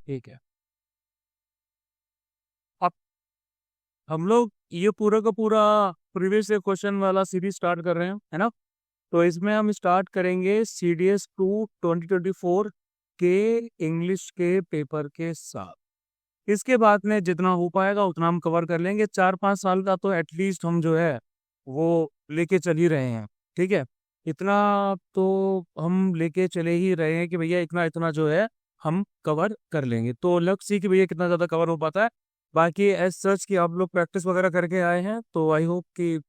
ठीक है। अब हम लोग ये पूरा का पूरा प्रीवियस क्वेश्चन वाला सीरीज स्टार्ट कर रहे हैं, है ना। तो इसमें हम स्टार्ट करेंगे CDS 2 2024 के इंग्लिश के पेपर के साथ। इसके बाद में जितना हो पाएगा उतना हम कवर कर लेंगे। 4-5 साल का तो एटलीस्ट हम जो है वो लेके चल ही रहे हैं, ठीक है। इतना तो हम लेके चले ही रहे हैं कि भैया इतना इतना जो है हम कवर कर लेंगे। तो लग सी कि भैया कितना ज़्यादा कवर हो पाता है। बाकी एज सच कि आप लोग प्रैक्टिस वगैरह करके आए हैं तो आई होप कि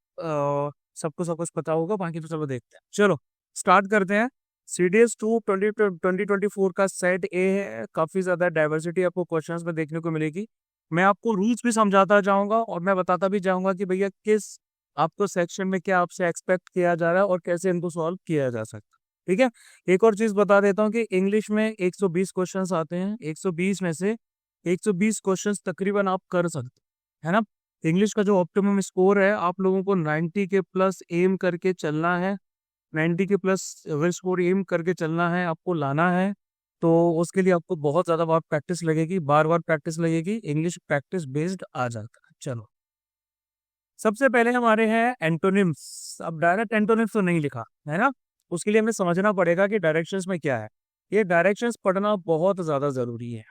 सबको सब कुछ पता होगा। बाकी तो चलो देखते हैं, चलो स्टार्ट करते हैं। CDS 2 2024 का सेट ए है। काफी ज्यादा डाइवर्सिटी आपको क्वेश्चंस में देखने को मिलेगी। मैं आपको रूल्स भी समझाता जाऊंगा और मैं बताता भी जाऊंगा कि भैया किस आपको सेक्शन में क्या आपसे एक्सपेक्ट किया जा रहा है और कैसे इनको सॉल्व किया जा सकता है, ठीक है। एक और चीज बता देता हूँ कि इंग्लिश में 120 क्वेश्चंस आते हैं। 120 में से 120 क्वेश्चंस तकरीबन आप कर सकते हैं, है ना। इंग्लिश का जो ऑप्टिमम स्कोर है आप लोगों को 90 के प्लस एम करके चलना है। 90 के प्लस अगर स्कोर एम करके चलना है, आपको लाना है। तो उसके लिए आपको बहुत ज़्यादा बार प्रैक्टिस लगेगी, बार बार प्रैक्टिस लगेगी। इंग्लिश प्रैक्टिस बेस्ड आ जाता है। चलो सबसे पहले हमारे हैं एंटोनिम्स। अब डायरेक्ट एंटोनिम्स तो नहीं लिखा है ना, उसके लिए हमें समझना पड़ेगा कि डायरेक्शंस में क्या है। ये डायरेक्शंस पढ़ना बहुत ज़्यादा ज़रूरी है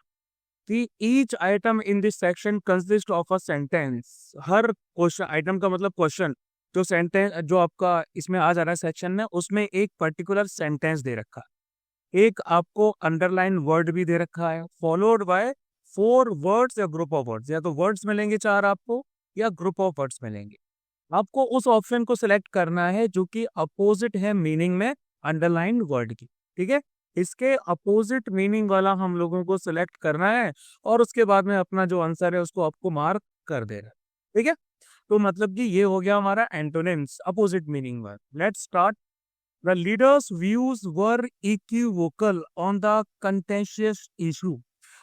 कि each item in this section consist of a sentence. Her question, item का मतलब क्वेश्चन, जो सेंटेंस जो आपका इसमें आ जा रहा है सेक्शन में, उसमें एक पर्टिकुलर सेंटेंस दे रखा है। एक आपको अंडरलाइन वर्ड भी दे रखा है, फॉलोड बाय 4 वर्ड्स या ग्रुप ऑफ वर्ड्स। या तो वर्ड्स मिलेंगे 4 आपको, या ग्रुप ऑफ वर्ड्स मिलेंगे। आपको उस ऑप्शन को सिलेक्ट करना है जो कि अपोजिट है मीनिंग में अंडरलाइन वर्ड की, ठीक है। इसके अपोजिट मीनिंग वाला हम लोगों को सिलेक्ट करना है और उसके बाद में अपना जो आंसर है उसको आपको मार्क कर देना, ठीक है। तो मतलब कि ये हो गया हमारा antonyms, opposite meaning word. Let's start. The leaders views were equivocal on the contentious issue.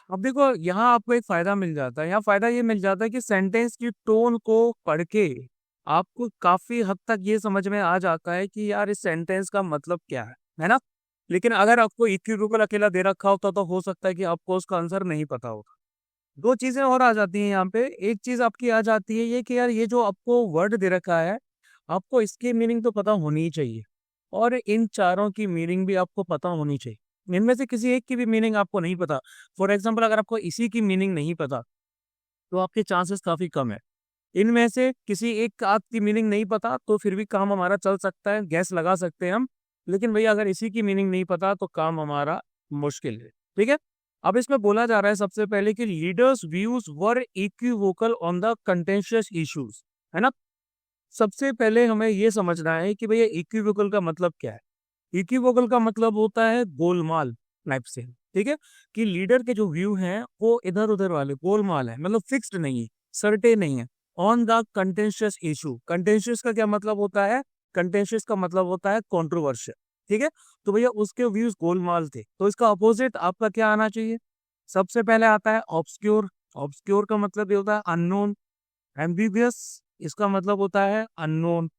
अब देखो यहाँ आपको एक फायदा मिल जाता है। यहाँ फायदा ये मिल जाता है कि सेंटेंस की टोन को पढ़ के आपको काफी हद तक ये समझ में आ जाता है कि यार इस सेंटेंस का मतलब क्या है ना। लेकिन अगर आपको इक्विवोकल अकेला दे रखा होता तो हो सकता है कि आपको उसका आंसर नहीं पता होगा। दो चीजें और आ जाती हैं यहाँ पे। एक चीज आपकी आ जाती है ये कि यार ये जो आपको वर्ड दे रखा है, आपको इसकी मीनिंग तो पता होनी ही चाहिए, और इन चारों की मीनिंग भी आपको पता होनी चाहिए। इनमें से किसी एक की भी मीनिंग आपको नहीं पता, फॉर एग्जाम्पल अगर आपको इसी की मीनिंग नहीं पता तो आपके चांसेस काफी कम है। इनमें से किसी एक आध की मीनिंग नहीं पता तो फिर भी काम हमारा चल सकता है, गैस लगा सकते हैं हम। लेकिन भैया अगर इसी की मीनिंग नहीं पता तो काम हमारा मुश्किल है, ठीक है। अब इसमें बोला जा रहा है सबसे पहले कि leaders views were equivocal on the contentious issues, है ना। सबसे पहले हमें यह समझना है कि भैया इक्विवोकल का मतलब क्या है। इक्विवोकल का मतलब होता है गोलमाल टाइप से, ठीक है। कि लीडर के जो व्यू हैं वो इधर उधर वाले गोलमाल है, मतलब फिक्स्ड नहीं है, सर्टे नहीं है। On the contentious issue, contentious का क्या मतलब होता है? कंटेंशियस का मतलब होता है कंट्रोवर्शियल, ठीक है। तो भैया उसके व्यूज गोलमाल थे, तो इसका अपोजिट आपका क्या आना चाहिए? सबसे पहले आता है ऑब्सक्योर। ऑब्सक्योर का मतलब ये होता है अननोन। एम्बिगियस, इसका मतलब होता है अननोन।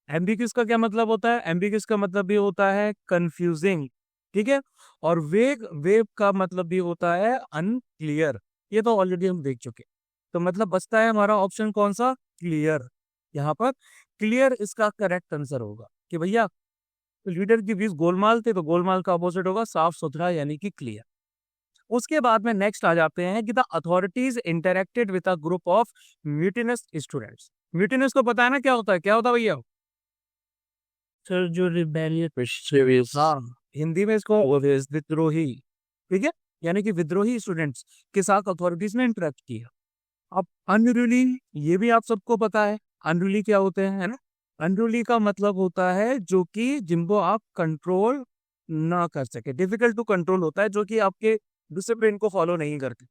एम्बिग्यूस का क्या मतलब होता है? एम्बिग्यूस का मतलब भी होता है कंफ्यूजिंग, ठीक है। और वेग, वेग का मतलब भी होता है अनक्लियर। ये तो ऑलरेडी हम देख चुके। तो मतलब बचता है हमारा ऑप्शन कौन सा? क्लियर। यहाँ पर क्लियर इसका करेक्ट आंसर होगा कि भैया लीडर की व्यूज गोलमाल थे तो गोलमाल का अपोजिट होगा साफ सुथरा यानी कि क्लियर। उसके बाद में नेक्स्ट आ जाते हैं कि the authorities interacted with a group of mutinous students. Mutinous को पता है ना क्या होता है? क्या होता है भैया? सर जो रिबेलियन, हाँ, हिंदी में इसको विद्रोही, ठीक है। यानी कि विद्रोही स्टूडेंट्स के साथ अथॉरिटीज ने इंटरेक्ट किया। अब अनरूली, ये भी आप सबको पता है अनरूली क्या होते हैं, है ना। अनरूली का मतलब होता है जो कि जिनको आप कंट्रोल ना कर सके, डिफिकल्ट टू कंट्रोल होता है, जो कि आपके डिसिप्लिन को फॉलो नहीं करते।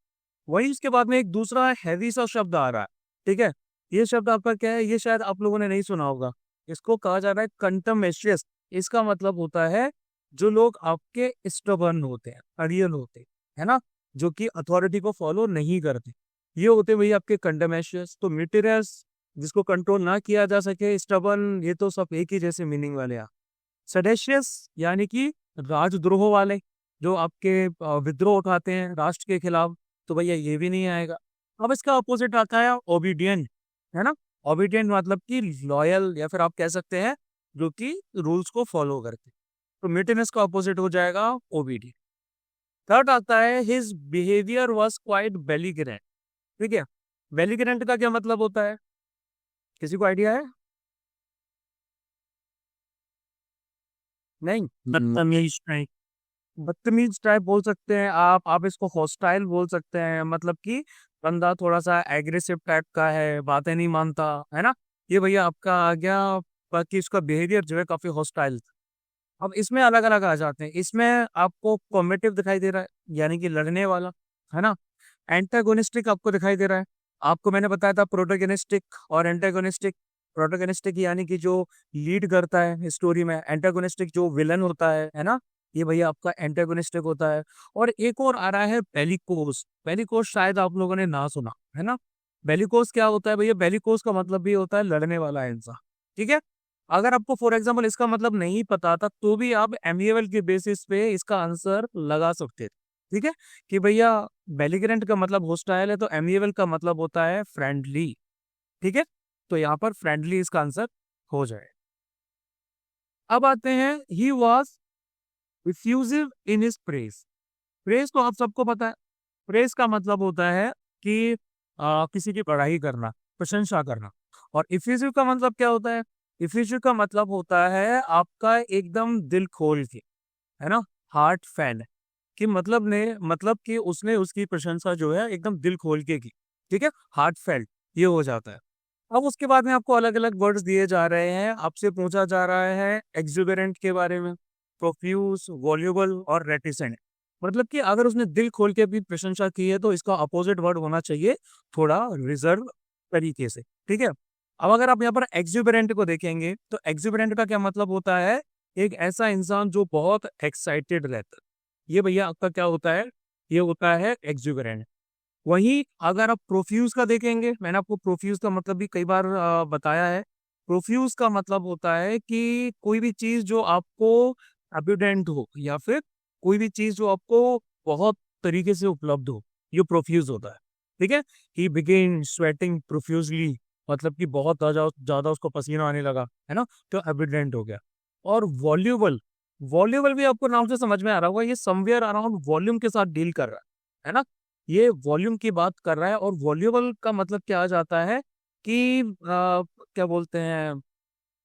वही इसके बाद में एक दूसरा हैवी सा शब्द आ रहा है, ठीक है। ये शब्द आपका क्या है? ये शायद आप लोगों ने नहीं सुना होगा। इसको कहा जा रहा है कंटमेशियस। इसका मतलब होता है जो लोग आपके स्टबर्न होते हैं, अड़ियल होते हैं, है ना, जो कि अथॉरिटी को फॉलो नहीं करते, ये होते भाई आपके कंटमेशियस। तो म्यूटिनस, जिसको कंट्रोल ना किया जा सके, स्टबर्न, ये तो सब एक ही जैसे मीनिंग वाले हैं। सेडेशियस यानी कि राजद्रोह वाले, जो आपके विद्रोह उठाते हैं राष्ट्र के खिलाफ, तो भैया ये भी नहीं आएगा। अब इसका अपोजिट आता है ओबीडियंट, है ना। ओबीडियंट मतलब कि लॉयल, या फिर आप कह सकते हैं जो कि रूल्स को फॉलो करते। तो म्यूटिनस का अपोजिट हो जाएगा ओबीडियंट। थर्ड आता है हिज बिहेवियर वॉज क्वाइट बेलिग्रेंट। ठीक है, बेलिग्रेंट का क्या मतलब होता है, किसी को आइडिया है? नहीं, बदतमीज टाइप। बदतमीज टाइप बोल सकते हैं आप इसको हॉस्टाइल बोल सकते हैं, मतलब कि बंदा थोड़ा सा एग्रेसिव टाइप का है, बातें नहीं मानता, है ना। ये भैया आपका आ गया। बाकी इसका बिहेवियर जो है काफी हॉस्टाइल। अब इसमें अलग अलग आ जाते हैं। इसमें आपको कॉम्बेटिव दिखाई दे रहा है, यानी कि लड़ने वाला, है ना। एंटागोनिस्टिक आपको दिखाई दे रहा है। आपको मैंने बताया था प्रोटोगेनिस्टिक और एंटागोनिस्टिक। प्रोटोगेनिस्टिक यानी कि जो लीड करता है स्टोरी में, एंटागोनिस्टिक जो विलन होता है ना। ये भैया आपका एंटागोनिस्टिक होता है। और एक और आ रहा है बेलिकोस। बेलिकोस शायद आप लोगों ने ना सुना, है ना। बेलिकोस क्या होता है भैया? बेलिकोस का मतलब भी होता है लड़ने वाला इंसान। ठीक है। अगर आपको फॉर एग्जाम्पल इसका मतलब नहीं पता था, तो भी आप एमईएल के बेसिस पे इसका आंसर लगा सकते थे। ठीक है, कि भैया बेलिग्रेंट का मतलब होस्टाइल है, तो एमिएबल का मतलब होता है फ्रेंडली। ठीक है, तो यहाँ पर फ्रेंडली इसका आंसर हो जाए। अब आते हैं he was effusive in his praise. Praise तो आप सबको पता है। प्रेज का मतलब होता है कि किसी की बड़ाई करना, प्रशंसा करना। और इफ्यूजिव का मतलब क्या होता है? इफ्यूजिव का मतलब होता है आपका एकदम दिल खोल के, है ना, हार्ट फैन, कि मतलब कि उसने उसकी प्रशंसा जो है एकदम दिल खोल के की। ठीक है, हार्ट फेल्ट, ये हो जाता है। अब उसके बाद में आपको अलग अलग वर्ड्स दिए जा रहे हैं, आपसे पूछा जा रहा है एक्सुबेरेंट के बारे में, प्रोफ्यूज, वॉल्यूबल और रेटिसेंट। मतलब कि अगर उसने दिल खोल के अपनी प्रशंसा की है, तो इसका अपोजिट वर्ड होना चाहिए थोड़ा रिजर्व तरीके से। ठीक है। अब अगर आप यहाँ पर एक्सुबेरेंट को देखेंगे, तो एक्सुबेरेंट का क्या मतलब होता है? एक ऐसा इंसान जो बहुत एक्साइटेड रहता है। ये भैया आपका क्या होता है? ये होता है एक्सुबेरेंट। वहीं अगर आप प्रोफ्यूज का देखेंगे, मैंने आपको प्रोफ्यूज का मतलब भी कई बार बताया है। प्रोफ्यूज का मतलब होता है कि कोई भी चीज जो आपको अब्यूडेंट हो, या फिर कोई भी चीज जो आपको बहुत तरीके से उपलब्ध हो, ये प्रोफ्यूज होता है। ठीक है, ही बिगेन स्वेटिंग प्रोफ्यूजली, मतलब कि बहुत ज्यादा ज्यादा उसको पसीना आने लगा, है ना, तो अब्यूडेंट हो गया। और वॉल्यूबल, वॉल्यूबल भी आपको नाम से समझ में आ रहा होगा, ये समवेयर अराउंड वॉल्यूम के साथ डील कर रहा है ना। ये वॉल्यूम की बात कर रहा है। और वॉल्यूबल का मतलब क्या आ जाता है कि क्या बोलते हैं,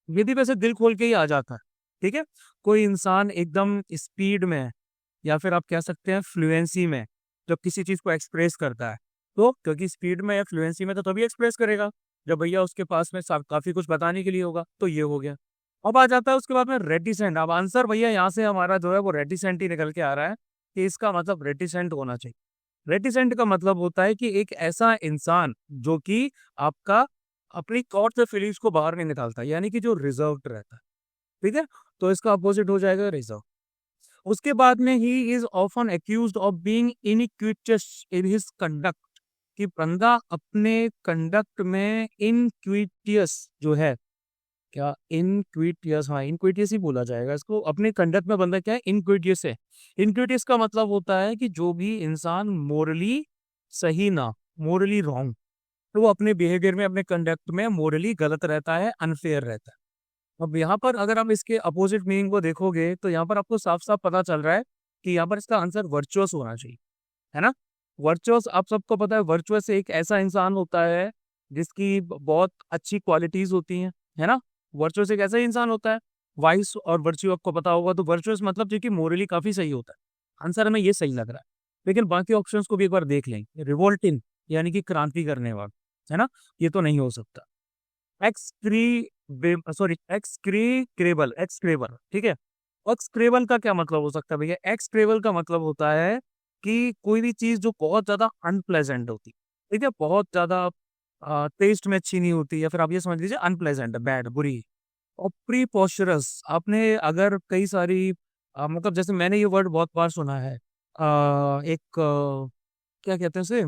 ये भी वैसे दिल खोल के ही आ जाता है। ठीक है, कोई इंसान एकदम स्पीड में, या फिर आप कह सकते हैं फ्लुएंसी में, जब किसी चीज को एक्सप्रेस करता है, तो क्योंकि स्पीड में या फ्लुएंसी में तो तभी एक्सप्रेस करेगा जब भैया उसके पास में काफी कुछ बताने के लिए होगा। तो ये हो गया। अब आ जाता है उसके बाद में रेटिसेंट। अब आंसर भैया यहाँ से हमारा जो है वो रेटिसेंट ही निकल के आ रहा है, कि इसका मतलब रेटिसेंट होना चाहिए। रेटिसेंट का मतलब होता है कि एक ऐसा इंसान जो कि आपका अपनी थॉट से फीलिंग्स को बाहर नहीं निकालता, यानी कि जो रिजर्व्ड रहता है। ठीक है, तो इसका अपोजिट हो जाएगा रिजर्व। उसके बाद में he is often accused of being iniquitous in his conduct, कि बंदा अपने कंडक्ट में इनक्विटियस जो है, क्या इनक्विटियस, हाँ इनक्विटियस ही बोला जाएगा इसको, अपने कंडक्ट में बंदा क्या है, इनक्विटियस है। इनक्विटियस का मतलब होता है कि जो भी इंसान मोरली सही ना, मोरली रॉन्ग, तो वो अपने बिहेवियर में, अपने कंडक्ट में मोरली गलत रहता है, अनफेयर रहता है। अब यहाँ पर अगर आप इसके अपोजिट मीनिंग को देखोगे, तो यहाँ पर आपको साफ साफ पता चल रहा है कि यहाँ पर इसका आंसर वर्चुअस होना चाहिए, है ना। वर्चुअस आप सबको पता है, वर्चुअस एक ऐसा इंसान होता है जिसकी बहुत अच्छी क्वालिटीज होती हैं, है ना। वर्चुअस एक ऐसा इंसान होता है। वाइस और वर्च्यू आपको पता होगा, तो वर्चुअस मतलब जो कि मोरली काफी सही होता है। आंसर हमें ये सही लग रहा है। लेकिन बाकी ऑप्शंस को भी एक बार देख लें। रिवोल्टिंग यानी कि क्रांति करने वाला, है ना, ये तो नहीं हो सकता। एक्सक्रीक्रेबल, एक्सक्रेबल, ठीक है। एक्सक्रेबल का क्या मतलब हो सकता है भैया? एक्सक्रेबल का मतलब होता है कि कोई भी चीज जो बहुत ज्यादा अनप्लेजेंट होती, ठीक है, बहुत ज्यादा टेस्ट में अच्छी नहीं होती, या फिर आप ये समझ लीजिए अनप्लेजेंट, बैड, बुरी। और प्रीपोस्चरस, आपने अगर कई सारी मतलब जैसे मैंने ये वर्ड बहुत बार सुना है, एक क्या कहते हैं उसे,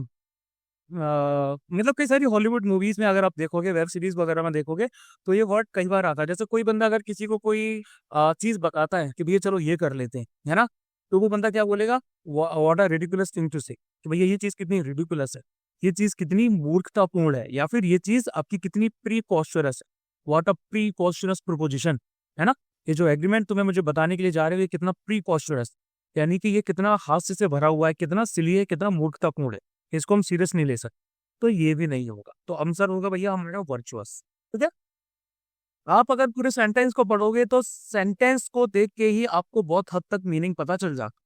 मतलब कई सारी हॉलीवुड मूवीज में अगर आप देखोगे, वेब सीरीज वगैरह में देखोगे, तो ये वर्ड कई बार आता है। जैसे कोई बंदा अगर किसी को कोई चीज बताता है कि भैया चलो ये कर लेते हैं, है ना, तो वो बंदा क्या बोलेगा, what a ridiculous thing to say, कि भैया ये चीज कितनी रिडिकुलस है, ये चीज कितनी मूर्खतापूर्ण है, या फिर ये चीज आपकी कितनी प्रीकॉस्चरस है, व्हाट अ प्रीकॉस्चरस प्रोपोजिशन, है ना। ये जो एग्रीमेंट तुम्हें मुझे बताने के लिए जा रहे हो, ये कितना प्रीकॉस्चरस, यानी कि ये कितना हास्य से भरा हुआ है, कितना सिली है, कितना मूर्खतापूर्ण है, इसको हम सीरियस नहीं ले सकते। तो ये भी नहीं होगा, तो आंसर होगा भैया हमारा वर्चुअस। ठीक है। आप अगर पूरे सेंटेंस को पढ़ोगे तो सेंटेंस को देख के ही आपको बहुत हद तक मीनिंग पता चल जाता।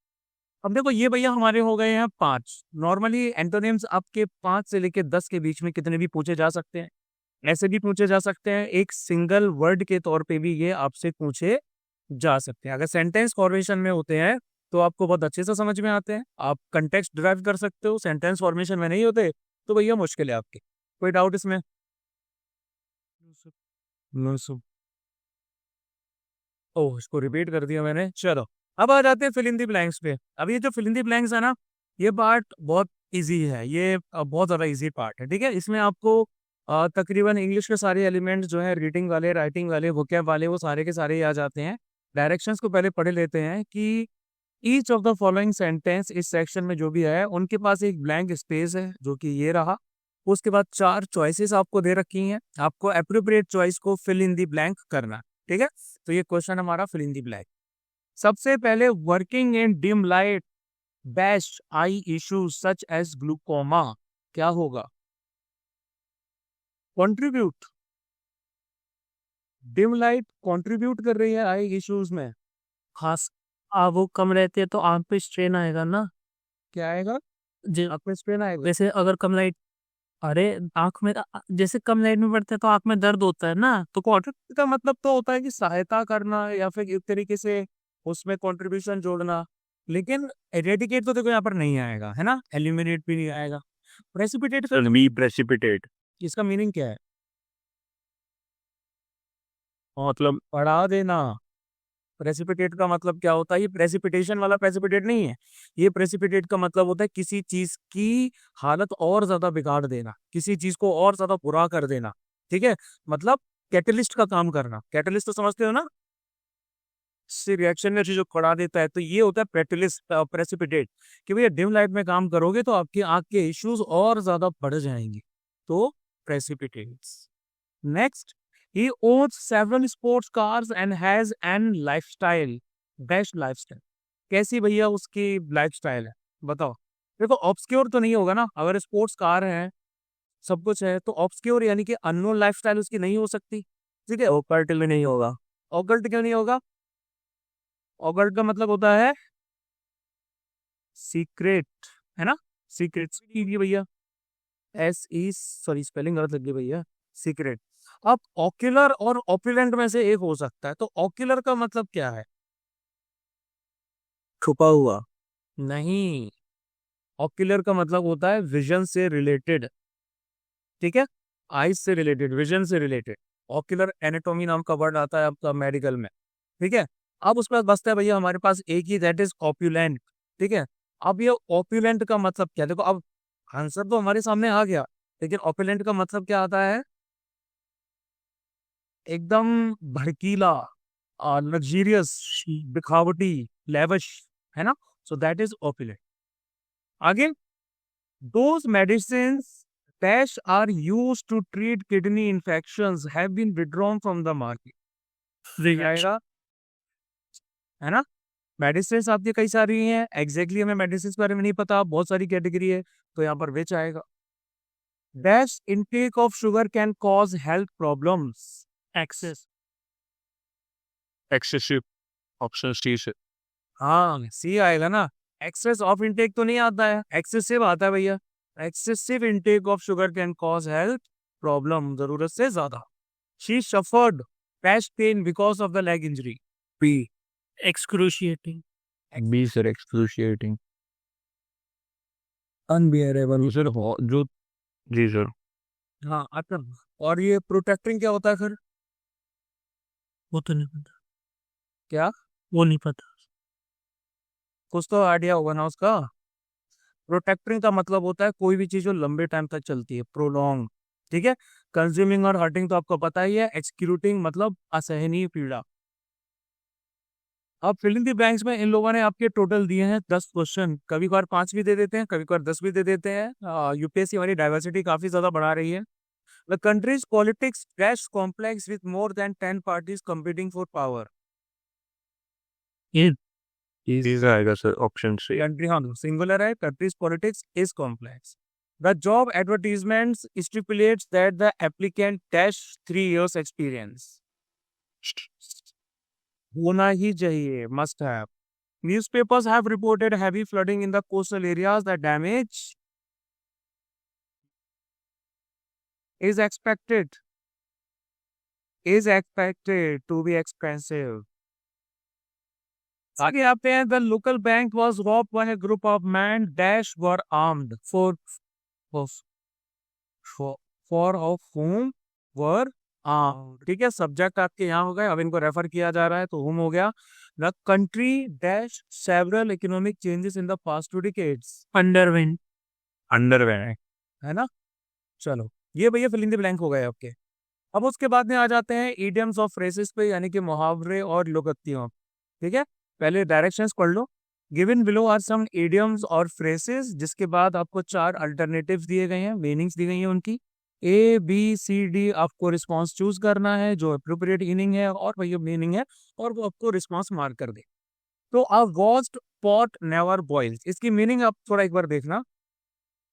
अब देखो ये भैया हमारे हो गए हैं 5। नॉर्मली एंटोनिम्स आपके 5 से लेके 10 के बीच में कितने भी पूछे जा सकते हैं, ऐसे भी पूछे जा सकते हैं, एक सिंगल वर्ड के तौर पे भी ये आपसे पूछे जा सकते हैं। अगर सेंटेंस फॉर्मेशन में होते हैं तो आपको बहुत अच्छे से समझ में आते हैं, आप कंटेक्स्ट ड्राइव कर सकते हो। सेंटेंस फॉर्मेशन में नहीं होते तो भैया मुश्किल है आपकी। कोई डाउट इसमें? No sir. ओह, इसको रिपीट कर दिया मैंने। चलो अब आ जाते हैं फिल इन दी ब्लैंक्स पे। अब ये जो फिल इन दी ब्लैंक्स है ना, ये पार्ट बहुत इजी है, ये बहुत ज़्यादा इजी पार्ट है। ठीक है, इसमें आपको तकरीबन इंग्लिश के सारे एलिमेंट्स जो है, रीडिंग वाले, राइटिंग वाले, वोकैब वाले, वो सारे के सारे ही आ जाते हैं। डायरेक्शंस को पहले पढ़ लेते हैं कि each of the following sentence, इस सेक्शन में जो भी है उनके पास एक ब्लैंक स्पेस है जो कि ये रहा। उसके बाद 4 चॉइसेस आपको दे रखी हैं, आपको एप्रोप्रिएट चॉइस को फिल इन दी ब्लैंक करना। ठीक है, तो ये क्वेश्चन हमारा फिल इन दी ब्लैंक। सबसे पहले, working in dim light best eye issues such as glaucoma, क्या होगा? कंट्रीब्यूट, डिम लाइट कंट्रीब्यूट कर रही है आई इश्यूज में। खास वो कम रहती है तो आंख पे स्ट्रेन आएगा ना। क्या आएगा? जे- आप में स्पेन आएगा? वैसे अगर कम लाइट, अरे आंख में जैसे कम लाइट में पड़ते हैं तो आंख में दर्द होता है ना, तो कंट्रीब्यूट का मतलब तो होता है कि सहायता करना या फिर एक तरीके से उसमें कंट्रीब्यूशन जोड़ना। लेकिन एरेडिकेट तो देखो यहाँ पर नहीं आएगा, है ना, एलिमिनेट भी नहीं आएगा। प्रेसिपिटेट सर वी प्रेसिपिटेट इसका मीनिंग क्या है? मतलब बढ़ा देना। प्रेसिपिटेट का मतलब क्या होता है? ये प्रेसिपिटेशन वाला प्रेसिपिटेट नहीं है। ये प्रेसिपिटेट का मतलब होता है किसी चीज की हालत और ज्यादा बिगाड़ देना, किसी चीज को और ज्यादा बुरा कर देना। ठीक है, मतलब कैटलिस्ट का काम करना। कैटलिस्ट तो समझते हो ना, से रिएक्शन में जो खड़ा देता है, तो ये होता है प्रेटलिस्ट प्रेसिपिटेट। कि भैया डिम लाइट में काम करोगे तो आपकी आंख के इश्यूज और ज्यादा बढ़ जाएंगे, तो precipitates. Next, he owns several sports cars and has an lifestyle, best lifestyle। कैसी भैया उसकी लाइफस्टाइल है, बताओ। देखो ऑब्सक्योर तो नहीं होगा ना, अगर स्पोर्ट्स कार है, सब कुछ है, तो ऑब्सक्योर यानी कि अननोन लाइफस्टाइल उसकी नहीं हो सकती। ठीक है, ओकल्ट में नहीं होगा। ऑकल्ट क्यों नहीं होगा? ऑकल्ट का मतलब होता है सीक्रेट, है ना। सीक्रेट कीजिए भैया, एस ई, सॉरी स्पेलिंग गलत लग गई भैया, सीक्रेट। अब ऑक्यूलर और ऑपुलेंट में से एक हो सकता है, तो ऑक्यूलर का मतलब क्या है? छुपा हुआ। नहीं, ऑक्यूलर का मतलब होता है विजन से रिलेटेड। ठीक है, आइज से रिलेटेड, विजन से रिलेटेड। ऑक्यूलर एनाटॉमी नाम का वर्ड आता है आपका मेडिकल में। ठीक है, अब उसके बाद बचता है भैया हमारे पास एक ही, दैट इज ऑप्यूलेंट। ठीक है, अब ये ऑप्यूलेंट का मतलब क्या? देखो अब आंसर तो हमारे सामने आ गया, लेकिन ऑप्यूलेंट का मतलब क्या आता है? एकदम भड़कीला, लग्जरियस, दिखावटी, लेविश, है ना। So that is opulent. आगे, those medicine dash are used to treat kidney infections have been withdrawn from the market। आएगा, है ना। मेडिसिन आपकी कई सारी हैं, एग्जैक्टली हमें मेडिसिन के बारे में नहीं पता, बहुत सारी कैटेगरी है, तो यहाँ पर विच आएगा। Dash intake of sugar can cause health problems. Excess. Excessive, option C से। हाँ, सी आएगा ना। एक्सेस ऑफ इनटेक तो नहीं आता है, एक्सेसिव आता है भैया। Excessive intake of sugar can cause health problem, जरूरत से ज्यादा। She suffered chest pain because of the leg injury. B. Excruciating. B sir, excruciating. Unbearable. Sir जो, जी सर। हाँ, अच्छा। और ये प्रोटेक्टिंग क्या होता है फिर? वो तो नहीं पता। क्या? वो नहीं पता। कुछ तो आइडिया होगा ना उसका। प्रोटेक्टिंग का मतलब होता है कोई भी चीज जो लंबे टाइम तक चलती है, प्रोलॉन्ग। ठीक है, कंज्यूमिंग और हर्टिंग तो आपको पता ही है। एक्सक्यूटिंग मतलब असहनीय पीड़ा। अब फिल इन द ब्लैंक्स में इन लोगों ने आपके टोटल दिए हैं 10 क्वेश्चन, कभी कभार 5 भी दे देते हैं, कभी कभार 10 भी दे देते हैं। यूपीएससी हमारी डाइवर्सिटी काफी ज्यादा बढ़ा रही है। The countries politics dash complex with more than 10 parties competing for power. ये These आएगा सर ऑप्शन से। कंट्री, हाँ सिंगुलर है, countries politics is complex. The job advertisements stipulates that the applicant dash 3 years experience. होना ही चाहिए, must have. Newspapers have reported heavy flooding in the coastal areas. The damage is expected to be expensive. आगे आते हैं, the local bank was robbed by a group of men dash were armed for of whom were armed। ठीक है, subject आपके यहाँ हो गए, अब इनको रेफर किया जा रहा है तो whom हो गया। The country dash several economic changes in the past 2 decades। अंडरविंड। Underwear है ना। चलो ये भैया फिल इन द ब्लैंक हो गए आपके। अब उसके बाद में आ जाते हैं इडियम्स ऑफ फ्रेजेस पे, यानी कि मुहावरे और लोकोक्तियों। ठीक है, पहले डायरेक्शंस पढ़ लो। Given below are some idioms और फ्रेजेस, जिसके बाद आपको 4 अल्टरनेटिव्स दिए गए हैं, मीनिंग्स दी गई हैं उनकी। ए बी सी डी आपको रिस्पॉन्स चूज करना है जो अप्रोप्रिएट मीनिंग है और भैया मीनिंग है, और वो आपको रिस्पॉन्स मार्क कर दे। तो a roast pot never boils, इसकी मीनिंग आप थोड़ा एक बार देखना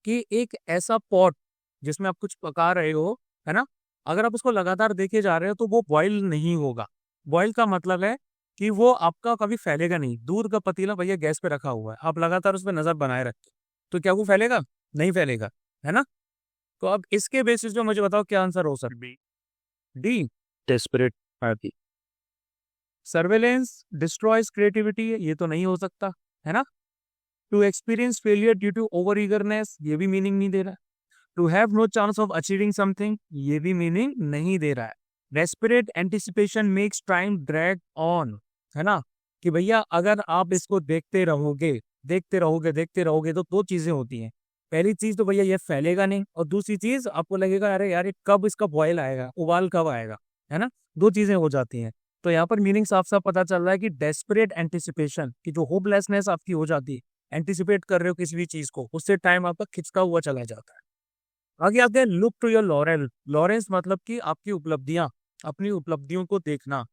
कि एक ऐसा पॉट जिसमें आप कुछ पका रहे हो, है ना, अगर आप उसको लगातार देखे जा रहे हो तो वो बॉईल नहीं होगा। बॉईल का मतलब है कि वो आपका कभी फैलेगा नहीं। दूध का पतीला भैया गैस पे रखा हुआ है, आप लगातार उस पर नजर बनाए रखते तो क्या वो फैलेगा? नहीं फैलेगा, है ना। तो अब इसके बेसिस पे मुझे बताओ क्या आंसर हो सकता है। D, desperate party. Surveillance destroys creativity, ये तो नहीं हो सकता, है ना। To experience failure due to over eagerness, ये भी मीनिंग नहीं दे रहा है। To have no chance of achieving something, ये भी मीनिंग नहीं दे रहा है। Desperate anticipation makes time drag on, है ना, कि भैया अगर आप इसको देखते रहोगे तो 2 चीजें होती हैं। पहली चीज तो भैया ये फैलेगा नहीं, और दूसरी चीज आपको लगेगा अरे यार ये कब इसका बॉयल आएगा, उबाल कब आएगा, है ना। 2 चीजें हो जाती हैं। तो यहाँ पर मीनिंग साफ साफ पता चल रहा है कि डेस्परेट एंटिसिपेशन की जो होपलेसनेस आपकी हो जाती है, एंटिसिपेट कर रहे हो किसी भी चीज को, उससे टाइम आपका खिंचता हुआ चला जाता है। आगे आते हैं look to your laurel. Laurels मतलब कि आपकी उपलब्धियां, अपनी उपलब्धियों को देखना।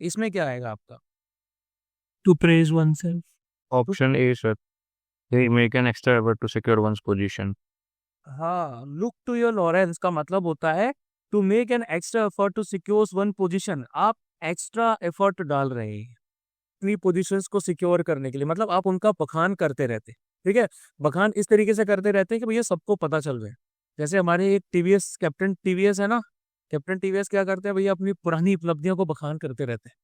इसमें क्या आएगा आपका? To praise oneself. Option A sir, they make an extra effort to secure one's position। हाँ, लुक टू योर लॉरेंस का मतलब होता है to make an extra effort to secure one position. आप एक्स्ट्रा एफर्ट डाल रहे हैं अपनी पोजीशंस को सिक्योर करने के लिए, मतलब आप उनका बखान करते रहते। ठीक है, बखान इस तरीके से करते रहते हैं कि भैया सबको पता चल रहा है। जैसे हमारे एक टीवीएस, कैप्टन टीवीएस है ना, कैप्टन टीवीएस क्या करते हैं भैया, अपनी पुरानी उपलब्धियों को बखान करते रहते हैं।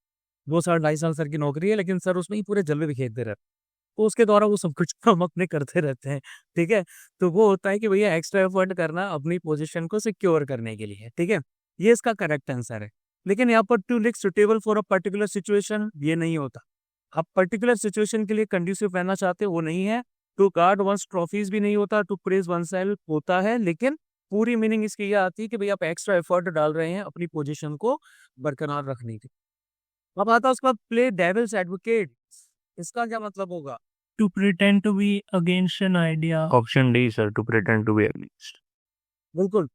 2 साल 2.5 साल सर की नौकरी है, लेकिन सर उसमें ही पूरे जलवे बिखेरते रहते हैं, तो उसके द्वारा वो सब कुछ हम अपने करते रहते हैं। ठीक है, तो वो होता है कि भैया एक्स्ट्रा एफर्ट करना अपनी पोजीशन को सिक्योर करने के लिए। ठीक है, ये इसका करेक्ट आंसर है। लेकिन यहाँ पर to look suitable for a particular situation, ये नहीं होता। आप पर्टिकुलर सिचुएशन के लिए कंड्यूसिव रहना चाहते हो, वो नहीं है। टू गार्ड वंस ट्रॉफीज भी नहीं होता। टू प्रेज वन सेल्फ होता है, लेकिन पूरी मीनिंग इसकी ये आती है कि भैया आप एक्स्ट्रा एफर्ट डाल रहे हैं अपनी पोजीशन को बरकरार रखने की। अब आता है उसका प्ले डेविल्स एडवोकेट, इसका क्या मतलब होगा? To pretend to be against an idea. Option D sir, to pretend to be against. बिल्कुल।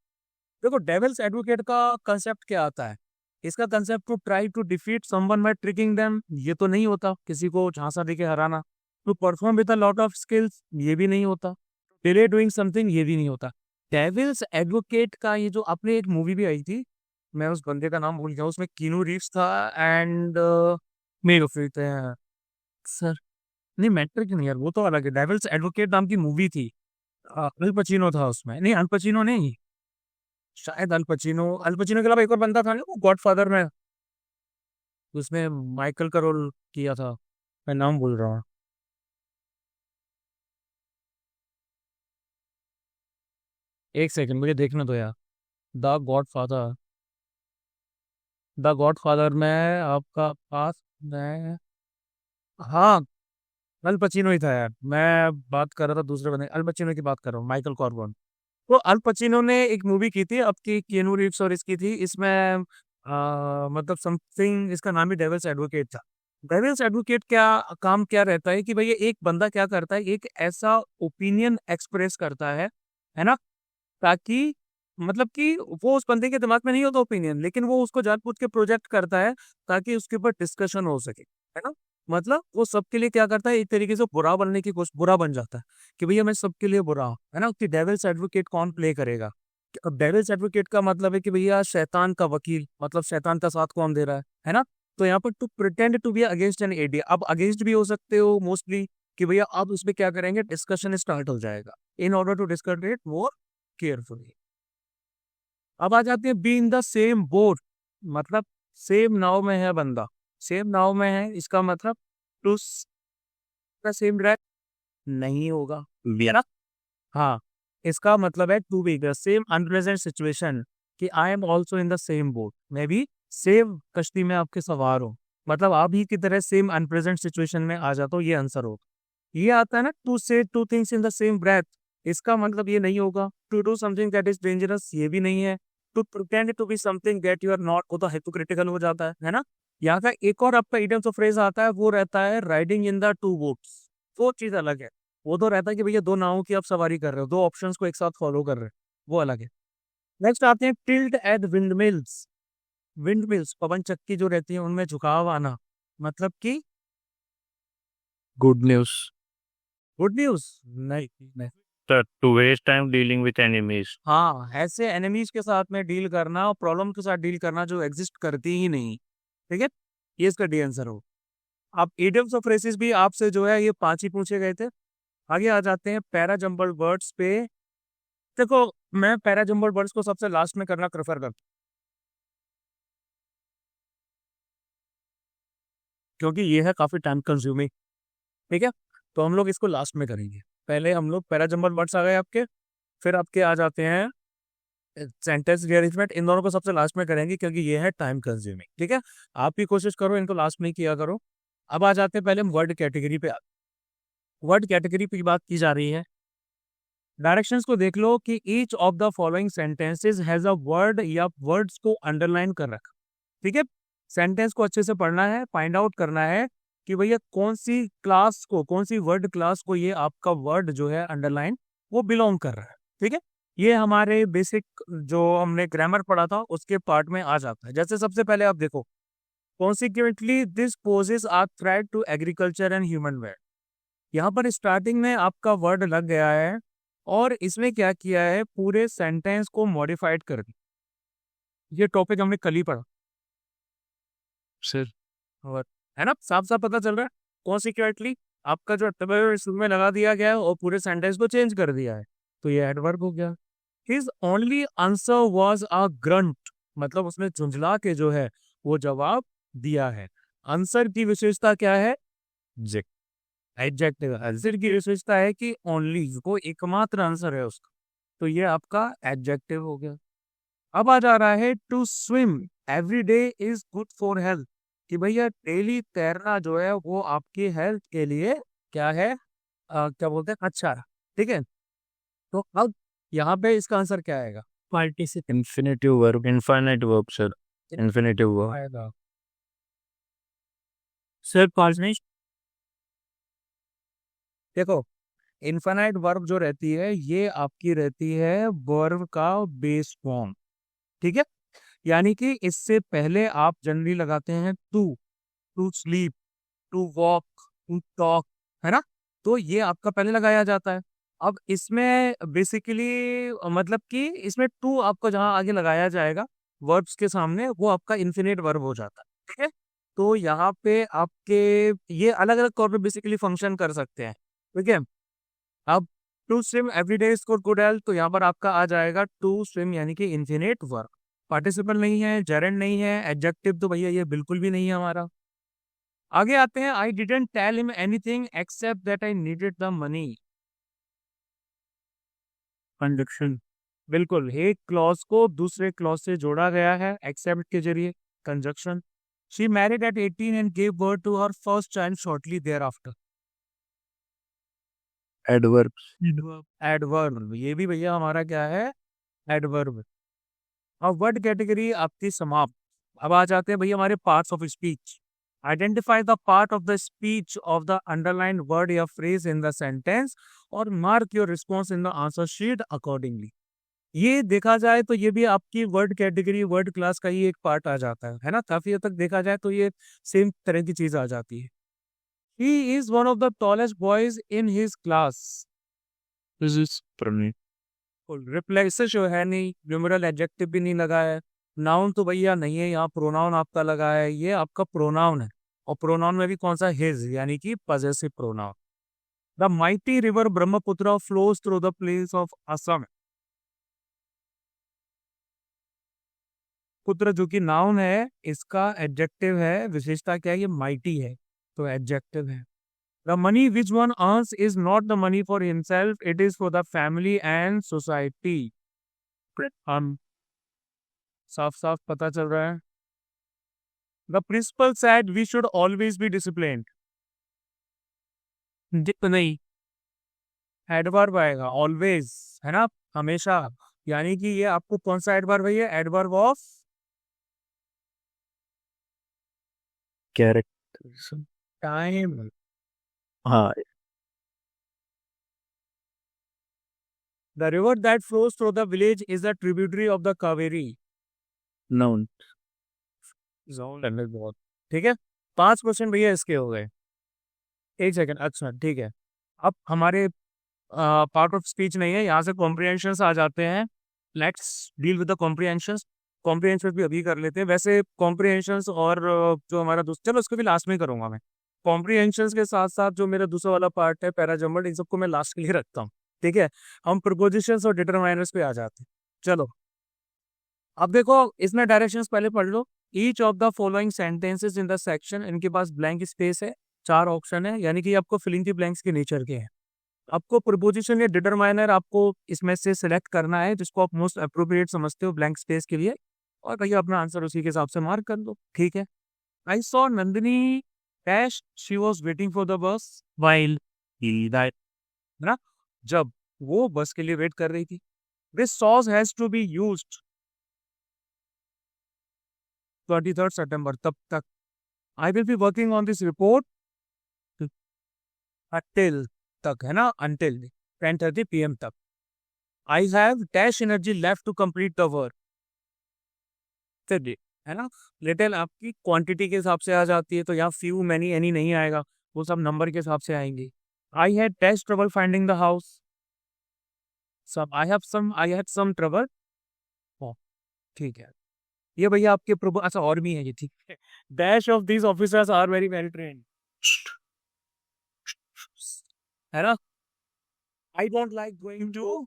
देखो डेविल्स एडवोकेट का कंसेप्ट क्या आता है, इसका concept to try to defeat someone by tricking them, ये तो नहीं होता, किसी को झांसा देके हराना। To perform with a lot of skills, ये भी नहीं होता। डिले डूइंग समथिंग, ये भी नहीं होता। डेविल्स एडवोकेट का ये जो अपने एक मूवी भी आई थी, मैं उस बंदे का नाम भूल गया, उसमें कीनू रीव्स था एंड मेरे थे सर, नहीं मैट्रिक नहीं यार, वो तो अलग है। डेविल्स एडवोकेट नाम की मूवी थी, अल पचिनो था उसमें। नहीं, अल पचिनो नहीं, शायद अल पचिनो के अलावा एक और बंदा था ना, वो गॉडफादर में, उसमें माइकल का रोल किया था, मैं नाम भूल रहा हूँ। एक सेकंड मुझे देखने दो यार। द गॉडफादर, द गॉडफादर में आपका पास में, हाँ अल पचिनो ही था यार। मैं बात कर रहा था दूसरे बंदे, अल पचिनो की बात कर रहा हूँ, माइकल कॉर्बन। तो अल पचिनो ने एक मूवी की थी, अब की कीनू रीव्स और इसकी थी, इसमें मतलब समथिंग, इसका नाम ही डेविल्स एडवोकेट था। डेविल्स एडवोकेट क्या काम क्या रहता है कि भैया एक बंदा क्या करता है, एक ऐसा ओपिनियन एक्सप्रेस करता है ना, ताकि मतलब कि वो उस बंदे के दिमाग में नहीं होता ओपिनियन, लेकिन वो उसको जानबूझ के प्रोजेक्ट करता है ताकि उसके ऊपर डिस्कशन हो सके, है ना। मतलब वो सबके लिए क्या करता है, एक तरीके से बुरा बनने की कोशिश, बुरा बन जाता है कि भैया मैं सबके लिए बुरा हूँ, है ना। कि डेविल्स एडवोकेट कौन प्ले करेगा? अब डेविल्स एडवोकेट का मतलब है कि भैया शैतान का वकील, मतलब शैतान का साथ कौन दे रहा है ना। तो यहाँ पर to pretend to be against an idea, अब अगेंस्ट भी हो सकते हो मोस्टली, कि भैया अब उसमें क्या करेंगे, डिस्कशन स्टार्ट हो जाएगा in order to discuss it more carefully. अब आ जाते हैं be in the same boat, मतलब सेम नाव में है बंदा, सेम नाव में है, इसका मतलब टू सेम ड्राइव नहीं होगा, है ना। हाँ, इसका मतलब है to be the same unpleasant situation, कि I am also in the same boat, मैं भी सेम कश्ती में आपके सवार हूँ, मतलब आप ही की तरह सेम अनप्रेजेंट सिचुएशन में आ जाता हूँ, ये आंसर होगा। ये आता है ना to say two things in the same breath, इसका मतलब ये नहीं होगा। To do something that is dangerous, ये भी नहीं है। To pretend to be something that you are not, वो तो हाइपोक्रिटिकल हो जाता है ना। यहाँ का एक और आपका इडियम्स ऑफ फ्रेज आता है, वो रहता है riding in the two boats, वो चीज अलग है। वो तो रहता है कि भैया दो नावों की आप सवारी कर रहे हो, दो ऑप्शंस को एक साथ फॉलो कर रहे हो, वो अलग है। नेक्स्ट आते हैं tilt at windmills. Windmills पवन चक्की जो रहती है उनमें झुकाव आना, मतलब कि Good news. गुड न्यूज नहीं, नहीं। Sir, to waste time dealing with enemies. हाँ, ऐसे एनिमीज के साथ में डील करना और प्रॉब्लम के साथ डील करना जो एग्जिस्ट करती ही नहीं, ठीक है, ये इसका डी आंसर हो। अब इडियम्स ऑफ फ्रेजेस भी आपसे जो है ये 5 ही पूछे गए थे। आगे आ जाते हैं पैरा जंबल्ड वर्ड्स पे। देखो, मैं पैरा जंबल्ड वर्ड्स को सबसे लास्ट में करना प्रेफर करता हूँ, क्योंकि ये है काफी टाइम कंज्यूमिंग, ठीक है। तो हम लोग इसको लास्ट में करेंगे। पहले हम लोग पैरा जंबल्ड वर्ड्स आ गए आपके, फिर आपके आ जाते हैं सेंटेंस रीअरेंजमेंट, इन दोनों को सबसे लास्ट में करेंगे क्योंकि ये है टाइम कंज्यूमिंग, ठीक है। आप भी कोशिश करो इनको लास्ट में ही किया करो। अब आ जाते हैं पहले हम वर्ड कैटेगरी पे। वर्ड कैटेगरी पे बात की जा रही है। डायरेक्शंस को देख लो कि each of the following sentences has a word, या वर्ड्स को अंडरलाइन कर रखा, ठीक है। सेंटेंस को अच्छे से पढ़ना है, फाइंड आउट करना है कि भैया कौन सी क्लास को, कौन सी वर्ड क्लास को ये आपका वर्ड जो है अंडरलाइन वो बिलोंग कर रहा है, ठीक है। ये हमारे बेसिक जो हमने ग्रामर पढ़ा था उसके पार्ट में आ जाता है। जैसे सबसे पहले आप देखो, consequently this poses are threat to agriculture and human wealth. यहाँ पर स्टार्टिंग में आपका वर्ड लग गया है और इसमें क्या किया है, पूरे सेंटेंस को मॉडिफाइड कर दिया। ये टॉपिक हमने कल ही पढ़ा, Sir, और है ना, साफ साफ पता चल रहा है। कॉन्सिक्वेंटली आपका जो तब इसमें लगा दिया गया है और पूरे सेंटेंस को चेंज कर दिया है, तो ये एडवर्ब हो गया। His only answer was a grunt, मतलब उसने झुंझला के जो है वो जवाब दिया है। आंसर की विशेषता क्या है? एडजेक्टिव। आंसर की विशेषता है कि ओनली, वो एकमात्र आंसर है उसका, तो ये आपका एडजेक्टिव हो गया। अब आ जा रहा है to swim every day is good for health, कि भैया डेली तैरना जो है वो आपकी हेल्थ के लिए क्या है, क्या बोलते हैं, अच्छा है, ठीक है। तो अब यहाँ पे इसका आंसर क्या आएगा? Participate infinitive verb, infinite verb, sir. Infinitive verb. आएगा सर पार्टनर देखो, इनफाइनाइट वर्ब जो रहती है ये आपकी रहती है वर्ब का बेस फॉर्म, ठीक है। यानी कि इससे पहले आप जनरली लगाते हैं to sleep, to walk, to talk, है ना। तो ये आपका पहले लगाया जाता है। अब इसमें बेसिकली मतलब कि इसमें टू आपको जहां आगे लगाया जाएगा वर्ब्स के सामने, वो आपका इन्फिनिट वर्ब हो जाता है, ठीक है। तो यहाँ पे आपके ये अलग अलग तौर पे बेसिकली फंक्शन कर सकते हैं, ठीक है। अब to swim every day is good health, तो यहाँ पर आपका आ जाएगा टू स्विम, यानी कि इन्फिनिट वर्ब। पार्टिसिपल नहीं है, जेरेंड नहीं है, एडजेक्टिव तो भैया ये बिल्कुल भी नहीं है हमारा। आगे आते हैं, I didn't tell him anything except that I needed the money. Conjunction बिल्कुल, एक क्लॉज को दूसरे क्लॉज से जोड़ा गया है एक्सेप्ट के जरिए, conjunction. She married at 18 and gave birth to her first child shortly thereafter. Adverbs. Adverb, ये भी भैया हमारा क्या है, एडवर्ब। अब वर्ड कैटेगरी आपकी समाप्त। अब आ जाते हैं भैया हमारे parts of speech. Identify the part of the speech of the underlined word या phrase in the sentence और mark your response in the answer sheet accordingly. ये देखा जाए तो ये भी आपकी वर्ड कैटेगरी वर्ड क्लास का ही एक पार्ट आ जाता है ना? काफी हद तक देखा जाए तो ये सेम तरह की चीज आ जाती है. He is one of the tallest boys in his class. This is Pranit. रिप्लेक्स जो है नहीं, न्यूमरल एडजेक्टिव भी नहीं लगा है, नाउन तो भैया नहीं है, यहाँ प्रोनाउन आपका लगा है, ये आपका प्रोनाउन है और प्रोनाउन में भी कौन सा हिज यानी कि possessive pronoun. The mighty river Brahmaputra flows through the place of Assam. पुत्र जो कि नाउन है, इसका एडजेक्टिव है, विशेषता क्या है, ये माइटी है तो एडजेक्टिव है. The money which one earns is not the money for himself, it is for the family and society. साफ साफ पता चल रहा है. The principal said we should always be disciplined. नहीं, एडवर्ब आएगा always, है ना, हमेशा. यानी कि ये आपको कौन सा एडवर्ब है, ये एडवर्ब ऑफ Character. टाइम. हाँ. The river that flows through the village is a tributary of the Kaveri. Noun. बहुत ठीक है. 5% भैया इसके हो गए. एक सेकंड, अच्छा ठीक है. अब हमारे पार्ट ऑफ स्पीच नहीं है, यहाँ से कॉम्प्रिहेंशंस आ जाते हैं. Let's deal with the comprehensions. Comprehensions भी अभी कर लेते हैं. वैसे कॉम्प्रिहेंशंस और जो हमारा चलो उसको भी लास्ट में करूंगा मैं. कॉम्प्रिहेंशंस के साथ साथ जो मेरा दूसरा वाला पार्ट है पैराजम्बल, इन सबको मैं लास्ट के लिए रखता हूँ. ठीक है, हम प्रपोजिशंस और डिटरमाइनर्स पे आ जाते हैं. चलो अब देखो, इसमें डायरेक्शंस पहले पढ़ लो. Each of the following sentences in the section, इनके पास ब्लैंक स्पेस है, 4 ऑप्शन है, यानी कि आपको फिलिंग दी ब्लैंक्स के नेचर के हैं. आपको प्रपोजिशन या डिटरमाइनर आपको इसमें से सिलेक्ट करना है जिसको आप मोस्ट अप्रोप्रिएट समझते हो ब्लैंक स्पेस के लिए, और भैया अपना आंसर उसी के हिसाब से मार्क कर दो. ठीक है. I saw Nandini dash she was waiting for the bus while he that, है ना, जब वो बस के लिए वेट कर रही थी. This sauce has to be used 23 सितंबर, तब तक. I will be working on this report until तक, है ना, अंटिल 10:30 PM तक. I have dash energy left to complete the work. है ना, लिटिल आपकी क्वांटिटी के हिसाब से आ जाती है, तो यहाँ फ्यू मैनी एनी नहीं आएगा, वो सब नंबर के हिसाब से आएंगे. I had dash trouble finding the house. सब आई हैड सम ट्रबल. ठीक है. ये भैया आपके प्रभु, अच्छा और भी है ये, ठीक है. Dash of these officers are very well trained, है ना. I don't like going to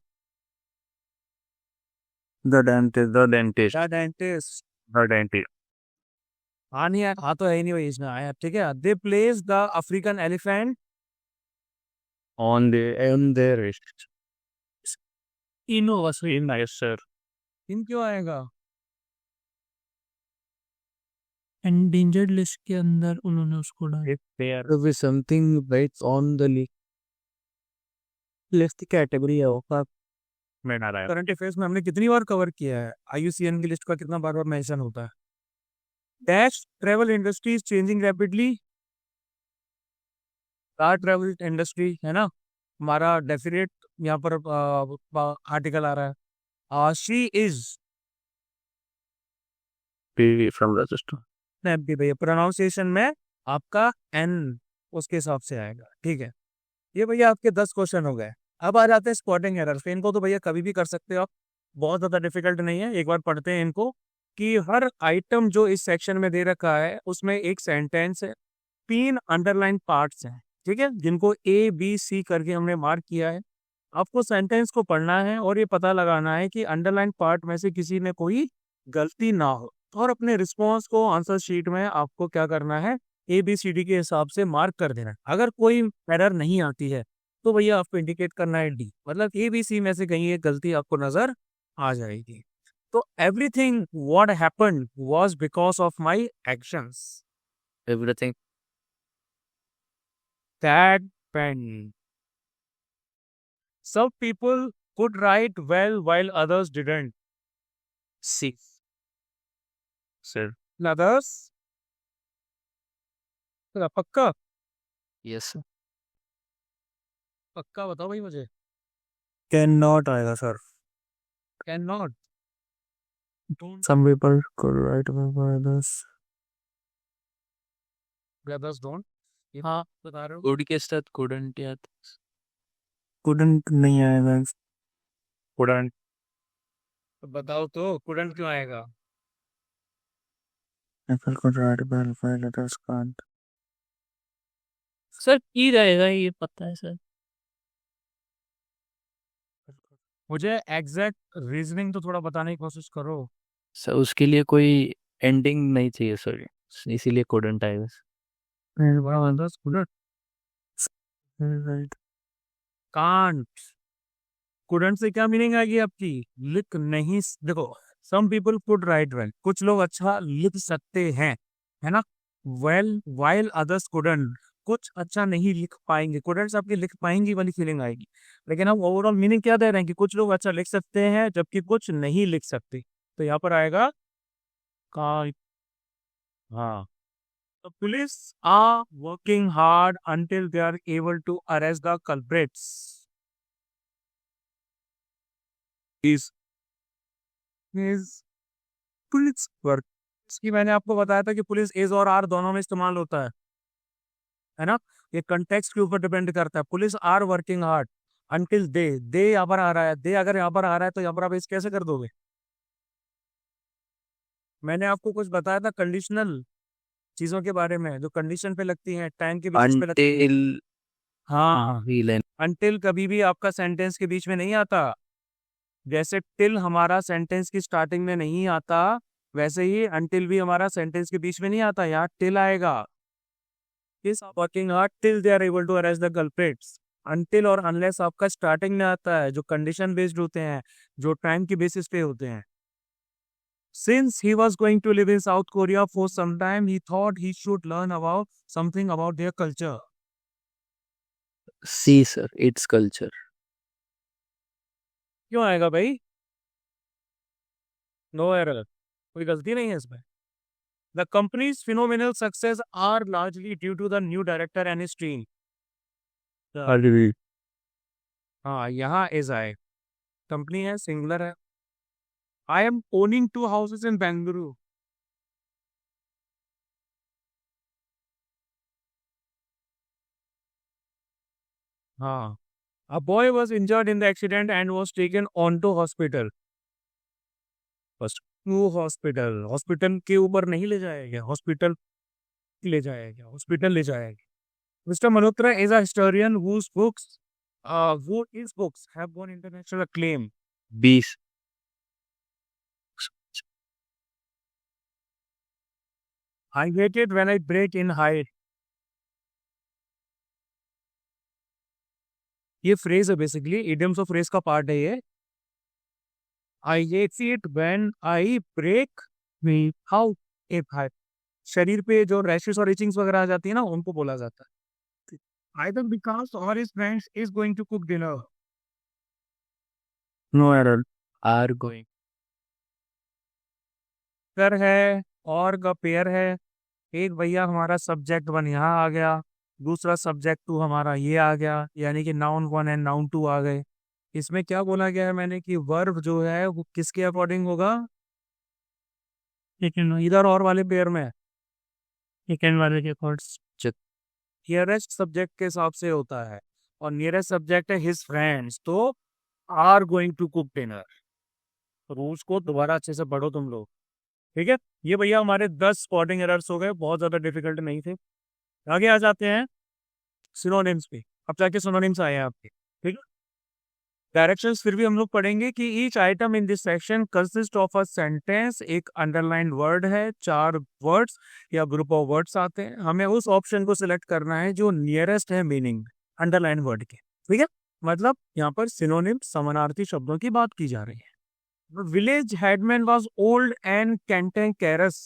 The dentist. The dentist. The dentist. The dentist. हाँ नहीं, हाँ तो है ही नहीं वही इसमें आया. ठीक है. दे place the African elephant On their wrist. Innova से Nice, sir. इन क्यों आएगा. एंडेंजर्ड लिस्ट के अंदर उन्होंने उसको डाला. If there be something right on the list category है वो मैं ना रहा. करंट अफेयर्स में हमने कितनी बार कवर किया है, IUCN की लिस्ट का कितना बार बार मेंशन होता है. Dash travel industry is changing rapidly. Car travel industry, है ना, हमारा डेफिनेट यहाँ पर आर्टिकल आ रहा है. She is From Rajasthan. भी भैया प्रोनाउंसिएशन में आपका एन उसके हिसाब से आएगा. ठीक है. ये भैया आपके 10 क्वेश्चन हो गए. अब आ जाते हैं स्पॉटिंग एरर. इनको तो भैया कभी भी कर सकते हो आप, बहुत ज्यादा डिफिकल्ट नहीं है. एक बार पढ़ते हैं इनको कि हर आइटम जो इस सेक्शन में दे रखा है उसमें एक सेंटेंस है, 3 अंडरलाइन पार्ट्स हैं. ठीक है, जिनको ABC करके हमने मार्क किया है. आपको सेंटेंस को पढ़ना है और ये पता लगाना है कि अंडरलाइन पार्ट में से किसी में कोई गलती ना हो, और अपने रिस्पॉन्स को आंसर शीट में आपको क्या करना है, ABCD के हिसाब से मार्क कर देना है. अगर कोई एरर नहीं आती है तो भैया आपको इंडिकेट करना है D, मतलब ABC में से कहीं एक गलती आपको नजर आ जाएगी. तो everything what happened was because of my actions. Everything. That pen. Some people could write well while others didn't. C. Sir. Others पक्का Yes, sir. पक्का बताओ भाई मुझे। कैन नॉट आएगा sir. Can not, don't, Some people could write for others. Brothers don't, हाँ, बता रहे हो। Could के साथ couldn't या couldn't नहीं आएगा। couldn't. तो बताओ तो कुडंट क्यों आएगा। People could write for others can't. Sir की रहेगा ये पता है सर। मुझे एग्जैक्ट रीजनिंग तो थोड़ा बताने की कोशिश करो। सर उसके लिए कोई एंडिंग नहीं चाहिए सर, इसीलिए couldn't आएगा। Brothers couldn't, Right. Can't, couldn't से क्या मीनिंग आएगी आपकी, लिख नहीं देखो, some people could write well, कुछ लोग अच्छा लिख सकते हैं, है ना, वेल वाइल अदर्स कुडंट, कुछ अच्छा नहीं लिख पाएंगे, कुडंट से आपकी लिख पाएंगी वाली फीलिंग आएगी। लेकिन हम ओवरऑल मीनिंग क्या दे रहे हैं कि कुछ लोग अच्छा लिख सकते हैं जबकि कुछ नहीं लिख सकते, तो यहाँ पर आएगा का। हाँ, the police are working hard until they are able to arrest the culprits. Is police work, इसकी मैंने आपको बताया था कि पुलिस इज और आर दोनों में इस्तेमाल होता है ना, ये कंटेक्स्ट के ऊपर डिपेंड करता है। Police are working hard until they यहाँ पर आ रहा है, दे अगर यहाँ पर आ रहा है तो यहाँ पर आप इस कैसे कर दोगे। मैंने आपको कुछ बताया था कंडीशनल चीजों के बारे में जो कंडीशन पे लगती हैं, टाइम के बेसिस पे लगती है। Until हाँ, villain. अंटिल कभी भी आपका सेंटेंस के बीच में नहीं आता, जैसे टिल हमारा सेंटेंस की स्टार्टिंग में नहीं आता वैसे ही अंटिल भी हमारा सेंटेंस के बीच में नहीं आता, यहाँ टिल आएगा। Is working hard till they are able to arrest the culprits, until और अनलेस आपका स्टार्टिंग में आता है जो कंडीशन बेस्ड होते हैं, जो टाइम की बेसिस पे होते हैं। Since he was going to live in South Korea for some time, he thought he should learn about something about their culture. See sir, it's culture. क्यों आएगा भाई, नो एरर, कोई गलती नहीं है इसमें। The company's phenomenal success are largely due to the new director and his team. Agree. हाँ, यहाँ इज आए, कंपनी है सिंगुलर है। I am owning 2 houses in Bengaluru. हाँ, a boy was injured in the accident and was taken on to hospital. First, to hospital, hospital के ऊपर नहीं ले जाया गया, हॉस्पिटल ले जाया गया, हॉस्पिटल ले जाया गया। Mr. Malhotra is a historian whose books have won international acclaim. Beast. I hate it when I break in height. ये फ्रेज है, बेसिकली इडियम्स ऑफ फ्रेज का पार्ट है ये। I hate it when I break how if height, शरीर पे जो rashes और इचिंग्स वगैरह आ जाती है ना, उनको बोला जाता है। Either because or his friends is going to cook dinner. No error. Are going. कर है और का पेयर है, एक भैया हमारा सब्जेक्ट 1 यहाँ आ गया, दूसरा सब्जेक्ट 2 हमारा ये आ गया, यानी कि नाउन 1 एंड नाउन 2 आ गए। इसमें क्या बोला गया है मैंने कि वर्ब जो है वो किसके अकॉर्डिंग होगा, Second इधर और वाले पेयर में वाले के कोड्स। नियरेस्ट सब्जेक्ट के हिसाब से होता है, और नियरेस्ट सब्जेक्ट है हिज फ्रेंड्स, तो are going to cook dinner. Rules को दोबारा अच्छे से पढ़ो तुम लोग, ठीक है। ये भैया हमारे 10 स्पॉटिंग एरर्स हो गए, बहुत ज्यादा डिफिकल्ट नहीं थे। आगे आ जाते हैं सिनोनिम्स पे, अब जाके सिनोनिम्स आए हैं आपके, ठीक है। डायरेक्शंस फिर भी हम लोग पढ़ेंगे कि each item in this section consist of a sentence, एक अंडरलाइन वर्ड है, 4 वर्ड्स या ग्रुप ऑफ वर्ड्स आते हैं, हमें उस ऑप्शन को सिलेक्ट करना है जो नियरेस्ट है मीनिंग अंडरलाइन वर्ड के, ठीक है। मतलब यहाँ पर सिनोनिम समानार्थी शब्दों की बात की जा रही है। Village headman was old and cantankerous.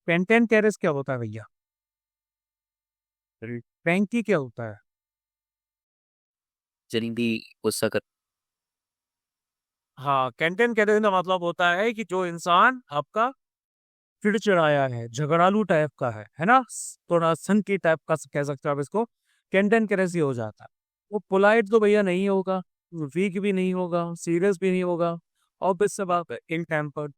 Cantankerous क्या होता है भैया, टैंकी क्या होता है, जल्दी गुस्सा कर। हाँ, कैंटेन कहते हैं मतलब होता है कि जो इंसान आपका चिड़चिड़ाया है, झगड़ालू टाइप का है ना, थोड़ा संकी टाइप का कह सकते हो आप इसको, कैंटेनकरेसी हो जाता है। वो पोलाइट तो भैया नहीं होगा, वीक भी नहीं होगा, सीरियस भी नहीं होगा, ऑब्वियस से बात है, इल टेम्पर्ड।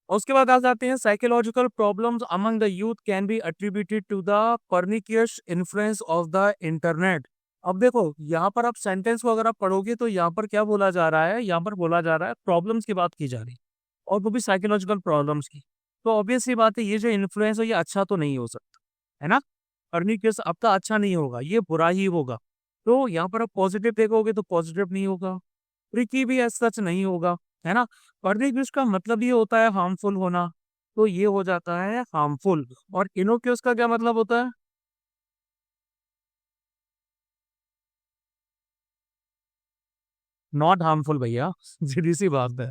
उसके बाद आ जाते हैं psychological problems among the youth can be attributed to the pernicious influence of the internet. अब देखो यहाँ पर आप सेंटेंस को अगर आप पढ़ोगे तो यहाँ पर क्या बोला जा रहा है, यहाँ पर बोला जा रहा है प्रॉब्लम्स की बात की जा रही है, और वो भी साइकोलॉजिकल प्रॉब्लम्स की। तो ऑब्वियस सी बात है, ये जो इन्फ्लुएंस है ये अच्छा तो नहीं हो सकता, है ना। परनिकियस आपका अच्छा नहीं होगा, ये बुरा ही होगा। तो यहाँ पर आप पॉजिटिव देखोगे तो पॉजिटिव नहीं होगा, ट्रिकी भी एज सच नहीं होगा, है ना। परनिकियस का मतलब ये होता है हार्मफुल होना, तो ये हो जाता है हार्मफुल। और इनोक्यूस का क्या मतलब होता है? नॉट हार्मफुल भैया, सीधी सी बात है,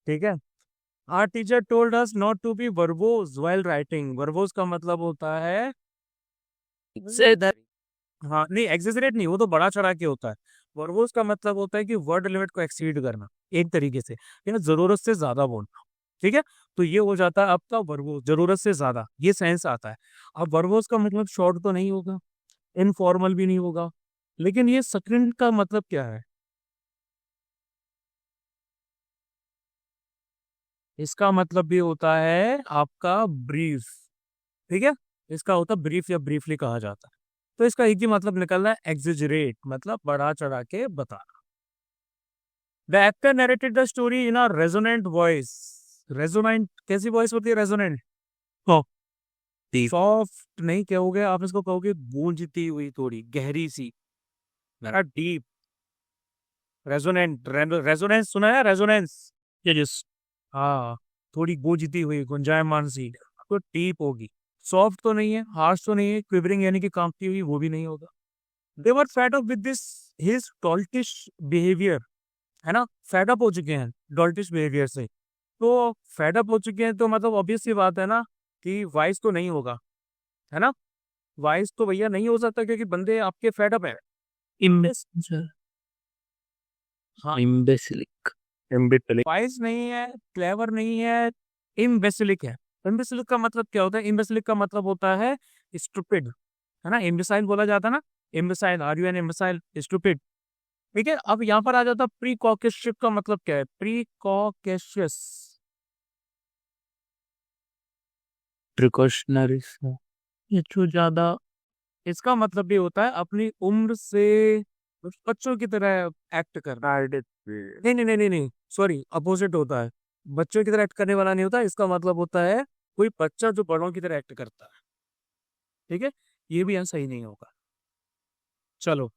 ठीक है। Our teacher told us not to be verbose while writing. Verbose का मतलब होता है हाँ नहीं, एग्जेजरेट नहीं, वो तो बड़ा चढ़ा के होता है। वर्बोज का मतलब होता है कि वर्ड लिमिट को एक्सीड करना, एक तरीके से, यानी जरूरत से ज्यादा बोलना, ठीक है। तो ये हो जाता है आपका वर्बोज, जरूरत से ज्यादा, ये सेंस आता है। अब वर्बोज का मतलब शॉर्ट तो नहीं होगा, इनफॉर्मल भी नहीं होगा, लेकिन ये सेकंड का मतलब क्या है? इसका मतलब भी होता है आपका ब्रीफ, ठीक है। इसका होता है ब्रीफ या ब्रीफली कहा जाता है। तो इसका एक ही मतलब निकलना है, एग्जिजरेट, मतलब बढ़ा चढ़ा के बताना। The actor narrated the story in a resonant voice. Resonant कैसी वॉइस होती है? रेजोनेंट सॉफ्ट नहीं कहोगे आप, इसको कहोगे गूंजती हुई, थोड़ी गहरी सी, मेरा डीप। रेजोनेंट, रेजोनेंस सुना है? Resonance, yes. हाँ, थोड़ी गूंजती हुई, गुंजायमान सी, तो डीप होगी। सॉफ्ट तो नहीं है, हार्श तो नहीं है, क्विवरिंग यानी कि कांपती हुई, वो भी नहीं होगा। They were fed up with this his doltish behaviour, है ना, फेड अप हो चुके हैं डॉल्टिश बिहेवियर से। तो फेड अप हो चुके हैं तो मतलब ऑब्वियस सी बात है ना कि वाइस तो नहीं होगा, है ना। वाइस तो भैया नहीं हो सकता क्योंकि बंदे आपके फेड अप है। इम्बेसिल। हाँ, Imbecilic. Imbecilic. वाइस नहीं है, क्लेवर नहीं है, इम्बेसिलिक है। इम्बेसिलिक का मतलब क्या होता है? इम्बेसिलिक का मतलब होता है स्टूपिड, है ना। इम्बेसाइल बोला जाता है ना, इम्बेसाइल, आर यू एन इम्बेसाइल, स्टूपिड, ठीक है। अब यहाँ पर आ जाता प्री कॉकेशियस का मतलब क्या है? Precautious, Precautionary. ये जो ज्यादा इसका मतलब भी होता है अपनी उम्र से बच्चों की तरह एक्ट करना। नहीं नहीं नहीं नहीं नहीं, सॉरी, अपोजिट होता है। बच्चों की तरह एक्ट करने वाला नहीं होता, इसका मतलब होता है कोई बच्चा जो बड़ों की तरह एक्ट करता है, ठीक है। ये भी यहाँ सही नहीं होगा। चलो,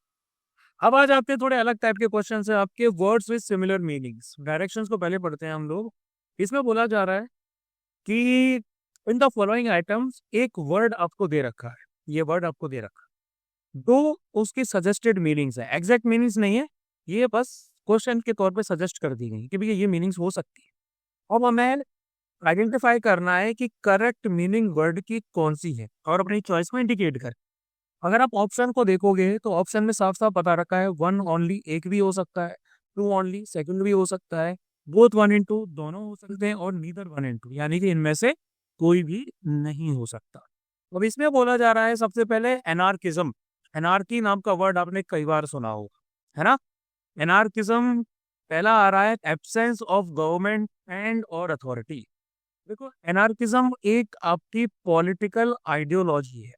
अब आ जाते हैं थोड़े अलग टाइप के क्वेश्चन है आपके, words with similar meanings. Directions को पहले पढ़ते हैं हम लोग। इसमें बोला जा रहा है कि इन द फॉलोइंग आइटम्स एक वर्ड आपको दे रखा है, ये वर्ड आपको दे रखा है, दो उसकी सजेस्टेड मीनिंग्स है, एग्जैक्ट मीनिंग्स नहीं है, ये बस क्वेश्चन के तौर पे सजेस्ट कर दी गई कि भैया ये मीनिंग्स हो सकती है। अब हमें आइडेंटिफाई करना है कि करेक्ट मीनिंग वर्ड की कौन सी है और अपनी चॉइस को इंडिकेट कर। अगर आप ऑप्शन को देखोगे तो ऑप्शन में साफ साफ बता रखा है वन ओनली, एक भी हो सकता है, टू ओनली, सेकंड भी हो सकता है, बोथ वन इन टू, दोनों हो सकते हैं, और नीदर वन इन टू, यानी कि इनमें से कोई भी नहीं हो सकता। अब इसमें बोला जा रहा है सबसे पहले एनार्किज्म। एनार्की नाम का वर्ड आपने कई बार सुना होगा, है ना। एनार्किज्म पहला आ रहा है, एब्सेंस ऑफ गवर्नमेंट एंड और अथॉरिटी। देखो, एनार्किज्म एक आपकी पॉलिटिकल आइडियोलॉजी है।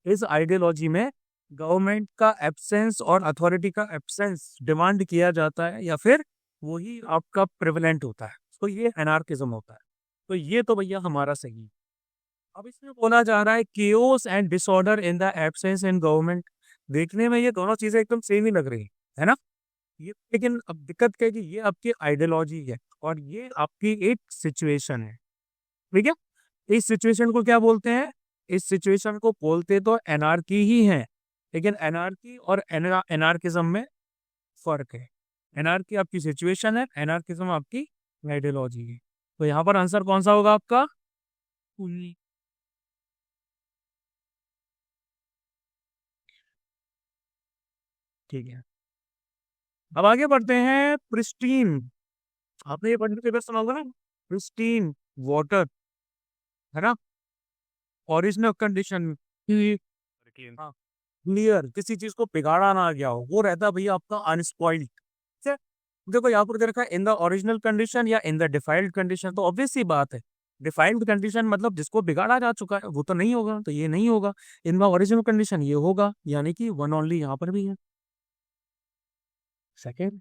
इस आइडियोलॉजी में गवर्नमेंट का एब्सेंस और अथॉरिटी का एब्सेंस डिमांड किया जाता है, या फिर वही आपका प्रिवलेंट होता है, तो ये एनार्किज्म होता है। तो ये तो भैया हमारा सही है। अब इसमें बोला जा रहा है chaos and disorder in the absence in government. देखने में ये दोनों चीजें एकदम सेम ही लग रही है ना। ये लेकिन अब दिक्कत क्या है कि ये आपकी आइडियोलॉजी है और ये आपकी एक सिचुएशन है, ठीक है। इस सिचुएशन को क्या बोलते हैं? इस सिचुएशन को बोलते तो एनार्की ही है, लेकिन एनार्की और एनार्किज्म में फर्क है। एनार्की आपकी सिचुएशन है, एनार्किज्म आपकी आइडियोलॉजी है। तो यहाँ पर आंसर कौन सा होगा आपका? ठीक है, अब आगे बढ़ते हैं। प्रिस्टीन, आपने ये पढ़ने पेपर सुना होगा ना, प्रिस्टीन वाटर, है ना। ओरिजिनल कंडीशन क्लियर, किसी चीज को बिगाड़ा ना गया हो, वो रहता है भैया आपका अनस्पॉइल्ड। ठीक है, देखो यहाँ पर दे रखा है इन द ओरिजिनल कंडीशन या इन द डिफाइल्ड कंडीशन, तो ऑब्वियस सी बात है डिफाइल्ड कंडीशन मतलब जिसको बिगाड़ा जा चुका है वो तो नहीं होगा, तो ये नहीं होगा। इन द ओरिजिनल कंडीशन ये होगा, यानी कि वन ओनली यहाँ पर भी है। सेकेंड,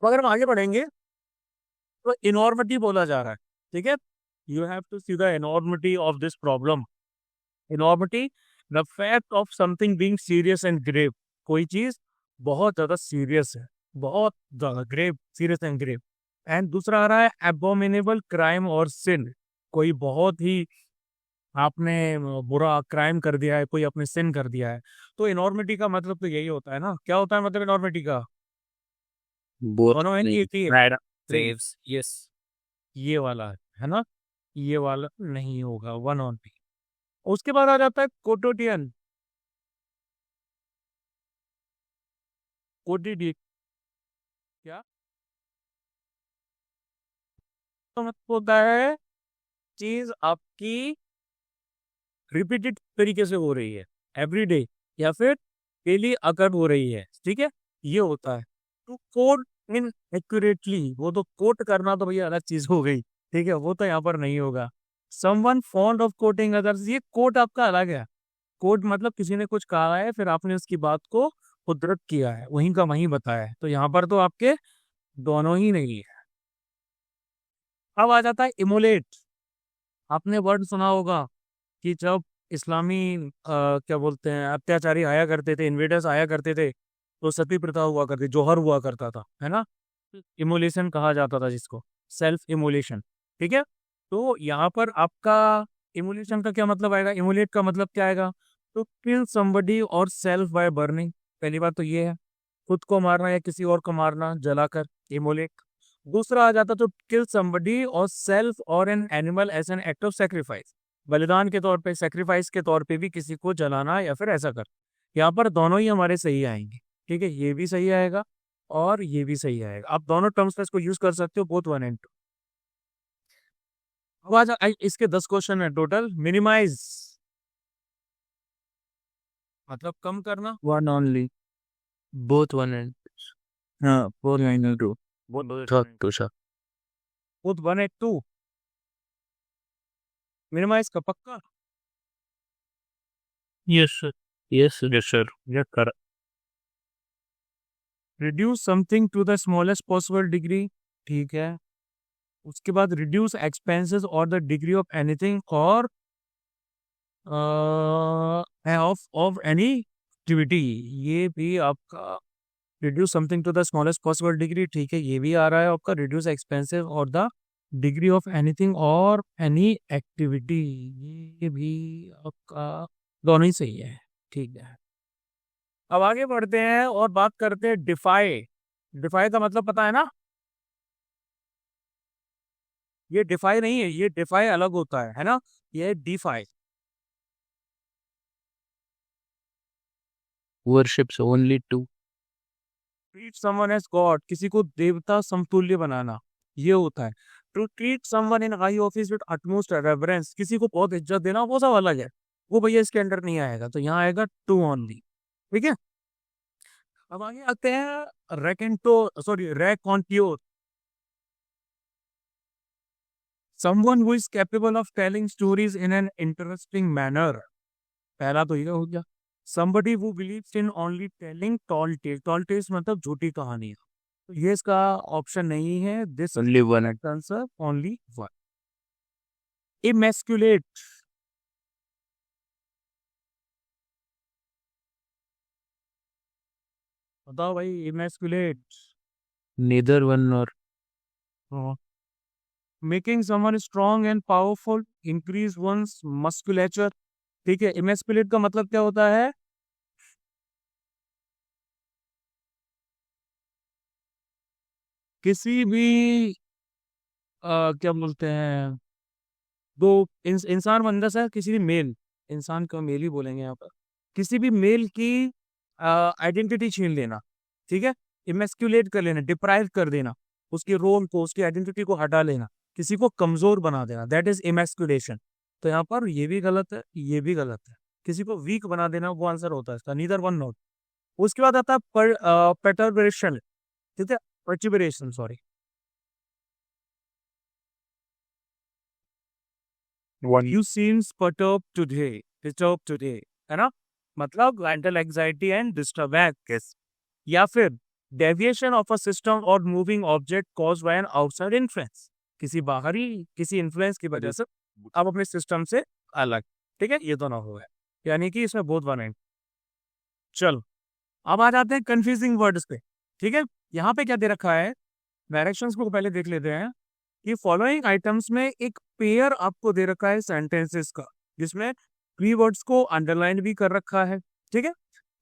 तो अगर हम आगे बढ़ेंगे तो इनॉर्मिटी बोला जा रहा है। ठीक है, you have to see the enormity of this problem. Enormity, the fact of something being serious and grave, कोई चीज बहुत ज्यादा सीरियस है, बहुत ज्यादा grave, serious and grave. And दूसरा आ रहा है एबोमिनेबल क्राइम और सिन, कोई बहुत ही आपने बुरा क्राइम कर दिया है, कोई आपने सिन कर दिया है। तो इनॉर्मिटी का मतलब तो यही होता है ना, क्या होता है मतलब इनॉर्मिटी का? Both mono waves. यस, ये वाला है ना, ये वाला नहीं होगा, वन ऑन पी। उसके बाद आ जाता है कोटोटियन। कोटिडी क्या तो मतलब होता है चीज आपकी रिपीटेड तरीके से हो रही है, एवरीडे या फिर डेली अकर हो रही है। ठीक है, ये होता है। तो कोट इन एक्यूरेटली, वो तो कोट करना तो भैया अलग चीज हो गई। ठीक है, वो तो यहाँ पर नहीं होगा। Someone fond of coating others, ये कोट आपका अलग है। कोट मतलब किसी ने कुछ कहा है फिर आपने उसकी बात को उद्धृत किया है, वहीं का वहीं बताया है, तो यहाँ पर तो आपके दोनों ही नहीं है। अब आ जाता है इमोलेट। आपने वर्ड सुना होगा कि जब इस्लामी क्या बोलते हैं अत्याचारी आया करते थे, इन्वेडर्स आया करते थे, तो सती प्रथा हुआ करती, जोहर हुआ करता था, है ना। इमोलेशन कहा जाता था जिसको, सेल्फ इमोलेशन। ठीक है, तो यहाँ पर आपका इमोलेशन का क्या मतलब आएगा, इमोलेट का मतलब क्या आएगा? तो किल समबडी और सेल्फ बाय बर्निंग, पहली बात तो ये है, खुद को मारना या किसी और को मारना जलाकर, इमोलेट। दूसरा आ जाता तो किल समबडी और सेल्फ और an animal as an act of sacrifice, बलिदान के तौर पे, सेक्रीफाइस के तौर पे भी किसी को जलाना या फिर ऐसा कर। यहाँ पर दोनों ही हमारे सही आएंगे। ठीक है, ये भी सही आएगा और ये भी सही आएगा, आप दोनों टर्म्स में इसको यूज कर सकते हो, बोथ वन एंड टू। अब इसके 10 क्वेश्चन है टोटल। मिनिमाइज मतलब कम करना, One only. Both one and Both one and two. Two, sir. Both one and two. Minimize का पक्का? yes sir. Yes, sir. Yes कर। Reduce something to the smallest possible degree, ठीक है। उसके बाद reduce expenses or the degree of anything or of any activity, ये भी आपका reduce something to the smallest possible degree. ठीक है, ये भी आ रहा है आपका reduce expensive or the degree of anything or any activity, ये भी आपका दोनों ही सही है। ठीक है, अब आगे बढ़ते हैं और बात करते हैं डिफाई। डिफाई का मतलब पता है ना, ये डिफाई नहीं है, ये डिफाई अलग होता है ना, ये deify. Worships only two. Treat someone as god, किसी को देवता समतुल्य बनाना, ये होता है। To treat someone in high office with utmost reverence, किसी को बहुत इज्जत देना, वो सब अलग है, वो भैया इसके अंडर नहीं आएगा, तो यहाँ आएगा टू ओनली। ठीक है, अब आगे आते हैं raconteur, someone who is capable of telling stories in an interesting manner, पहला तो ये हो गया। somebody who believes in only telling tall tales मतलब झूठी कहानी, तो ये इसका ऑप्शन नहीं है, this Only one. Answer only one. Emasculate, बताओ भाई, emasculate. Neither one nor. Making someone strong and powerful, increase one's musculature. ठीक है, इमेस्कुलेट का मतलब क्या होता है? किसी भी क्या बोलते हैं, दो इंसान बंदा सा, किसी भी मेल, इंसान का मेल ही बोलेंगे यहाँ पर, किसी भी मेल की आइडेंटिटी छीन लेना। ठीक है, इमेस्कुलेट कर लेना, डिप्राइव कर देना, उसके रोल को, उसकी आइडेंटिटी को हटा लेना, किसी को कमजोर बना देना, दैट इज इमेस्कुलेशन। तो यहाँ पर ये भी गलत है, ये भी गलत है। किसी को वीक बना देना वो आंसर होता है इसका, नीदर वन नॉट। उसके बाद आता है परटर्बेशन, ठीक है, पर्टिबरेशन, sorry. You seems disturbed today, है ना, मतलब mental anxiety and disturbance, या फिर डेविएशन ऑफ अ सिस्टम और moving object cause by an outside influence, किसी बाहरी किसी इन्फ्लुएंस की वजह से आप अपने सिस्टम से अलग, ठीक है, ये दोनों हो गए, यानी कि इसमें बहुत वन है। चलो अब आ जाते हैं कंफ्यूजिंग वर्ड्स पे, ठीक है। यहाँ पे क्या दे रखा है, डायरेक्शंस को पहले देख लेते हैं कि फॉलोइंग आइटम्स में एक पेयर आपको दे रखा है सेंटेंसेस का, जिसमें कीवर्ड्स को अंडरलाइन भी कर रखा है, ठीक है।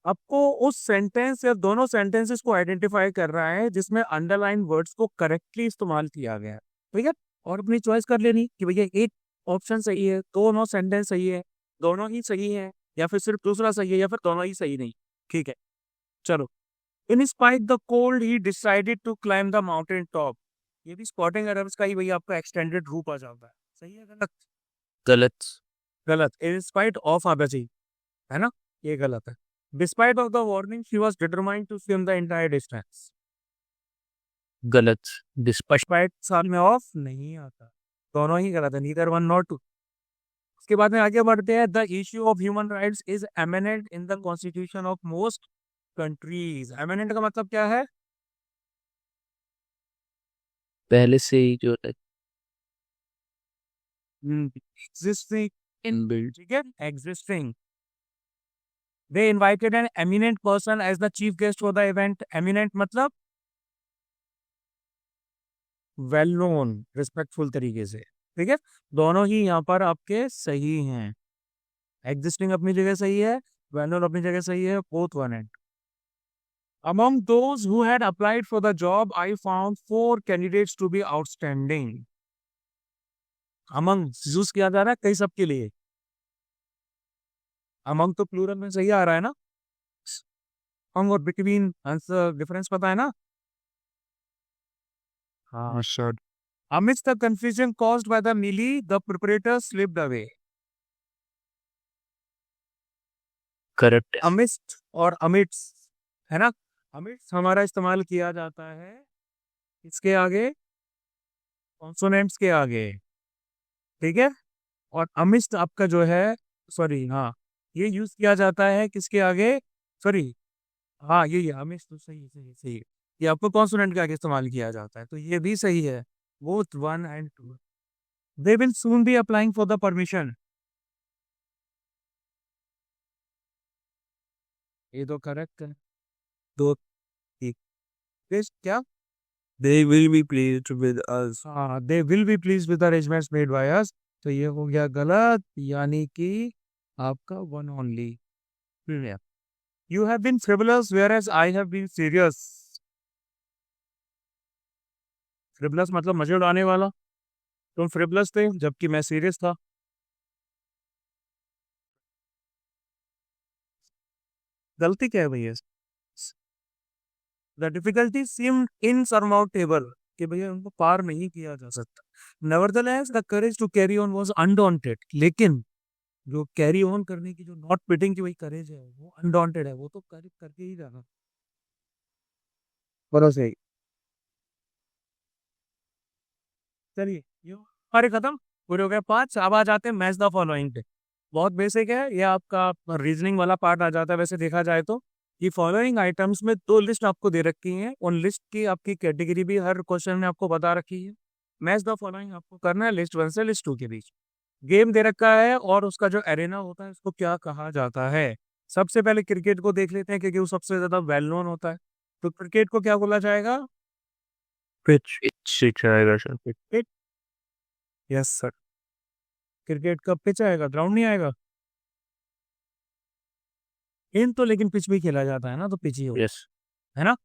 आपको उस सेंटेंस या दोनों सेंटेंसेस को आइडेंटिफाई कर रहा है जिसमें अंडरलाइन वर्ड्स को करेक्टली इस्तेमाल किया गया है, ठीक है। और अपनी चॉइस कर लेनी कि भैया एक ऑप्शन सही है, दोनों सेंटेंस सही है, दोनों ही सही है, या फिर सिर्फ दूसरा सही है, या फिर दोनों ही सही नहीं, ठीक है। चलो, in spite the cold he decided to climb the mountain top, ये भी स्पॉटिंग एरर्स का ही भैया आपका एक्सटेंडेड रूप आ जाता है, सही है गलत? गलत गलत, इन स्पाइट ऑफ आना चाहिए, है ना, ये गलत है। Despite of the warning she was determined to swim the entire distance, गलत डिस्पाइट डिस्पाइट साथ में ऑफ नहीं आता, दोनों ही गलत है, नीदर वन नॉट टू। उसके बाद में आगे बढ़ते हैं, the issue of human rights is eminent in the constitution of most countries. Eminent का मतलब क्या है? पहले से ही जो एग्जिस्टिंग, इनबिल्ट ठीक है, existing. They invited an eminent person as the chief guest for the event. Eminent मतलब well known, respectful तरीके से, ठीक है। दोनों ही यहाँ पर आपके सही हैं। Existing अपनी जगह सही है, well known अपनी जगह सही है, both one and. Among those who had applied for the job, I found 4 candidates to be outstanding. Among use किया जा रहा है कई सबके लिए, among तो प्लूरल में सही आ रहा है ना, among और between आंसर डिफरेंस पता है ना? हाँ sir. Amidst the confusion caused by the melee, the preparator slipped away. Correct Amidst और amidst, है ना, amidst हमारा इस्तेमाल किया जाता है इसके आगे, कॉन्सोनेंट्स के आगे, ठीक है। और amidst आपका जो है, सॉरी, हाँ, ये यूज किया जाता है किसके आगे, सॉरी, हाँ ये amidst तो सही सही सही, ये आपको कॉन्सोनेंट के आगे इस्तेमाल किया जाता है, तो ये भी सही है, both 1 and 2. They will soon be applying for the permission. ये तो करेक्ट है, दो ठीक। फिर क्या? They will be pleased with us. हाँ, they will be pleased with the arrangements made by us. तो ये हो गया गलत, यानी कि आपका one only. You have been frivolous whereas I have been serious. Frivolous मतलब मजे उड़ाने वाला, तुम फ्रिवलस थे जबकि मैं सीरियस था। गलती क्या है भैया? द डिफिकल्टी सीम्ड इनसरमाउंटेबल, कि भैया उनको पार नहीं किया जा सकता। Nevertheless the courage to carry on was undaunted, लेकिन जो कैरी ऑन करने की जो नॉट क्विटिंग की वही करेज है वो अनडॉन्टेड है, वो तो करके ही जाना। बरो सही। चलिए ये हमारे खत्म, पूरे हो गए 5। अब आ जाते हैं मैच द फॉलोइंग पे। बहुत बेसिक है ये, आपका रीजनिंग वाला पार्ट आ जाता है वैसे देखा जाए तो। ये फॉलोइंग आइटम्स में 2 लिस्ट आपको दे रखी हैं, उन लिस्ट की आपकी कैटेगरी भी हर क्वेश्चन में आपको बता रखी है। मैच द फॉलोइंग आपको करना है लिस्ट 1 से लिस्ट 2 के बीच। गेम दे रखा है और उसका जो एरेना होता है उसको क्या कहा जाता है। सबसे पहले क्रिकेट को देख लेते हैं क्योंकि वो सबसे ज्यादा वेल नोन होता है। तो क्रिकेट को क्या बोला जाएगा? पिच पिच आएगा sir, pitch. Yes sir, cricket का पिच आएगा, ग्राउंड नहीं आएगा। इन तो लेकिन पिच भी खेला जाता है ना, तो पिच ही होगा, यस है ना।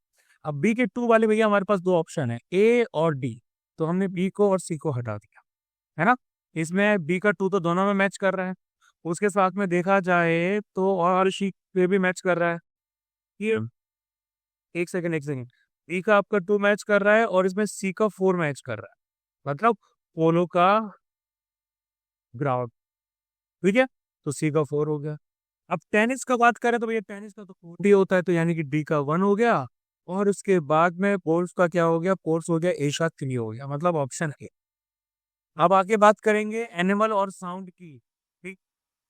अब बी के 2 वाले भैया हमारे पास 2 ऑप्शन है, ए और डी, तो हमने बी को और सी को हटा दिया, है ना। इसमें बी का 2 तो दोनों में मैच कर रहा है, उसके साथ में देखा जाए तो और सी पे भी मैच कर रहा है। ये एक सेकंड बी का आपका 2 मैच कर रहा है और इसमें सी का 4 मैच कर रहा है, मतलब पोलो का ग्राउंड। ठीक है, तो सी का 4 हो गया। अब टेनिस का बात करें तो भैया टेनिस का तो 4 ही होता है, तो यानी कि डी का 1 हो गया। और उसके बाद में पोल्स का क्या हो गया, पोल्स हो गया ए का 3 हो गया, मतलब ऑप्शन है। अब आगे बात करेंगे एनिमल और साउंड की। ठीक,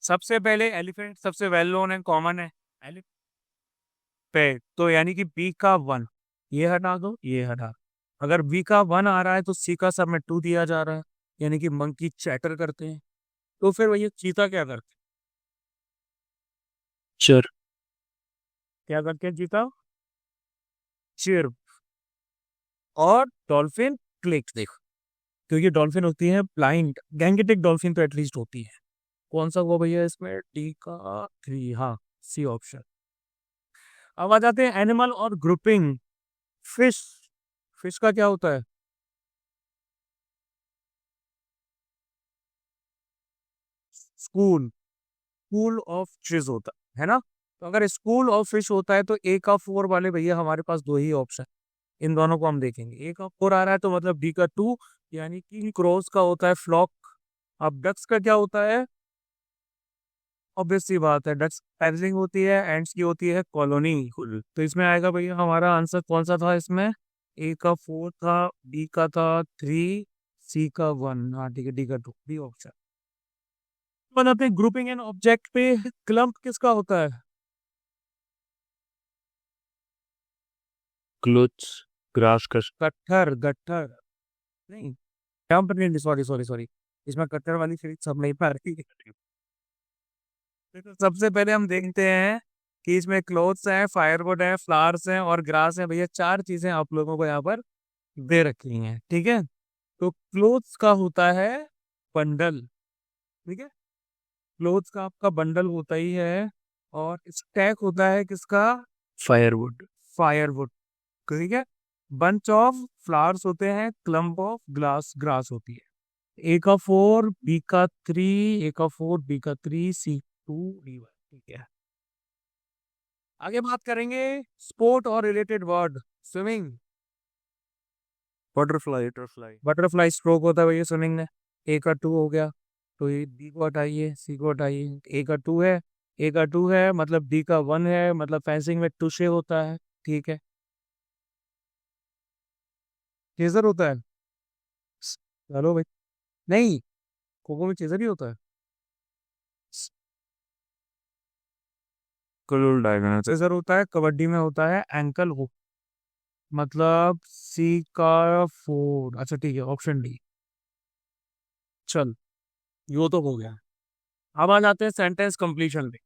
सबसे पहले एलिफेंट सबसे वेल नोन है, कॉमन है एलिफेंट, तो यानी कि बी का 1 ये हटा दो, ये हटा दो। अगर बी का 1 आ रहा है तो सी का सब में 2 दिया जा रहा है, यानी कि मंकी चैटर करते हैं। तो फिर भैया चीता क्या करते हैं, Sure. क्या करते हैं चीता, चिर। और डॉल्फिन क्लिक, देखो क्योंकि डॉल्फिन होती है ब्लाइंड, गैंगेटिक डॉल्फिन तो एटलीस्ट होती है। कौन सा हुआ भैया इसमें, डी का 3, हाँ सी ऑप्शन। अब आ जाते हैं एनिमल और ग्रुपिंग। फिश, फिश का क्या होता है, स्कूल, स्कूल ऑफ फिश होता है ना। तो अगर स्कूल ऑफ फिश होता है तो ए का 4 वाले भैया हमारे पास 2 ही ऑप्शन, इन दोनों को हम देखेंगे। ए का 4 आ रहा है तो मतलब डी का 2, यानी कि क्रॉस का होता है फ्लॉक। अब डक्स का क्या होता है, ऑब्वियस सी बात है, डक्स पैदलिंग होती है, एंड्स की होती है कॉलोनी। तो इसमें आएगा भैया हमारा आंसर कौन सा था इसमें, ए का 4 था, बी का था 3, सी का 1, हाँ ठीक है, डी का 2 बी ऑप्शन। बनाते हैं ग्रुपिंग एंड ऑब्जेक्ट पे। क्लम्प किसका होता है, Clothes, grass का गट्ठर, गट्ठर नहीं, क्लम्प नहीं, सॉरी सॉरी सॉरी, इसमें कट्टर वाली सीरीज सब नहीं पा रही है। तो सबसे पहले हम देखते हैं कि इसमें क्लोथ्स हैं, फायरवुड है, फ्लावर्स हैं और ग्रास है। भैया 4 चीजें आप लोगों को यहाँ पर दे रखी हैं, ठीक है। तो क्लोथ्स का होता है बंडल, ठीक है, क्लोथ्स का आपका बंडल होता ही है। और स्टैक होता है किसका, Firewood. फायरवुड, ठीक है। बंच ऑफ फ्लावर्स होते हैं, क्लम्प ऑफ ग्लास ग्रास होती है। ए का 4, बी का 3, ए का 4, बी का 3, सी 2, डी 1, ठीक है। आगे बात करेंगे स्पोर्ट और related word. Swimming, butterfly, butterfly. Butterfly stroke होता है भैया स्विमिंग में। ए का 2 हो गया, तो ये बी को हटाइए, सी को हटाइए। ए का 2 है, ए का 2 है मतलब डी का 1 है, मतलब फेंसिंग में टुशे होता है, ठीक है। चेजर होता है, चलो भाई, नहीं, खो खो में चेजर ही होता है। Color diagonal. चेजर होता है, कबड्डी में होता है एंकल हुक, मतलब सी का 4, अच्छा ठीक है, ऑप्शन डी। चल, यो तो हो गया। अब आ जाते हैं सेंटेंस कंप्लीशन पे।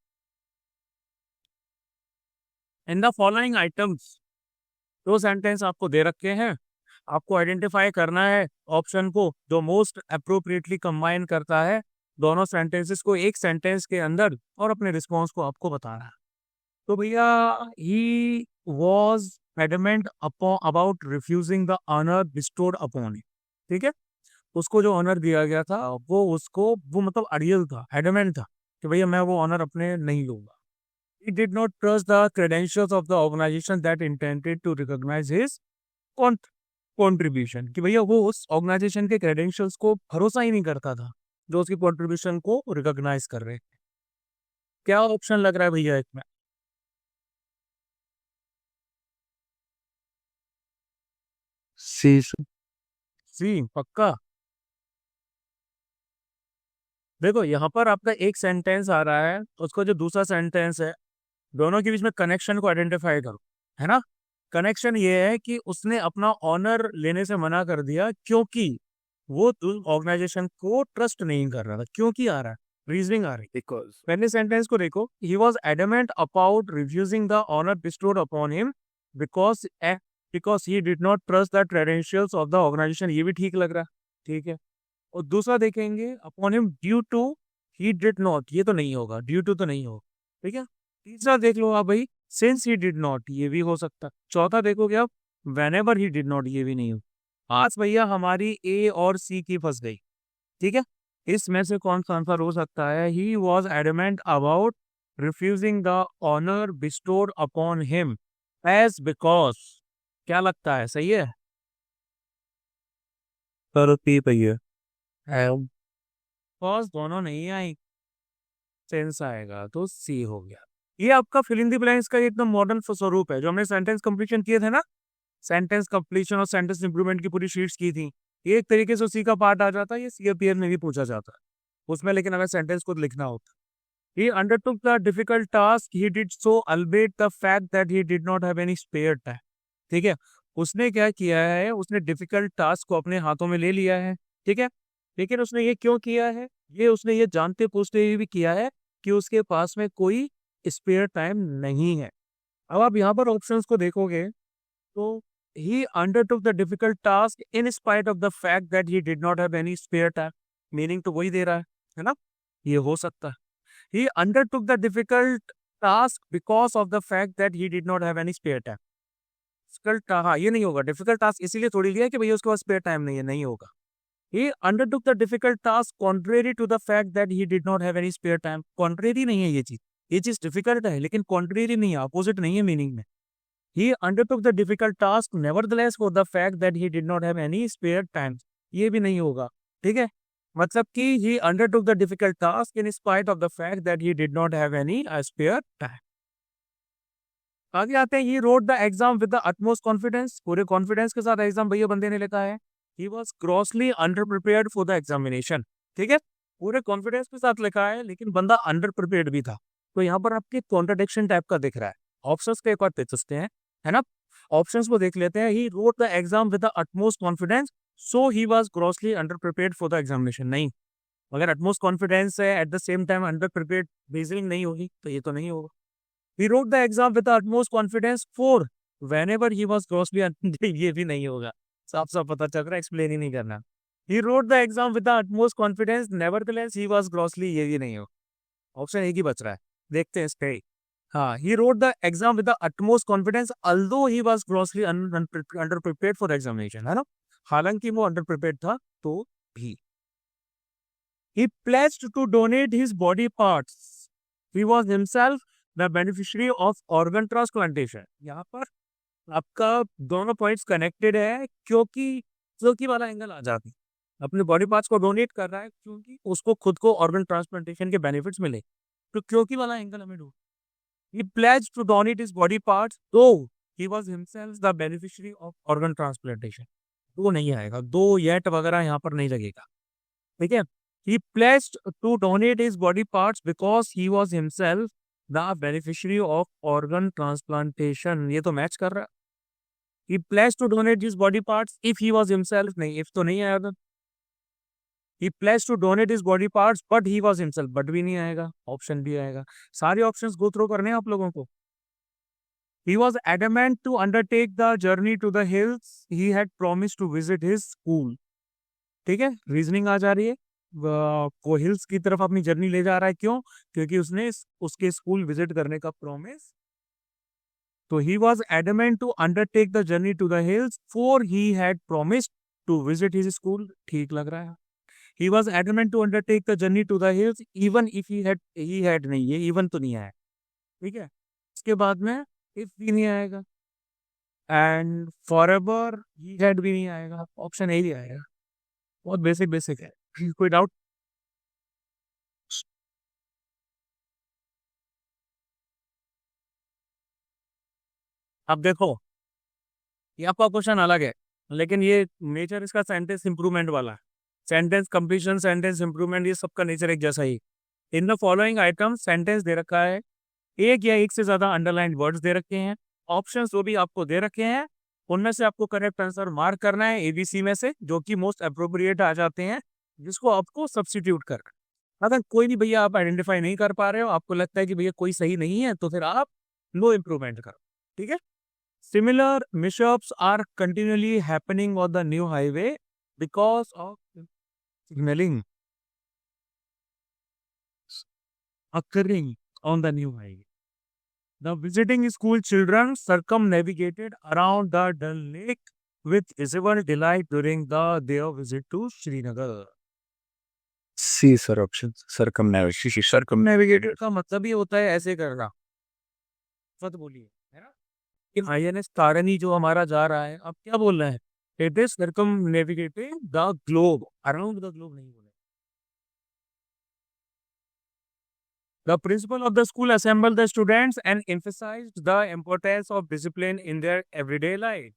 इन द फॉलोइंग आइटम्स, 2 सेंटेंस आपको दे रखे हैं, आपको आइडेंटिफाई करना है ऑप्शन को जो मोस्ट अप्रोप्रिएटली कंबाइन करता है दोनों सेंटेंसेस को एक सेंटेंस के अंदर, और अपने रिस्पॉन्स को आपको बताना है। तो भैया he was adamant upon about refusing the honour bestowed upon, ठीक है, उसको जो ऑनर दिया गया था वो उसको, वो मतलब अड़ियल था, एडमेंट था कि भैया मैं वो ऑनर अपने नहीं लूंगा। He did not trust the credentials of the organization that intended to recognize his contribution, कि भैया वो उस ऑर्गेनाइजेशन के क्रेडेंशियल्स को भरोसा ही नहीं करता था जो उसकी कंट्रीब्यूशन को रिकॉग्नाइज कर रहे थे। क्या ऑप्शन लग रहा है भैया इसमें, C. सी पक्का। देखो यहाँ पर आपका एक सेंटेंस आ रहा है, उसको जो दूसरा सेंटेंस है, दोनों के बीच में कनेक्शन को आइडेंटिफाई करो, है ना। कनेक्शन ये है कि उसने अपना ऑनर लेने से मना कर दिया क्योंकि वो ऑर्गेनाइजेशन को ट्रस्ट नहीं कर रहा था। क्योंकि आ रहा है, रीजनिंग आ रही है। Because. पहले सेंटेंस को देखो, he was adamant about refusing the honour bestowed upon him because because he did not trust the credentials of the organisation, ये भी ठीक लग रहा है, ठीक है। और दूसरा देखेंगे upon him due to, he did not, ये तो नहीं होगा, ड्यू टू तो नहीं होगा, ठीक है। तीसरा देख लो आप भाई, सिंस ही डिड नॉट, ये भी हो सकता है। चौथा देखोगे आप, वेनेवर ही डिड नॉट, ये भी नहीं हो। आज भैया हमारी ए और सी की फंस गई, ठीक है। इसमें से कौन सा आंसर हो सकता है, he was adamant about refusing the honour bestowed upon him as because क्या लगता है, सही है? सर पी पई है कॉस दोनों नहीं आई, सेंस आएगा तो सी हो गया। ये आपका फिल इन द ब्लैंक्स का एकदम मॉडर्न स्वरूप है जो हमने सेंटेंस कंप्लीशन किए थे ना, सेंटेंस कंप्लीशन और सेंटेंस इंप्रूवमेंट की पूरी शीट्स की थी। ये एक तरीके से उसी का पार्ट आ जाता है, ये सीएपीएफ में भी पूछा जाता है उसमें, लेकिन हमें सेंटेंस को लिखना होता है। He undertook the difficult task. He did so, albeit the fact that he did not have any spare time. ठीक है, उसने क्या किया है, उसने डिफिकल्ट टास्क को अपने हाथों में ले लिया है। ठीक है, लेकिन उसने ये क्यों किया है, ये उसने ये जानते पूछते हुए भी किया है कि उसके पास में कोई स्पेयर टाइम नहीं है। अब आप यहाँ पर ऑप्शंस को देखोगे तो he undertook the difficult task in spite of the fact that he did not have any spare time, meaning तो वही दे रहा है ना, ये हो सकता है। He undertook the difficult task because of the fact that he did not have any spare time. Difficult, हाँ ये नहीं होगा, डिफिकल्ट टास्क इसीलिए थोड़ी लिया है कि भैया उसके पास स्पेयर टाइम नहीं है, नहीं होगा। He undertook the difficult task contrary to the fact that he did not have any spare time. Contrary नहीं है ये चीज डिफिकल्ट है लेकिन contrary नहीं है, अपोजिट नहीं है मीनिंग में। He undertook the difficult task nevertheless for the fact that he did not have any spare time. ये भी नहीं होगा, ठीक है, मतलब कि he undertook the difficult task in spite of the fact that he did not have any spare time. आगे आते हैं, he wrote the exam with the utmost confidence. पूरे कॉन्फिडेंस के साथ एग्जाम भैया बंदे ने लिखा है। He was grossly underprepared for the examination. ठीक है, पूरे कॉन्फिडेंस के साथ लिखा है लेकिन बंदा अंडर प्रिपेयर्ड भी था। तो यहाँ पर आपके कॉन्ट्रडिक्शन टाइप का दिख रहा है। ऑप्शंस के एक बार देख सकते हैं, है ना, ऑप्शंस को देख लेते हैं। He wrote the exam with the utmost confidence, so he was grossly underprepared for the examination. नहीं, अगर utmost confidence है eight the same time under prepared reasoning नहीं होगी तो ये तो नहीं होगा। He wrote the exam with the utmost confidence for whenever he was grossly ये भी नहीं होगा, साफ साफ पता चल रहा है, एक्सप्लेन ही नहीं करना। He wrote the exam with the utmost confidence, nevertheless he was grossly, ये भी नहीं होगा। ऑप्शन एक ही बच रहा है, देखते हैं इसका। हाँ, he wrote the exam with the utmost confidence although he was grossly underprepared for the examination, है ना, हालांकि वो underprepared था तो भी। He pledged to donate his body parts. He was himself the beneficiary of organ transplantation. यहाँ पर आपका दोनों पॉइंट्स कनेक्टेड है क्योंकि वाला एंगल आ जाती है। अपने बॉडी पार्ट्स को डोनेट कर रहा है क्योंकि उसको खुद को ऑर्गन ट्रांसप्लांटेशन के बेनिफिट्स मिले, तो क्योंकि वाला एंगल हमें ढूंढ। He pledged to donate his body parts though he was himself the beneficiary of organ transplantation. दो नहीं आएगा, दो येट वगैरह यहाँ पर नहीं लगेगा, ठीक है। He pledged to donate his body parts because he was himself the beneficiary of organ transplantation. ये तो मैच कर रहा है। He pledged to donate his body parts if he was himself, नहीं, if तो नहीं आएगा। He pledged to donate his body parts but he was himself, but भी नहीं आएगा, ऑप्शन भी आएगा। सारे ऑप्शंस गो थ्रू करने हैं आप लोगों को। He was adamant to undertake the journey to the hills. He had promised to visit his school. ठीक है, रीजनिंग आ जा रही है, वो हिल्स की तरफ अपनी जर्नी ले जा रहा है, क्यों, क्योंकि उसने उसके स्कूल विजिट करने का प्रॉमिस। तो he was adamant to undertake the journey to the hills for he had promised to visit his school. ठीक लग रहा है। He was adamant to undertake the journey to the hills even if he had नहीं, ये even तो नहीं आया, ठीक है। इसके बाद में if भी नहीं आएगा and forever he had भी नहीं आएगा, ऑप्शन ए ही आएगा। बहुत बेसिक है, कोई डाउट? अब देखो, ये आपका क्वेश्चन अलग है लेकिन ये नेचर इसका सेंटेंस इंप्रूवमेंट वाला है। सेंटेंस कंप्लीशन, सेंटेंस इंप्रूवमेंट, ये सबका नेचर एक जैसा ही। In the following item sentence दे रखा है, एक या एक से ज्यादा अंडरलाइन वर्ड्स दे रखे हैं, ऑप्शंस वो भी आपको दे रखे हैं, उनमें से आपको करेक्ट आंसर मार्क करना है एबीसी में से, जो कि मोस्ट अप्रोप्रिएट आ जाते हैं, जिसको आपको सब्स्टिट्यूट कर। अगर कोई भी भैया आप आइडेंटिफाई नहीं कर पा रहे हो, आपको लगता है कि भैया कोई सही नहीं है, तो फिर आप नो इम्प्रूवमेंट करो, ठीक है। Similar mishaps are continually happening on the new highway because of signaling occurring on the new highway. The visiting school children circumnavigated around the Dal Lake with visible delight during their visit to Srinagar. See sir option circumnavigated Circumnavigated का मतलब ही होता है ऐसे करना, फत बोलिए, है ना, INS तारनी जो हमारा जा रहा है, अब क्या बोल रहे हैं? It is circumnavigating the globe, around the globe नहीं बोले। The principal of the school assembled the students and emphasized the importance of discipline in their everyday life.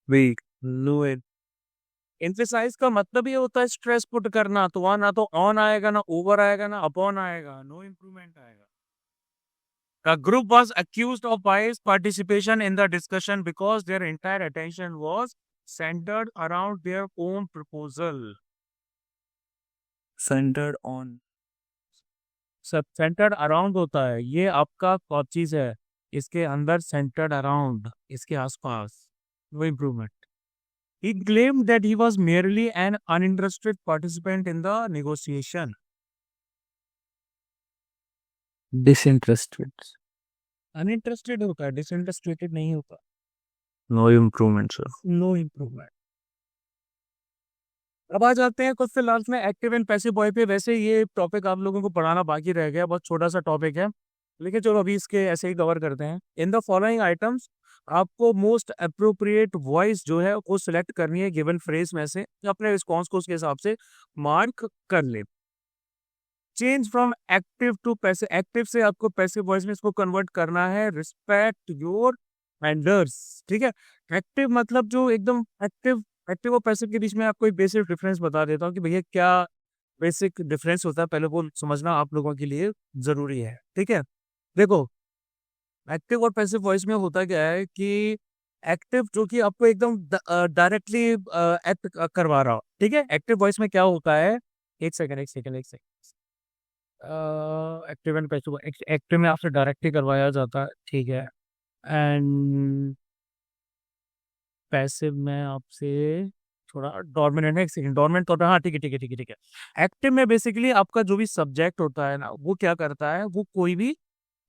Weak. No it. Emphasize का मतलब ये होता है स्ट्रेस पुट करना, तो वहां ना तो ऑन आएगा, ना ओवर आएगा, ना अपॉन आएगा, नो इम्प्रूवमेंट आएगा। The group was accused of biased participation in the discussion because their entire attention was centered around their own proposal. Centered on. सब सेंटर्ड अराउंड होता है, ये आपका कौन चीज है, इसके अंदर सेंटर्ड अराउंड, इसके आसपास, no improvement. He claimed that he was merely an uninterested participant in the negotiation. Disinterested. Uninterested होता है, disinterested नहीं होता। No improvement, sir. No improvement. अब आ जाते हैं कुछ से लास्ट में एक्टिव एंड पैसिव वॉइस पे। वैसे ये टॉपिक आप लोगों को पढ़ाना बाकी रह गया, बहुत छोटा सा टॉपिक है, लेकिन चलो अभी इसके ऐसे ही कवर करते हैं। इन द फॉलोइंग आइटम्स आपको मोस्ट अप्रोप्रिएट वॉइस जो है वो सिलेक्ट करनी है गिवन फ्रेज में से, अपने रिस्पॉन्स को उसके हिसाब से मार्क कर ले। Change from active to passive, active से आपको पैसिव वॉइस में इसको कन्वर्ट करना है। रिस्पेक्ट योर एल्डर्स, ठीक है। एक्टिव मतलब जो एकदम एक्टिव और पैसिव के बीच में आपको एक बेसिक डिफरेंस बता देता हूँ कि भैया क्या बेसिक डिफरेंस होता है, पहले वो समझना आप लोगों के लिए जरूरी है, ठीक है। देखो एक्टिव और पैसिव वॉइस में होता क्या है कि एक्टिव जो कि आपको एकदम डायरेक्टली एक्ट करवा रहा हो, ठीक है। एक्टिव वॉइस में क्या होता है, एक second active and passive, active में आपसे डायरेक्टली करवाया जाता है, ठीक है, एंड पैसिव में आपसे थोड़ा डोमिनेंट है। एक सेकंड, डोमिनेंट तो हाँ ठीक है। एक्टिव में बेसिकली आपका जो भी सब्जेक्ट होता है ना, वो क्या करता है, वो कोई भी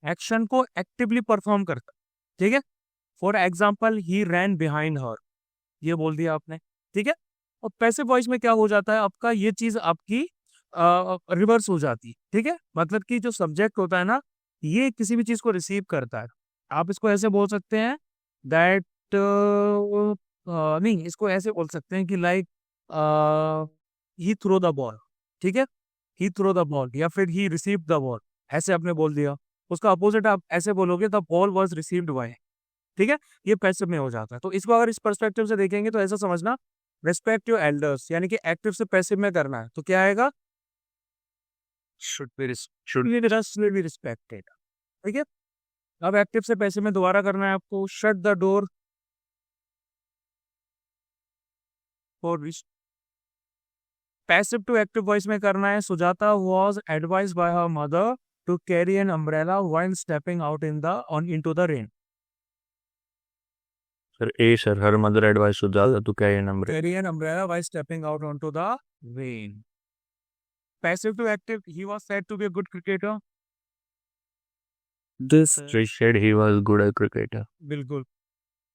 एक्शन को एक्टिवली परफॉर्म करता है, ठीक है। For example he ran behind her, ये बोल दिया आपने, ठीक है। और पैसिव वॉइस में क्या हो जाता है, आपका ये चीज आपकी रिवर्स हो जाती है, ठीक है। मतलब कि जो सब्जेक्ट होता है ना, ये किसी भी चीज को रिसीव करता है। आप इसको ऐसे बोल सकते हैं दैट नहीं, इसको ऐसे बोल सकते हैं कि like he throw the ball, ठीक है, ही थ्रो द बॉल, या फिर ही रिसीव द बॉल, ऐसे आपने बोल दिया। उसका अपोजिट आप ऐसे बोलोगे the ball was received by, ठीक है, ये पैसिव में हो जाता है। तो इसको अगर इस पर्सपेक्टिव से देखेंगे तो ऐसा समझना, रिस्पेक्ट योर एल्डर्स, यानी कि एक्टिव से पैसिव में करना है तो क्या आएगा, Should be रिस्पेक्टेड, ठीक है। अब एक्टिव से पैसिव में दोबारा करना है आपको, shut the door for which. Passive to active voice में करना है, Sujata was advised by her mother to carry an umbrella while stepping out into the rain. Sir, sir, her mother advised Sujata to carry an umbrella. Carry an umbrella while stepping out onto the rain. Passive to active, he was said to be a good cricketer. This. She said he was good at cricketer. बिल्कुल।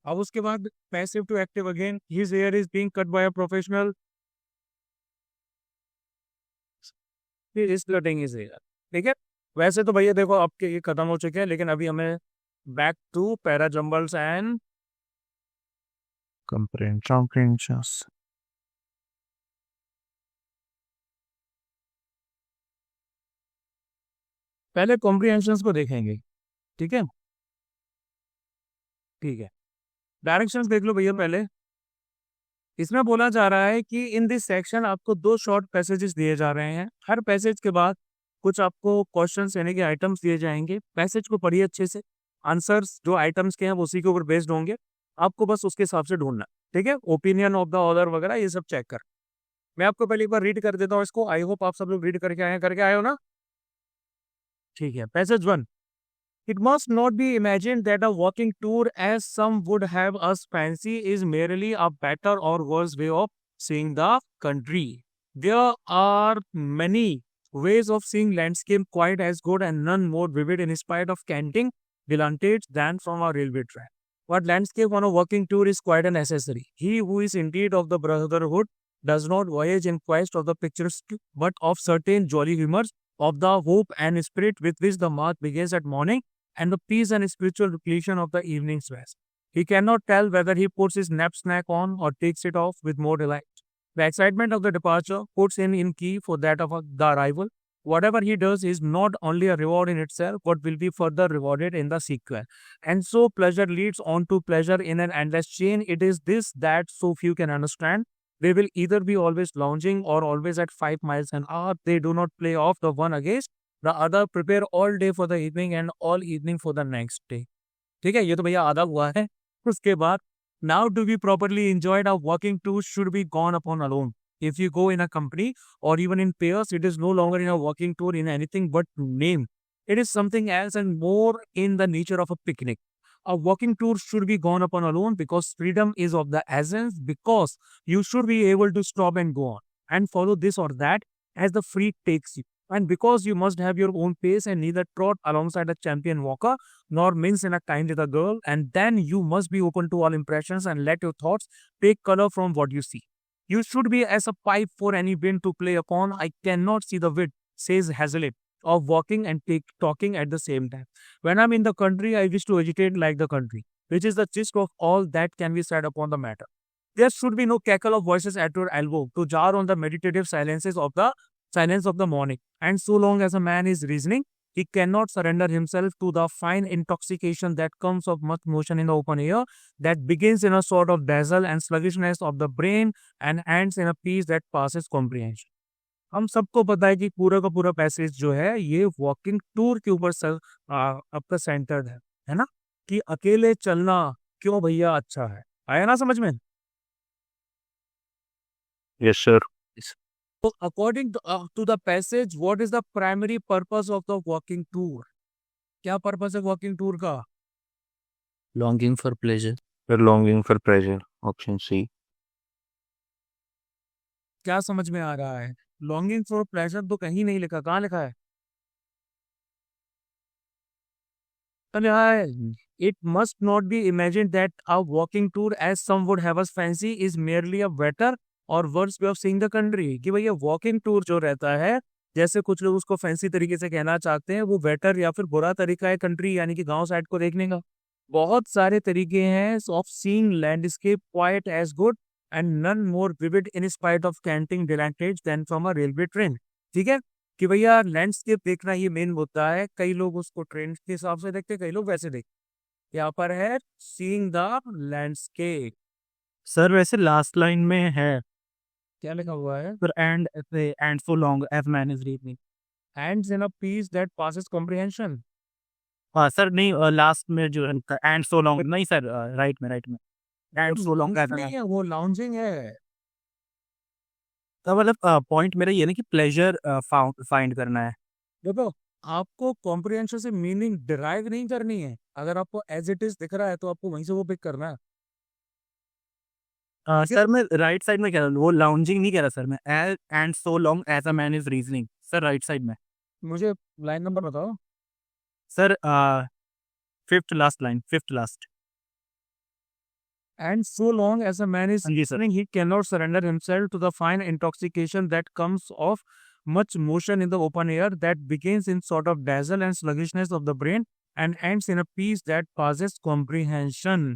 अब उसके बाद passive to active again, his hair is being cut by a professional. He is cutting his hair, ठीक है। वैसे तो भैया देखो आपके ये खत्म हो चुके हैं, लेकिन अभी हमें back to para jumbles and Comprehensions. पहले कॉम्प्रिहेंशंस को देखेंगे, ठीक है, ठीक है। डायरेक्शंस देख लो भैया पहले। इसमें बोला जा रहा है कि इन दिस सेक्शन आपको 2 शॉर्ट पैसेजेस दिए जा रहे हैं। हर पैसेज के बाद कुछ आपको क्वेश्चंस यानी कि आइटम्स दिए जाएंगे। पैसेज को पढ़िए अच्छे से, आंसर्स जो आइटम्स के हैं वो उसी के ऊपर बेस्ड होंगे, आपको बस उसके हिसाब से ढूंढना, ठीक है। ओपिनियन ऑफ द ऑथर वगैरह ये सब चेक कर। मैं आपको पहले एक बार रीड कर देता हूँ इसको, आई होप आप सब लोग रीड करके आए हो ना, ठीक है। Passage 1, It must not be imagined that a walking tour, as some would have us fancy, is merely a better or worse way of seeing the country. There are many ways of seeing landscape quite as good and none more vivid in spite of canting vantage than from a railway track. But landscape on a walking tour is quite a necessary. He who is indeed of the brotherhood does not voyage in quest of the picturesque, but of certain jolly humors, of the hope and spirit with which the march begins at morning and the peace and spiritual repletion of the evening's rest. He cannot tell whether he puts his nap snack on or takes it off with more delight. The excitement of the departure puts him in key for that of the arrival. Whatever he does is not only a reward in itself, but will be further rewarded in the sequel. And so pleasure leads on to pleasure in an endless chain. It is this that so few can understand. They will either be always lounging or always at 5 miles an hour. They do not play off the one against the other, prepare all day for the evening and all evening for the next day. ठीक है, ये तो भैया आधा हुआ है. उसके बाद, now to be properly enjoyed, a walking tour should be gone upon alone. If you go in a company or even in pairs, it is no longer in a walking tour in anything but name. It is something else and more in the nature of a picnic. A walking tour should be gone upon alone because freedom is of the essence, because you should be able to stop and go on and follow this or that as the freak takes you. And because you must have your own pace and neither trot alongside a champion walker nor mince in a kind with a girl, and then you must be open to all impressions and let your thoughts take color from what you see. You should be as a pipe for any wind to play upon. I cannot see the wit, says Hazlitt, of walking and talking at the same time. When I'm in the country, I wish to agitate like the country, which is the gist of all that can be said upon the matter. There should be no cackle of voices at your elbow to jar on the meditative silence of the morning. And so long as a man is reasoning, he cannot surrender himself to the fine intoxication that comes of much motion in the open air, that begins in a sort of dazzle and sluggishness of the brain and ends in a peace that passes comprehension. हम सबको पता है कि पूरा का पूरा passage जो है ये वॉकिंग टूर के ऊपर आपका सेंटर्ड है ना, कि अकेले चलना क्यों भैया अच्छा है. आया ना समझ में? Yes, sir. So according to the passage, what is the primary purpose of the walking tour? क्या पर्पस है वॉकिंग टूर का? Longing for pleasure. We're longing for pleasure. Option C. क्या समझ में आ रहा है? लॉन्गिंग फॉर प्लेजर तो कहीं नहीं लिखा. कहाँ लिखा है? It must not be imagined that a walking tour, as some would have us fancy, is merely a better or worse way of seeing the country. कि भैया वॉकिंग टूर जो रहता है, जैसे कुछ लोग उसको फैंसी तरीके से कहना चाहते हैं, वो बेटर या फिर बुरा तरीका है कंट्री यानी कि गांव साइड को देखने का. बहुत सारे तरीके हैं of seeing landscape quite as good and none more vivid in spite of canting dilettantes than from a railway train. ठीक है कि भैया लैंडस्केप देखना ये मेन मुद्दा है. कई लोग उसको ट्रेन के हिसाब से देखते, कई लोग वैसे देखते. यहाँ पर है सीइंग द लैंडस्केप. सर वैसे लास्ट लाइन में है क्या लिखा हुआ है? Sir and so long as man is reading. Hands in a peace that passes comprehension. हाँ सर नहीं, लास्ट में जो एंड सो लॉन्ग नहीं सर, राइट में एंड सो लॉन्ग एज नहीं है, वो लाउंजिंग है. तो मतलब पॉइंट मेरा ये ना कि प्लेजर फाइंड करना है. देखो, आपको कॉम्प्रिहेंशन से मीनिंग डिराइव नहीं करनी है. अगर आपको एज इट इज दिख रहा है तो आपको वहीं से वो पिक करना है. सर मैं राइट साइड में कह रहा हूँ, वो लाउंजिंग नहीं कह रहा सर मैं. And so long as a man is reasoning sir, right side में. मुझे लाइन नंबर बताओ. Sir fifth last. And so long as a man is हाँ जी, sir. listening, he cannot surrender himself to the fine intoxication that comes of much motion in the open air, that begins in sort of dazzle and sluggishness of the brain and ends in a peace that passes comprehension.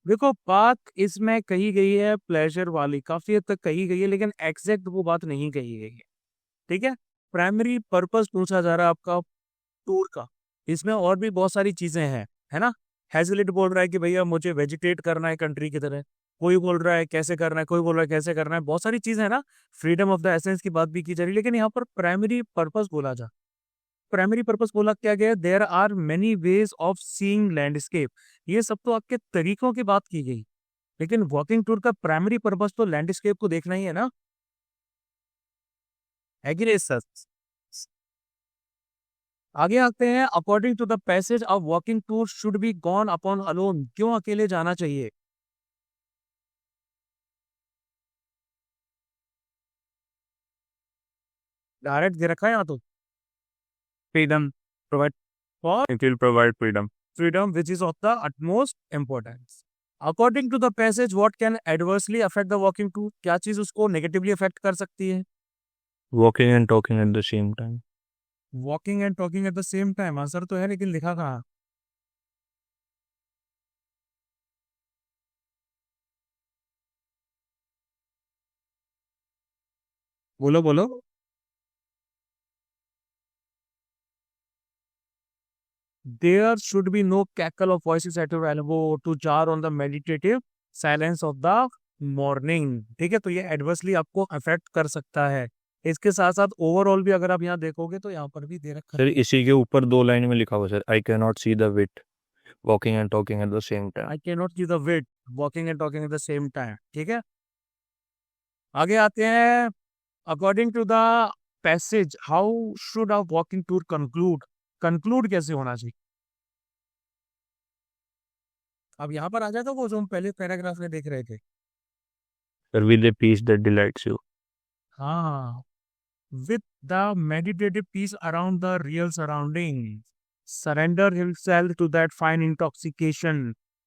देखो, बात इसमें कही गई है pleasure वाली, काफी हद तक कही गई है, लेकिन एग्जैक्ट वो बात नहीं कही गई है. ठीक है, प्राइमरी पर्पस पूछा जा रहा है आपका टूर का. इसमें और भी बहुत सारी चीजें हैं, है ना. हैजलिट बोल रहा है कि भैया मुझे वेजिटेट करना है कंट्री की तरह. कोई बोल रहा है कैसे करना है, कोई बोल रहा है कैसे करना है. बहुत सारी चीजें है ना. फ्रीडम ऑफ द एसेंस की बात भी की जा रही है, लेकिन यहाँ पर प्राइमरी पर्पस बोला जा. प्राइमरी पर्पस बोला क्या गया? There are many ways of seeing landscape. ये सब तो आपके तरीकों की बात की गई, लेकिन वॉकिंग टूर का प्राइमरी पर्पस तो लैंडस्केप को देखना ही है ना. Agree sir. आगे आते हैं. According to the passage, a walking tour should be gone upon alone. क्यों अकेले जाना चाहिए? डायरेक्ट दे रखा है यहाँ तो. Freedom provide. It will provide freedom. Freedom which is of the utmost importance. According to the passage, what can adversely affect the walking tour? क्या चीज उसको नेगेटिवली अफेक्ट कर सकती है? Walking and talking at the same time. Walking and talking at the same time. Answer तो है, लेकिन लिखा कहाँ? बोलो बोलो। There should be no cackle of voices at your elbow to jar on the meditative silence of the morning. ठीक है, तो ये एडवर्सली आपको अफेक्ट कर सकता है। इसके साथ साथ ओवरऑल भी अगर आप यहाँ देखोगे तो यहाँ पर भी दे रखा सर है, इसी के ऊपर 2 लाइन में लिखा हुआ sir, I can not see the wit walking and talking at the same time. I can not see the wit walking and talking at the same time. ठीक है, आगे आते हैं। According to the passage, how should a walking tour conclude? Conclude कैसे होना चाहिए? अब यहाँ पर आ जाए तो वो जो हम पहले पैराग्राफ में देख रहे थे। Sir with a peace that delights you. हाँ, with the meditative peace around the real surrounding, surrender himself to that fine intoxication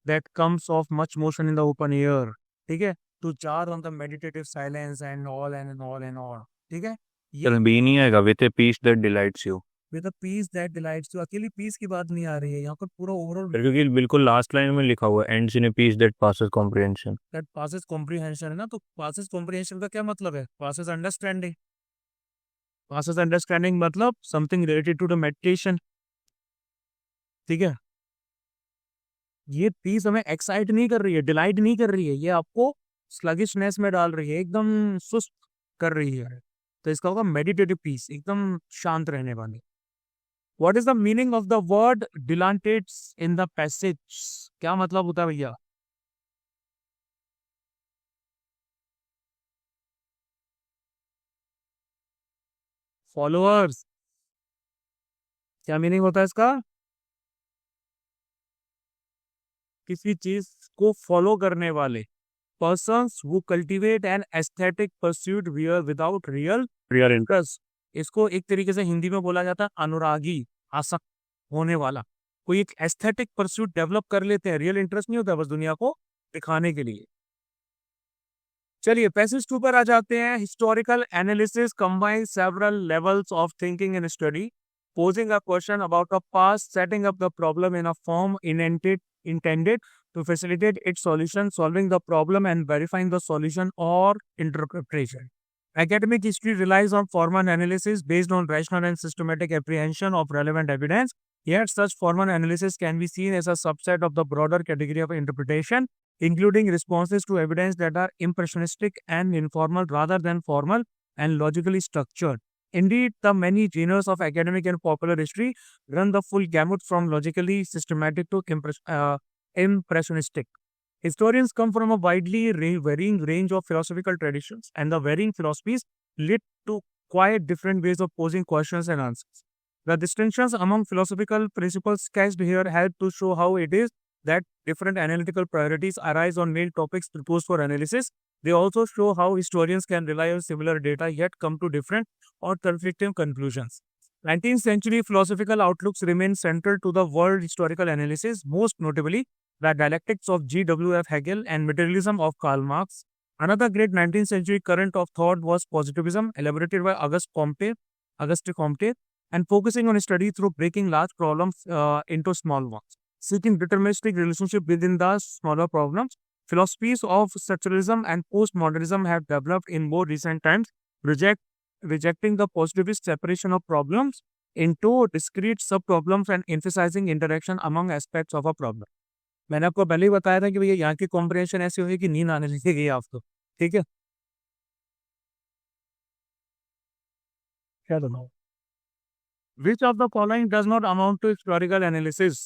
that comes of much motion in the open air. ठीक है, to jar on the meditative silence and all and all and all. ठीक है, ये sir B नहीं आएगा, with a peace that delights you. with the peace that delights you, अकेली peace की बात नहीं आ रही है यहाँ पर, पूरा ओवरऑल सर क्योंकि बिल्कुल लास्ट लाइन में लिखा हुआ है ends in a peace that passes comprehension. that passes comprehension है ना, तो passes comprehension का क्या मतलब है? passes understanding. passes understanding मतलब something related to the meditation. ठीक है, ये पीस हमें एक्साइट नहीं कर रही है, डिलाइट नहीं कर रही है, ये आपको स्लगिशनेस में डाल रही है, एकदम सुस्त कर रही है। तो इसका होगा मेडिटेटिव पीस, एकदम शांत रहने वाली। What is the meaning of the word dilettantes in the passage? क्या मतलब होता है भैया? फॉलोअर्स, क्या मीनिंग होता है इसका? किसी चीज को फॉलो करने वाले, persons who cultivate an aesthetic pursuit without real interest. इसको एक तरीके से हिंदी में बोला जाता है अनुरागी, आसक्त होने वाला। कोई एक एस्थेटिक परस्यूट डेवलप कर लेते हैं, रियल इंटरेस्ट नहीं होता, बस दुनिया को दिखाने के लिए। चलिए पैसेज 2 पर आ जाते हैं। Historical analysis combine several levels of thinking and study, posing a question about the past, setting up the problem in a form intended to facilitate its solution, solving the problem and verifying the solution or interpretation. Academic history relies on formal analysis based on rational and systematic apprehension of relevant evidence. Yet such formal analysis can be seen as a subset of the broader category of interpretation, including responses to evidence that are impressionistic and informal rather than formal and logically structured. Indeed, the many genres of academic and popular history run the full gamut from logically systematic to impressionistic. Historians come from a widely varying range of philosophical traditions, and the varying philosophies lead to quite different ways of posing questions and answers. The distinctions among philosophical principles sketched here help to show how it is that different analytical priorities arise on main topics proposed for analysis. They also show how historians can rely on similar data yet come to different or conflicting conclusions. 19th century philosophical outlooks remain central to the world historical analysis, most notably the dialectics of G.W.F. Hegel and materialism of Karl Marx. Another great 19th century current of thought was positivism, elaborated by Auguste Comte, and focusing on study through breaking large problems into small ones, seeking deterministic relationship within the smaller problems. Philosophies of structuralism and postmodernism have developed in more recent times, rejecting the positivist separation of problems into discrete subproblems and emphasizing interaction among aspects of a problem. मैंने आपको पहले ही बताया था कि भैया यहाँ की comprehension ऐसी होगी कि नींद आने लगेगी आपको। ठीक है, क्या बताऊँ? Which of the following does not amount to historical analysis?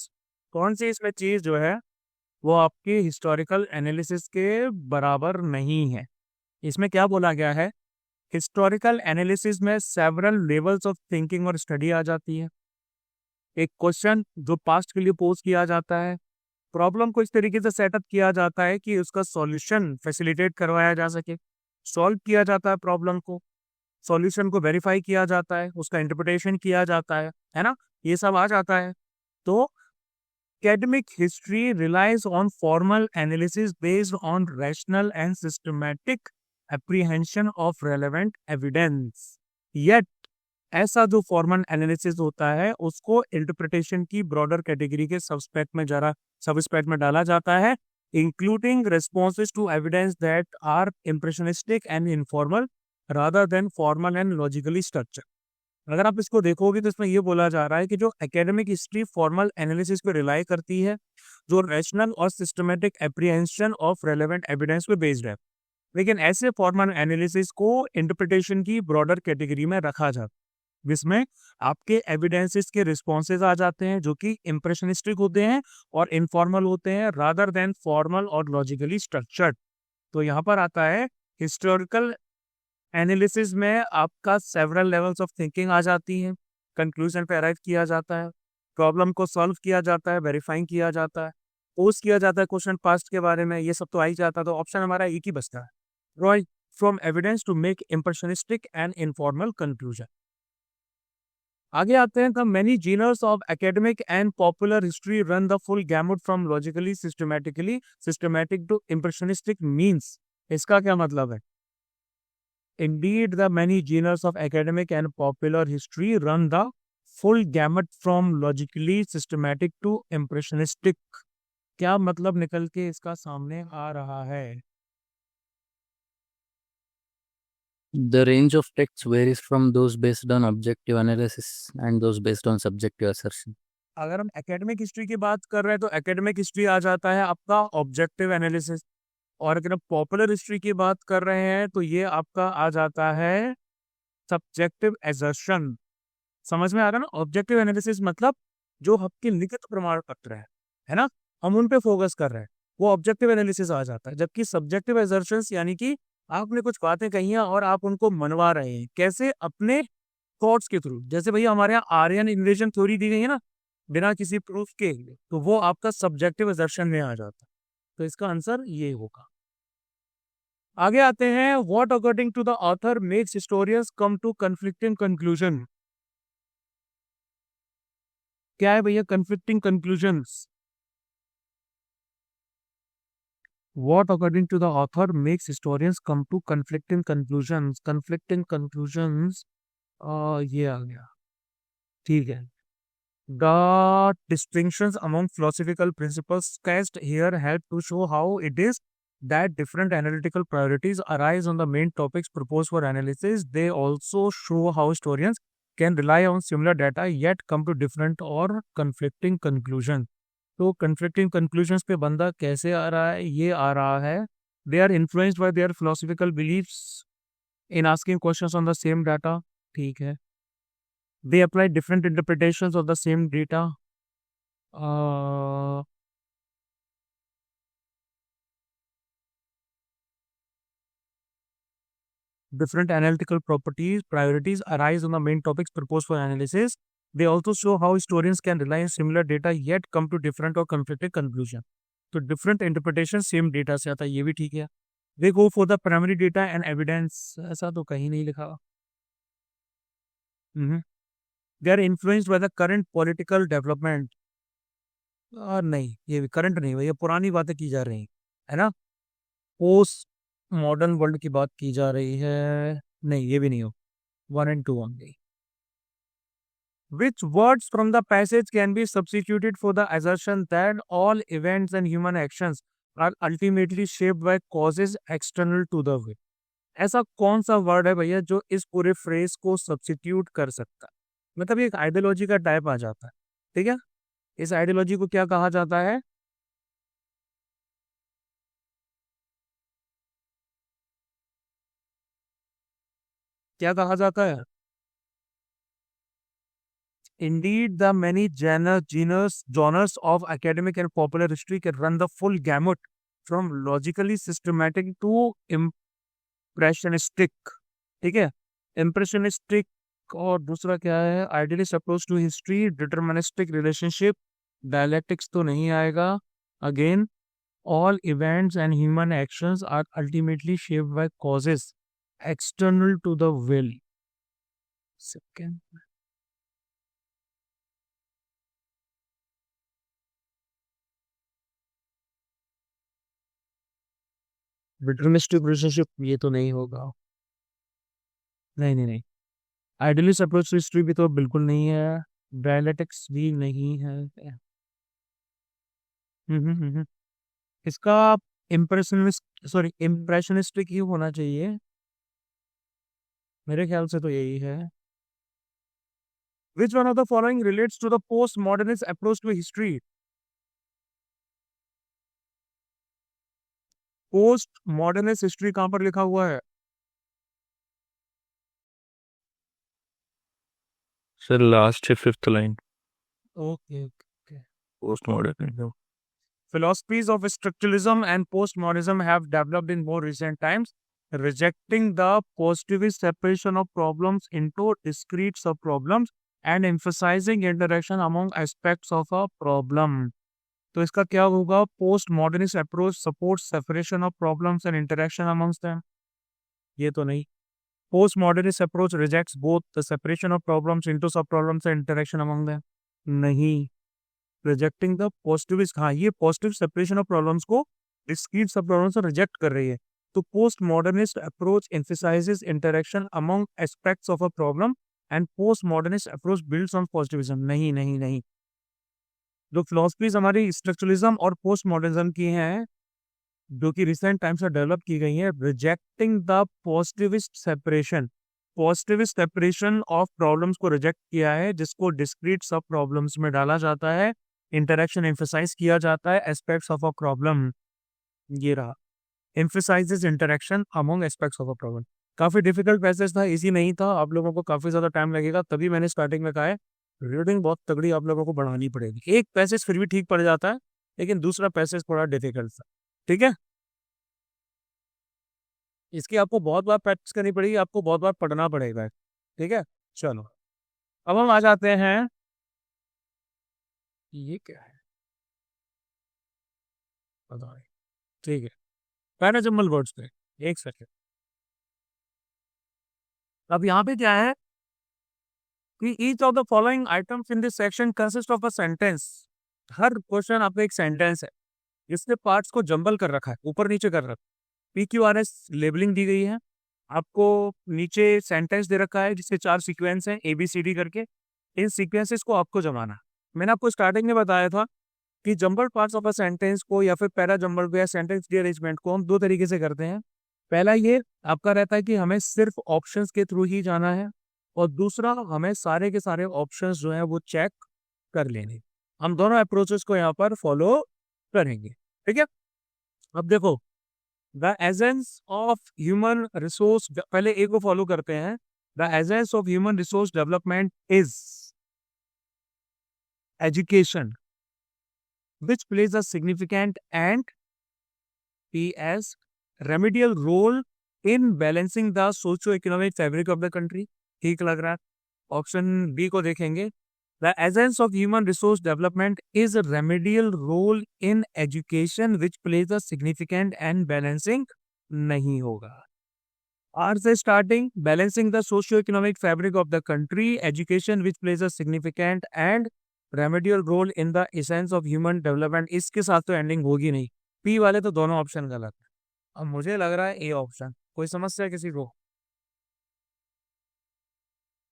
कौन सी इसमें चीज जो है वो आपकी हिस्टोरिकल एनालिसिस के बराबर नहीं है? इसमें क्या बोला गया है? हिस्टोरिकल एनालिसिस में सेवरल लेवल्स ऑफ थिंकिंग और स्टडी आ जाती है। एक क्वेश्चन जो पास्ट के लिए पोज किया जाता है, प्रॉब्लम को इस तरीके से सेटअप किया जाता है कि उसका सॉल्यूशन फैसिलिटेट करवाया जा सके, सॉल्व किया जाता है प्रॉब्लम को, सॉल्यूशन को वेरीफाई किया जाता है, उसका इंटरप्रिटेशन किया जाता है ना, ये सब आ जाता है। तो academic history relies on formal analysis based on rational and systematic apprehension of relevant evidence. Yet ऐसा जो फॉर्मल एनालिसिस होता है उसको इंटरप्रिटेशन की ब्रॉडर कैटेगरी के सबस्पेक्ट में डाला जाता है, including responses to evidence that are impressionistic and informal rather than formal and logically structured. अगर आप इसको देखोगे तो इसमें ये बोला जा रहा है कि जो एकेडमिक हिस्ट्री फॉर्मल एनालिसिस पे रिलाई करती है, जो रैशनल और systematic apprehension of relevant evidence पे बेस्ड है, लेकिन ऐसे फॉर्मल एनालिसिस को इंटरप्रिटेशन की ब्रॉडर कैटेगरी में रखा जाता है, जिसमें आपके एविडेंसेस के रिस्पॉन्सेज आ जाते हैं जो कि इंप्रेशनिस्टिक होते हैं और इनफॉर्मल होते हैं रादर देन फॉर्मल और लॉजिकली स्ट्रक्चर्ड। तो यहाँ पर आता है हिस्टोरिकल एनालिसिस में आपका सेवरल लेवल्स ऑफ थिंकिंग आ जाती हैं, कंक्लूजन पे अराइव किया जाता है, प्रॉब्लम को सॉल्व किया जाता है, वेरीफाइंग किया जाता है, पोस्ट किया जाता है क्वेश्चन पास्ट के बारे में, ये सब तो आ ही जाता है। तो ऑप्शन हमारा एक ही बचता है, draw from evidence to make impressionistic and informal conclusion. आगे आते हैं, the many genres of academic and popular history run the full gamut from logically systematic to impressionistic means. इसका क्या मतलब है? Indeed, the many genres of academic and popular history run the full gamut from logically systematic to impressionistic. क्या मतलब निकल के इसका सामने आ रहा है? The range of texts varies from those based on objective analysis and those based on subjective assertion. अगर हम एकेडमिक हिस्ट्री की बात कर रहे हैं तो एकेडमिक हिस्ट्री आ जाता है आपका ऑब्जेक्टिव एनालिसिस, और अगर हम पॉपुलर हिस्ट्री की बात कर रहे हैं तो ये आपका आ जाता है सब्जेक्टिव एजर्शन। समझ में आ रहा है ना? ऑब्जेक्टिव एनालिसिस मतलब जो आपके लिखित प्रमाण पत्र है ना, हम उन पे फोकस कर रहे हैं, वो ऑब्जेक्टिव एनालिसिस आ जाता है। जबकि सब्जेक्टिव एजर्शंस यानी कि आपने कुछ बातें कही हैं और आप उनको मनवा रहे हैं, कैसे? अपने थॉट्स के थ्रू। जैसे भैया हमारे यहाँ आर्यन इन्वेजन थ्योरी दी गई है ना, बिना किसी प्रूफ के, तो वो आपका सब्जेक्टिव एजर्शन में आ जाता है। तो इसका आंसर ये होगा। आगे आते हैं, what according to the author makes historians come to conflicting conclusion. क्या है भैया conflicting conclusions? What according to the author makes historians come to conflicting conclusions? Conflicting conclusions, ये आ गया, ठीक है। The distinctions among philosophical principles cast here help to show how it is that different analytical priorities arise on the main topics proposed for analysis. They also show how historians can rely on similar data yet come to different or conflicting conclusions. तो conflicting conclusions पे बंदा कैसे आ रहा है? ये आ रहा है, they are influenced by their philosophical beliefs in asking questions on the same data, ठीक है। They apply different interpretations of the same data. Different analytical priorities arise on the main topics proposed for analysis. They also show how historians can rely on similar data yet come to different or conflicting conclusion. तो different interpretation same data से आता है, ये भी ठीक है। They go for the primary data and evidence, ऐसा तो कहीं नहीं लिखा। They are influenced by the current political development. नहीं, ये भी करंट नहीं, ये पुरानी बातें की जा रही है ना, पोस्ट मॉडर्न वर्ल्ड की बात की जा रही है। नहीं, ये भी नहीं हो। 1 and 2 only. Which words from the passage can be substituted for the assertion that all events and human actions are ultimately shaped by causes external to the will? ऐसा कौन सा वर्ड है भैया जो इस पूरे फ्रेज को सब्सिट्यूट कर सकता है? मतलब ये एक आइडियोलॉजी का टाइप आ जाता है, ठीक है। इस आइडियोलॉजी को क्या कहा जाता है? क्या कहा जाता है? Indeed, the many genres of academic and popular history can run the full gamut from logically systematic to impressionistic, ठीक है। impressionistic और दूसरा क्या है? idealist approach to history, deterministic relationship, dialectics तो नहीं आएगा। Again, all events and human actions are ultimately shaped by causes external to the will. Second. Deterministic relationship, ये तो नहीं होगा। नहीं नहीं नहीं, आइडियलिस्ट अप्रोच टू हिस्ट्री भी तो बिल्कुल नहीं है, डायलेक्टिक्स भी नहीं है। इसका इम्प्रेशनिस्ट, सॉरी इम्प्रेशनिस्टिक ही होना चाहिए। मेरे ख्याल से तो यही है। Which one of the following relates to the post modernist approach to history? Post modernist history कहां पर लिखा हुआ है? सर लास्ट है 5th line, okay. Post modernism. Philosophies of structuralism and postmodernism have developed in more recent times, rejecting the positivist separation of problems into discrete subproblems and emphasizing interaction among aspects of a problem. तो इसका क्या होगा? Post modernist approach support separation of problems and interaction amongst them. ये तो नहीं। Post modernist approach rejects both the separation of problems into सब problems and interaction among them. नहीं। Rejecting the positivist, हाँ ये पॉजिटिव सेपरेशन ऑफ प्रॉब्लम्स को discrete सब problems से रिजेक्ट कर रही है। तो post modernist approach emphasises interaction among aspects of a problem and post modernist approach builds on positivism. नहीं नहीं नहीं, जो फिलोसफीज हमारी स्ट्रक्चरलिज्म और पोस्ट मॉडर्निज्म की हैं, जो कि रिसेंट टाइम से डेवलप की गई है, rejecting the positivist separation of problems को रिजेक्ट किया है, जिसको डिस्क्रीट सब प्रॉब्लम्स में डाला जाता है, इंटरेक्शन एम्फसाइज किया जाता है एस्पेक्ट्स ऑफ अ प्रॉब्लम। ये रहा, emphasises interaction among aspects of a problem. काफी डिफिकल्ट पैसेज था, इजी नहीं था, आप लोगों को काफी ज्यादा टाइम लगेगा, तभी मैंने स्टार्टिंग में कहा है रीडिंग बहुत तगड़ी आप लोगों को बढ़ानी पड़ेगी। एक पैसेज फिर भी ठीक पड़ जाता है, लेकिन दूसरा पैसेज थोड़ा डिफिकल्ट था। ठीक है, इसकी आपको बहुत बार प्रैक्टिस करनी पड़ेगी, आपको बहुत बार पढ़ना पड़ेगा। ठीक है, चलो अब हम आ जाते हैं, ये क्या है पता नहीं। ठीक है, पैराजम्बल वर्ड्स पे एक सेकेंड। अब यहाँ पे क्या है कि each of the following items in this section consist of a sentence. Her question आपका एक सेंटेंस है, जिसने पार्ट्स को जंबल कर रखा है, ऊपर नीचे कर रखा है। PQRS लेबलिंग दी गई है, आपको नीचे सेंटेंस दे रखा है जिसके 4 सीक्वेंस हैं ABCD करके। इन सीक्वेंसेस को आपको जमाना है। मैंने आपको स्टार्टिंग में बताया था कि jumble parts of a sentence को या फिर पैरा जंबल को या सेंटेंस रीअरेंजमेंट को हम 2 तरीके से करते हैं। पहला ये आपका रहता है कि हमें सिर्फ ऑप्शंस के थ्रू ही जाना है, और दूसरा हमें सारे के सारे ऑप्शंस जो है वो चेक कर लेने। हम दोनों अप्रोचेस को यहाँ पर फॉलो करेंगे। ठीक है, अब देखो, the essence of human resource, पहले ए को फॉलो करते हैं। The essence of human resource development is education which plays a significant and PS remedial role in balancing the socio-economic fabric of the country। ठीक लग रहा है? ऑप्शन बी को देखेंगे, the essence of human resource development is a remedial role in education which plays a significant and balancing, नहीं होगा। R से starting, balancing the socio economic fabric of the country, education which plays a significant and remedial role in the essence of human development. इसके साथ तो ending होगी नहीं, P वाले तो दोनों ऑप्शन गलत है। अब मुझे लग रहा है ए ऑप्शन। कोई समस्या किसी को?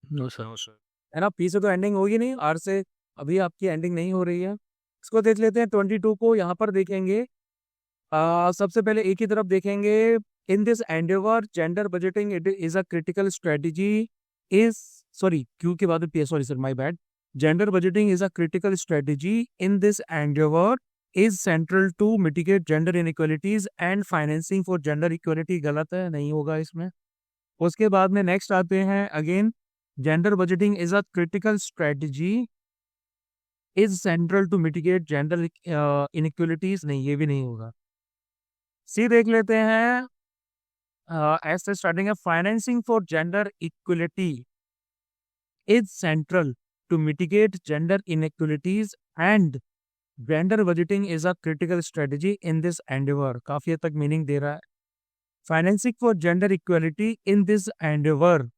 No sir. है ना, पी से तो एंडिंग होगी नहीं, आर से अभी आपकी एंडिंग नहीं हो रही है। इसको देख लेते हैं 22 को, यहाँ पर देखेंगे। सबसे पहले एक ही तरफ देखेंगे। In this endeavour gender budgeting it is a critical strategy is, sorry Q के बाद P, sorry sir my bad. Gender budgeting is a critical strategy in this endeavour is central to mitigate gender inequalities and financing for gender equality. गलत है, नहीं होगा इसमें। उसके बाद में नेक्स्ट आते हैं, again gender budgeting is a critical strategy is central to mitigate gender inequalities, नहीं ये भी नहीं होगा। सी देख लेते हैं, ऐसे स्टार्टिंग है, financing for gender equality is central to mitigate gender inequalities and gender budgeting is a critical strategy in this endeavour. काफी हद तक मीनिंग दे रहा है। Financing for gender equality in this endeavour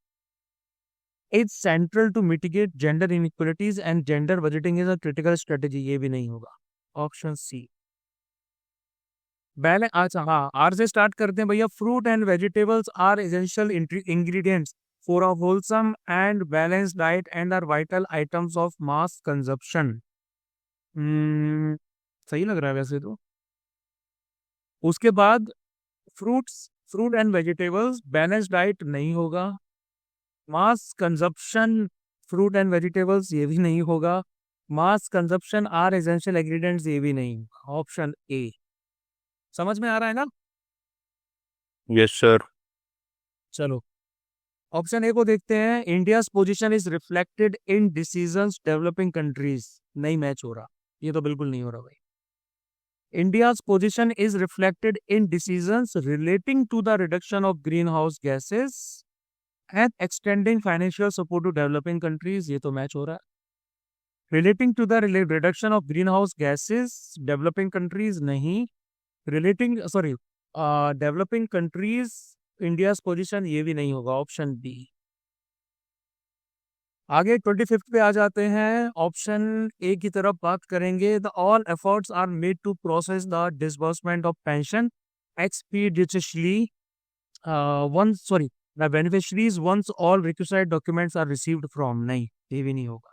is central to mitigate gender inequalities and gender budgeting is a critical strategy, ये भी नहीं होगा। Option C balance. अच्छा हाँ, आर से स्टार्ट करते हैं भैया। Fruit and vegetables are essential ingredients for a wholesome and balance diet and are vital items of mass consumption. सही लग रहा है वैसे तो। उसके बाद fruit and vegetables, balance diet नहीं होगा। Mass consumption fruit and vegetables, ये भी नहीं होगा। Mass consumption are essential ingredients, ये भी नहीं। Option A. समझ में आ रहा है ना? Yes, sir. चलो ऑप्शन ए को देखते हैं। India's position is reflected in decisions developing countries, नहीं मैच हो रहा, ये तो बिल्कुल नहीं हो रहा भाई। India's position is reflected in decisions relating to the reduction of greenhouse gases and extending financial support to developing countries, ये तो मैच हो रहा है। Relating to the reduction of greenhouse gases, developing countries नहीं। Relating, sorry, developing countries, India's position, ये भी नहीं होगा। Option B. आगे 25 पे आ जाते हैं। ऑप्शन ए की तरफ बात करेंगे। The all efforts are made to process the disbursement of pension expeditiously once, sorry, the beneficiaries once all requisite documents are received from, नहीं, ये भी नहीं होगा।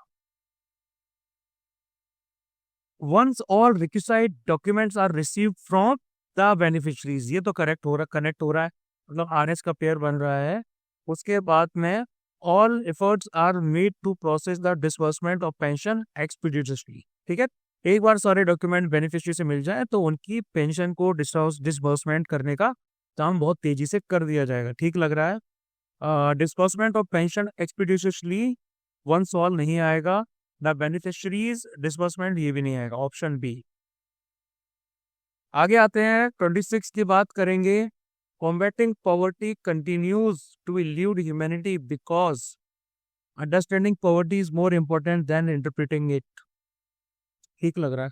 Once all requisite documents are received from the beneficiaries, ये तो correct हो रहा, connect हो रहा है, मतलब आरएस का पेयर बन रहा है। उसके बाद में all efforts are made to process the disbursement of pension expeditiously, ठीक है। एक बार सारे डॉक्यूमेंट बेनिफिशियरी से मिल जाए तो उनकी पेंशन को डिसबर्समेंट करने का काम बहुत तेजी से कर दिया जाएगा। ठीक लग रहा है? Disbursement of pension expeditiously once all नहीं आएगा। द बेनिफिशरीज डिसबर्समेंट, ये भी नहीं आएगा। Option B. आगे आते हैं 26 की बात करेंगे। Combating poverty continues to elude humanity because understanding poverty is more important than interpreting it. ठीक लग रहा है।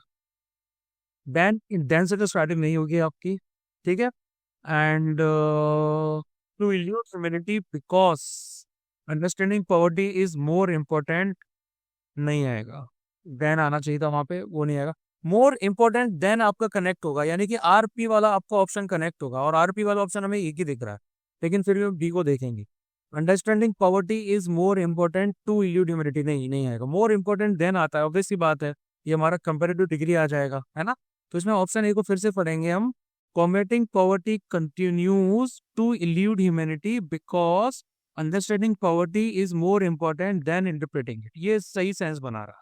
then से तो स्टार्टिंग नहीं होगी आपकी, ठीक है। And to elude humanity because understanding poverty is more important, नहीं आएगा। then आना चाहिए था वहां पे, वो नहीं आएगा। मोर इंपॉर्टेंट देन आपका कनेक्ट होगा, यानी कि आरपी वाला आपका ऑप्शन कनेक्ट होगा, और आरपी वाला ऑप्शन हमें एक ही दिख रहा है, लेकिन फिर भी डी को देखेंगे। Understanding poverty is more important to elude humanity, नहीं आएगा। मोर इंपॉर्टेंट देन आता है, ऑब्वियस सी बात है, ये हमारा कंपेरेटिव डिग्री आ जाएगा, है ना। तो इसमें ऑप्शन ए को फिर से पढ़ेंगे हम। Combating poverty continues to elude humanity because understanding poverty is more important than interpreting it, ये सही सेंस बना रहा।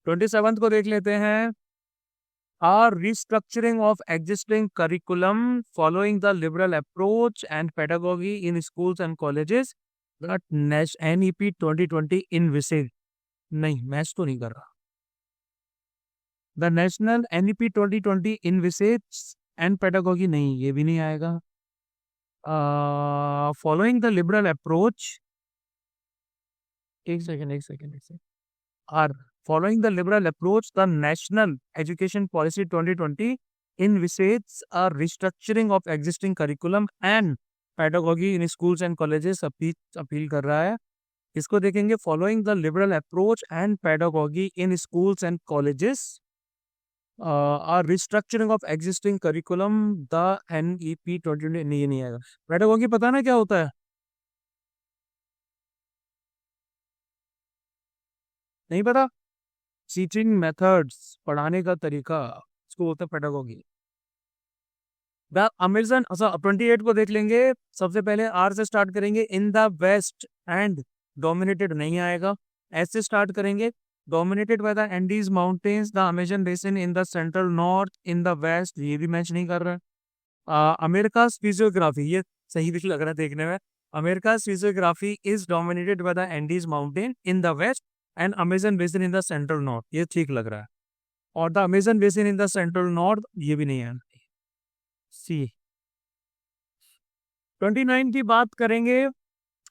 27 को देख लेते हैं। Are restructuring of existing curriculum following the liberal approach and pedagogy in schools and colleges that NEP 2020 envisages, नहीं, match तो नहीं कर रहा। The national NEP 2020 envisages and pedagogy, नहीं, ये भी नहीं आएगा। फॉलोइंग द लिबरल अप्रोच, एक second, are following the liberal approach, the National Education Policy 2020 envisages a restructuring of existing curriculum and pedagogy in schools and colleges, appeal कर रहा है। इसको देखेंगे। Following the liberal approach and pedagogy in schools and colleges, a restructuring of existing curriculum, the NEP 2020, नहीं आएगा। pedagogy पता ना क्या होता है? नहीं पता? टीचिंग मेथड्स, पढ़ाने का तरीका, इसको बोलते हैं पेडागोगी। द अमेजन, अच्छा 28 को देख लेंगे। सबसे पहले आर से स्टार्ट करेंगे। In the west and dominated, नहीं आएगा। एस से स्टार्ट करेंगे। Dominated by the Andes mountains, the Amazon basin in the central north, in the west, ये भी मैच नहीं कर रहा है। अमेरिका फिजियोग्राफी, ये सही भी लग रहा है देखने में। America physiography is dominated by the Andes mountain in the west and Amazon basin in the central north, ये ठीक लग रहा है। और the Amazon basin in the central north, ये भी नहीं है। सी 29 की बात करेंगे।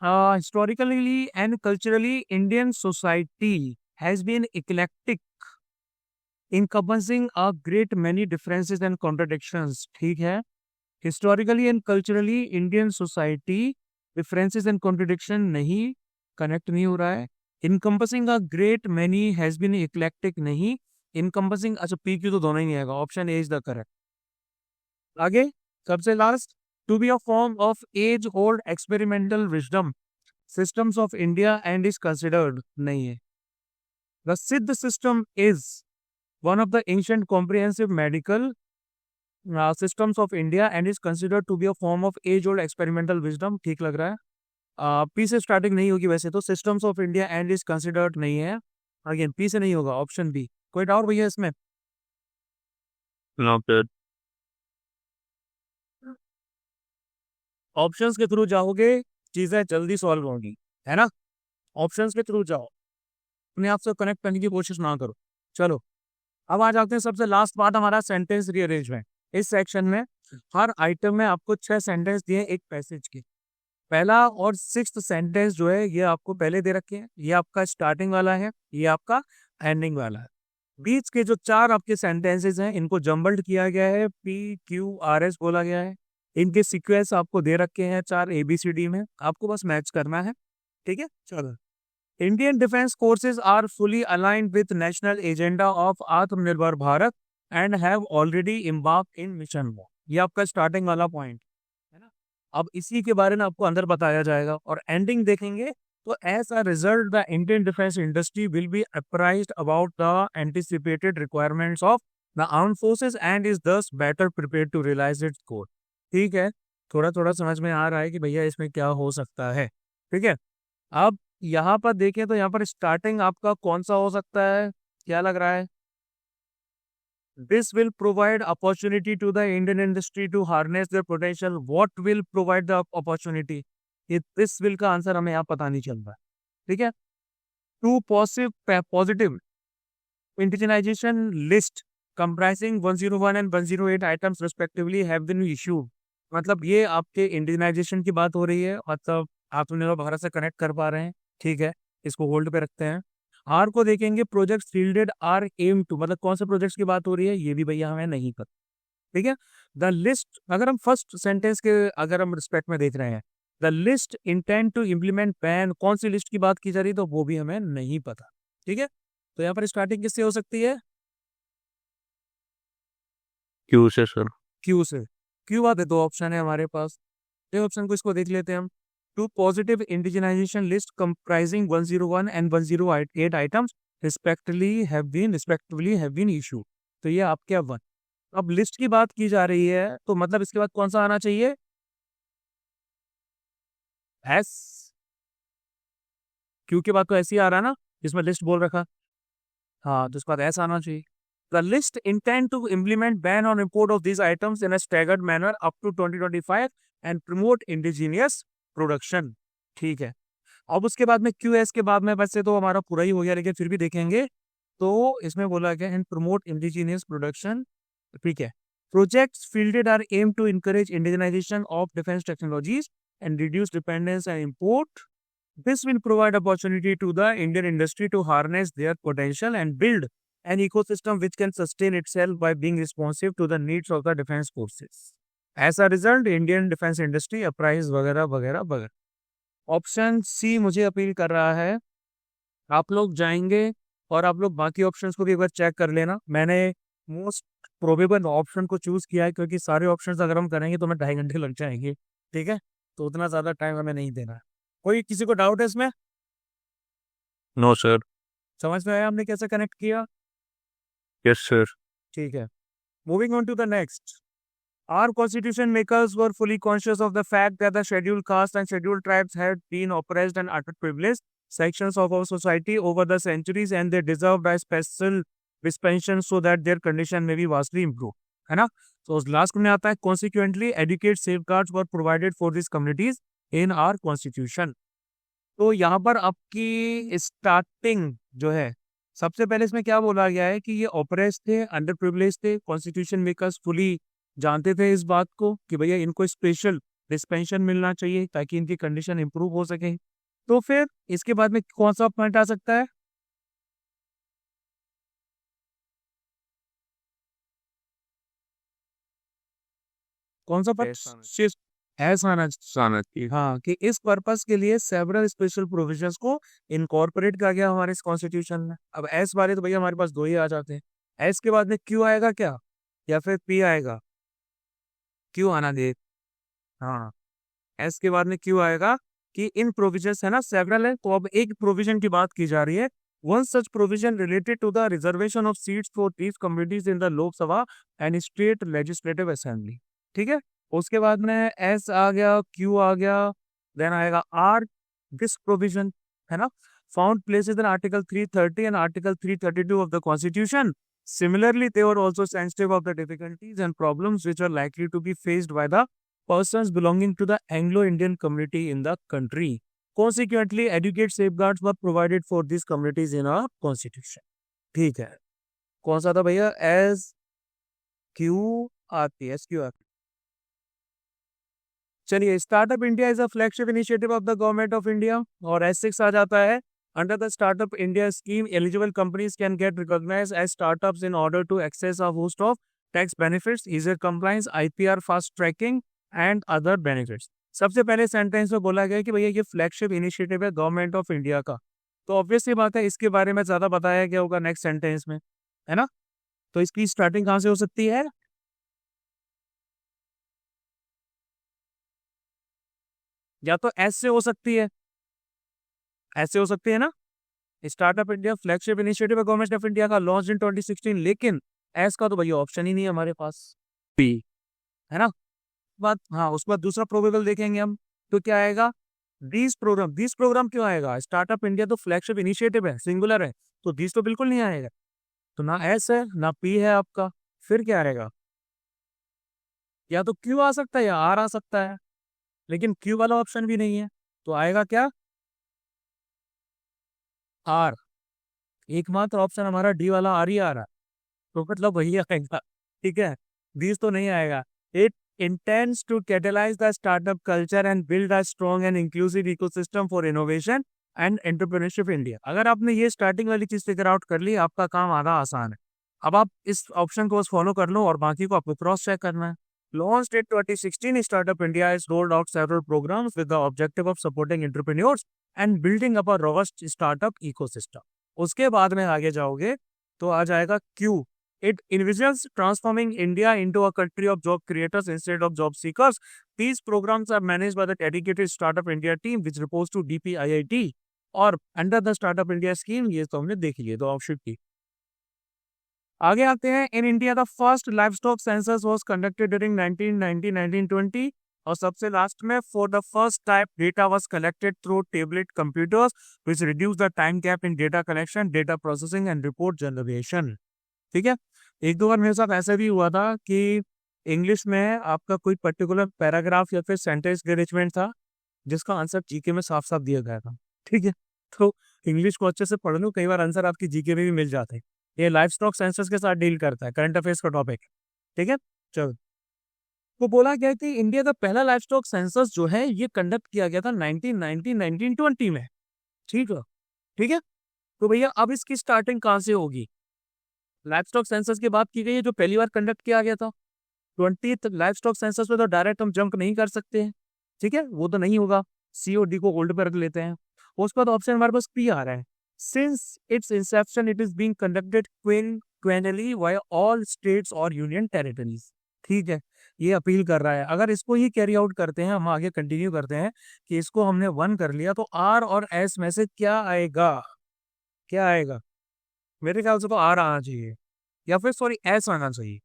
Historically and culturally Indian society has been eclectic encompassing a great many differences and contradictions, ठीक है। Historically and culturally Indian society differences and contradiction, नहीं, कनेक्ट नहीं हो रहा है। Encompassing a great many has been eclectic, नहीं। Encompassing, अच्छा P Q तो दोनों ही नहीं आएगा। Option A is the correct. आगे सबसे last, to be a form of age old experimental wisdom systems of India and is considered, नहीं है। The Siddha system is one of the ancient comprehensive medical systems of India and is considered to be a form of age-old experimental wisdom, ठीक लग रहा है। P से starting नहीं होगी वैसे तो, systems of India and is considered नहीं है, अगेन पी से नहीं होगा, ऑप्शन बी। कोई डाउट भैया इसमें? No, sir. ऑप्शंस के थ्रू जाओगे चीजें जल्दी सॉल्व होंगी, है ना? ऑप्शंस के थ्रू जाओ, अपने आप से कनेक्ट करने की कोशिश ना करो। चलो अब आ जाते हैं सबसे लास्ट पार्ट हमारा, सेंटेंस रीअरेंजमेंट। इस सेक्शन में हर आइटम में आपको 6 सेंटेंस दिए एक पैसेज के। पहला और 6th सेंटेंस जो है ये आपको पहले दे रखे हैं, ये आपका स्टार्टिंग वाला है, ये आपका एंडिंग वाला है। बीच के जो 4 आपके सेंटेंसेस हैं इनको जम्बल्ड किया गया है, PQRS बोला गया है। इनके सीक्वेंस आपको दे रखे हैं 4 ABCD में, आपको बस मैच करना है, ठीक है? चलो, Indian defence forces are fully aligned with national agenda of Atmanirbhar Bharat and have already embarked in mission mode. ये आपका स्टार्टिंग वाला पॉइंट है ना। अब इसी के बारे में आपको अंदर बताया जाएगा, और एंडिंग देखेंगे तो as a result the Indian defence industry will be apprised about the anticipated requirements of the armed forces and is thus better prepared to realise its goal. ठीक है, थोड़ा थोड़ा समझ में आ रहा है कि भैया इसमें क्या हो सकता है, ठीक है? अब यहाँ पर देखें तो यहाँ पर स्टार्टिंग आपका कौन सा हो सकता है, क्या लग रहा है? This will provide opportunity to the Indian industry to harness their potential. What will provide the opportunity? ये this will का आंसर हमें यहाँ पता नहीं चल रहा है, ठीक है? Two positive indigenization list comprising 101 and 108 items respectively have been issued. मतलब ये आपके इंडिजनाइजेशन की बात हो रही है, मतलब आत्मनिर्भर भारत से कनेक्ट कर पा रहे हैं, ठीक है? इसको होल्ड पे रखते हैं। आर को देखेंगे, project fielded R M two, मतलब कौन से प्रोजेक्ट्स की बात हो रही है ये भी भैया हमें नहीं पता, ठीक है? द लिस्ट, अगर हम फर्स्ट सेंटेंस के अगर हम रिस्पेक्ट में देख रहे हैं, the list intend to implement ban, कौन सी लिस्ट की बात की जा रही है तो वो भी हमें नहीं पता, ठीक है? तो यहाँ पर स्टार्टिंग किससे हो सकती है? Q से सर। क्यू से। क्यू बात है, 2 ऑप्शन है हमारे पास, ये ऑप्शन को इसको देख लेते हैं हम। Two positive indigenisation list comprising 101 and 108 items respectively have been issue, तो ये आपके 1। अब लिस्ट की बात की जा रही है तो मतलब इसके बाद कौन सा आना चाहिए? एस। क्यू के बाद तो ऐसे ही आ रहा है ना, जिसमें लिस्ट बोल रखा, हाँ, तो इसके बाद ऐसा आना चाहिए। The list intend to implement ban on import of these items in a staggered manner up to 2025 and promote indigenous production। ठीक है, अब उसके बाद में QS के बाद में वैसे तो हमारा पूरा ही हो गया, लेकिन फिर भी देखेंगे तो इसमें बोला गया एंड प्रमोट इंडिजीनियस प्रोडक्शन, ठीक है? Projects fielded R M to encourage indigenization of defense technologies and reduce dependence on import. This will provide opportunity to the Indian industry to harness their potential and build an ecosystem which can sustain itself by being responsive to the needs of the defense forces. As a result, Indian defense industry apprise वगैरह वगैरह वगैरह। Option C मुझे appeal कर रहा है, आप लोग जाएंगे और आप लोग बाकी ऑप्शंस को भी एक बार चेक कर लेना। मैंने मोस्ट प्रोबेबल ऑप्शन को चूज किया है क्योंकि सारे ऑप्शंस अगर हम करेंगे तो हमें 2.5 घंटे लग जाएंगे, ठीक है? तो उतना ज़्यादा टाइम हमें नहीं देना है। कोई किसी को डाउट है इसमें? No, sir. समझ में आया हमने कैसे कनेक्ट किया? Yes, sir. ठीक है, moving on to the next. Our constitution makers were fully conscious of the fact that the scheduled caste and scheduled tribes had been oppressed and underprivileged sections of our society over the centuries and they deserved a special dispensation so that their condition may be vastly improved, है ना? तो last में आता है consequently adequate safeguards were provided for these communities in our constitution। तो यहाँ पर आपकी स्टार्टिंग जो है, सबसे पहले इसमें क्या बोला गया है कि ये ऑपरेस थे, अंडर प्रिविलेज थे। कॉन्स्टिट्यूशन मेकर्स फुली जानते थे इस बात को कि भैया इनको स्पेशल डिस्पेंशन मिलना चाहिए ताकि इनकी कंडीशन इंप्रूव हो सके। तो फिर इसके बाद में कौन सा पॉइंट आ सकता है? कौन सा पॉइंट? ऐसा आना चाहिए, हाँ, कि इस पर्पस के लिए सेवरल स्पेशल प्रोविजंस को इनकॉर्पोरेट किया गया हमारे इस कॉन्स्टिट्यूशन में। अब एस वाले तो भैया हमारे पास 2 ही आ जाते हैं। एस के बाद में क्यू आएगा क्या या फिर पी आएगा? क्यू आना दे, हाँ, एस के बाद में क्यू आएगा कि इन प्रोविजंस है ना, सेवरल है, तो अब एक प्रोविजन की बात की जा रही है। One such provision related to the reservation of seats for these communities in the Lok Sabha and state legislative assembly, ठीक है? उसके बाद में एस आ गया, क्यू आ गया, देन आएगा आर, दिस प्रोविजन, है ना, found places in article 330 and article 332 of the constitution. Similarly, they were also sensitive of the difficulties and problems which are likely to be faced by the persons belonging to the Anglo-Indian community in the country. Consequently, adequate safeguards were provided for these communities in our constitution. ठीक है, कौन सा था भैया? S Q R P, S Q R P. चलिए, startup India is a flagship initiative of the government of India. और S6 आ जाता है. Under the Startup India scheme, eligible companies can get recognized as startups in order to access a host of tax benefits, easier compliance, IPR fast tracking and other benefits. सबसे पहले sentence में बोला गया कि भैया ये फ्लैगशिप इनिशिएटिव है government of India का. तो ऑब्वियसली बात है, इसके बारे में ज्यादा बताया गया होगा नेक्स्ट सेंटेंस में, है ना. तो इसकी स्टार्टिंग कहाँ से हो सकती है? या तो एस से हो सकती है, ऐसे हो सकती है ना. स्टार्टअप इंडिया फ्लैगशिप इनिशिएटिव है गवर्नमेंट ऑफ इंडिया का, लॉन्च इन 2016. लेकिन एस का तो भैया ऑप्शन ही नहीं है हमारे पास, पी, है ना. बात, हाँ, उसके बाद दूसरा प्रोबेबल देखेंगे हम, तो क्या आएगा? दिस प्रोग्राम क्यों आएगा? स्टार्टअप इंडिया तो फ्लैगशिप इनिशिएटिव है, सिंगुलर है, तो दिस तो बिल्कुल नहीं आएगा. तो ना एस है ना पी है आपका. फिर क्या आएगा? या तो क्यू आ सकता है या आर आ सकता है, लेकिन क्यू वाला ऑप्शन भी नहीं है. तो आएगा क्या? आर. एकमात्र ऑप्शन हमारा डी वाला आर ही आ रहा है, तो मतलब वही आएगा. ठीक है, दिस तो नहीं आएगा. It intends to catalyze the startup culture and build a strong and inclusive ecosystem for innovation and entrepreneurship India. अगर आपने ये स्टार्टिंग वाली चीज फिगर आउट कर ली, आपका काम आधा आसान है. अब आप इस ऑप्शन को बस फॉलो कर लो और बाकी को आपको क्रॉस चेक करना है. Launched in 2016, Startup India has rolled out several programs with the objective of supporting entrepreneurs and building up a robust startup ecosystem. उसके बाद में आगे जाओगे तो आ जाएगा Q. It envisions transforming India into a country of job creators instead of job seekers. These programs are managed by the dedicated Startup India team, which reports to DPIIT. और under the startup India scheme, ये तो हमने देख लिया, तो option की. आगे आते हैं. In India the first livestock census was conducted during 1990-1920. और सबसे लास्ट में, for the first time data was collected through tablet computers which reduce the time gap in data collection, data processing and report generation. ठीक है, एक दो बार मेरे साथ ऐसा भी हुआ था कि इंग्लिश में आपका कोई पर्टिकुलर पैराग्राफ या फिर सेंटेंस अरेंजमेंट था जिसका आंसर जीके में साफ साफ दिया गया था. ठीक है, तो इंग्लिश को अच्छे से पढ़ लो, कई बार आंसर आपकी जीके में भी मिल जाते हैं. ये लाइफ स्टॉक सेंसस के साथ डील करता है, करंट अफेयर्स का टॉपिक. ठीक है, चलो. तो बोला गया कि इंडिया का पहला लाइफ स्टॉक सेंसस जो है ये कंडक्ट किया गया था 1920 में. ठीक है, ठीक है. तो भैया अब इसकी स्टार्टिंग कहाँ से होगी? लाइफ स्टॉक सेंसस की बात की गई है जो पहली बार कंडक्ट किया गया था. 20th लाइफ स्टॉक सेंसस में तो डायरेक्ट हम जंप नहीं कर सकते हैं. ठीक है, वो तो नहीं होगा, सी और डी को होल्ड पर रख लेते हैं. उसके बाद ऑप्शन हमारे पास पी आ रहा है. Since its inception it is being conducted quinquennially by all states और यूनियन टेरिटरीज. ठीक है, ये अपील कर रहा है. अगर इसको ही कैरी आउट करते हैं, हम आगे कंटिन्यू करते हैं कि इसको हमने 1 कर लिया, तो आर और एस में से क्या आएगा? क्या आएगा? मेरे ख्याल से तो आर आना चाहिए, या फिर सॉरी एस आना चाहिए.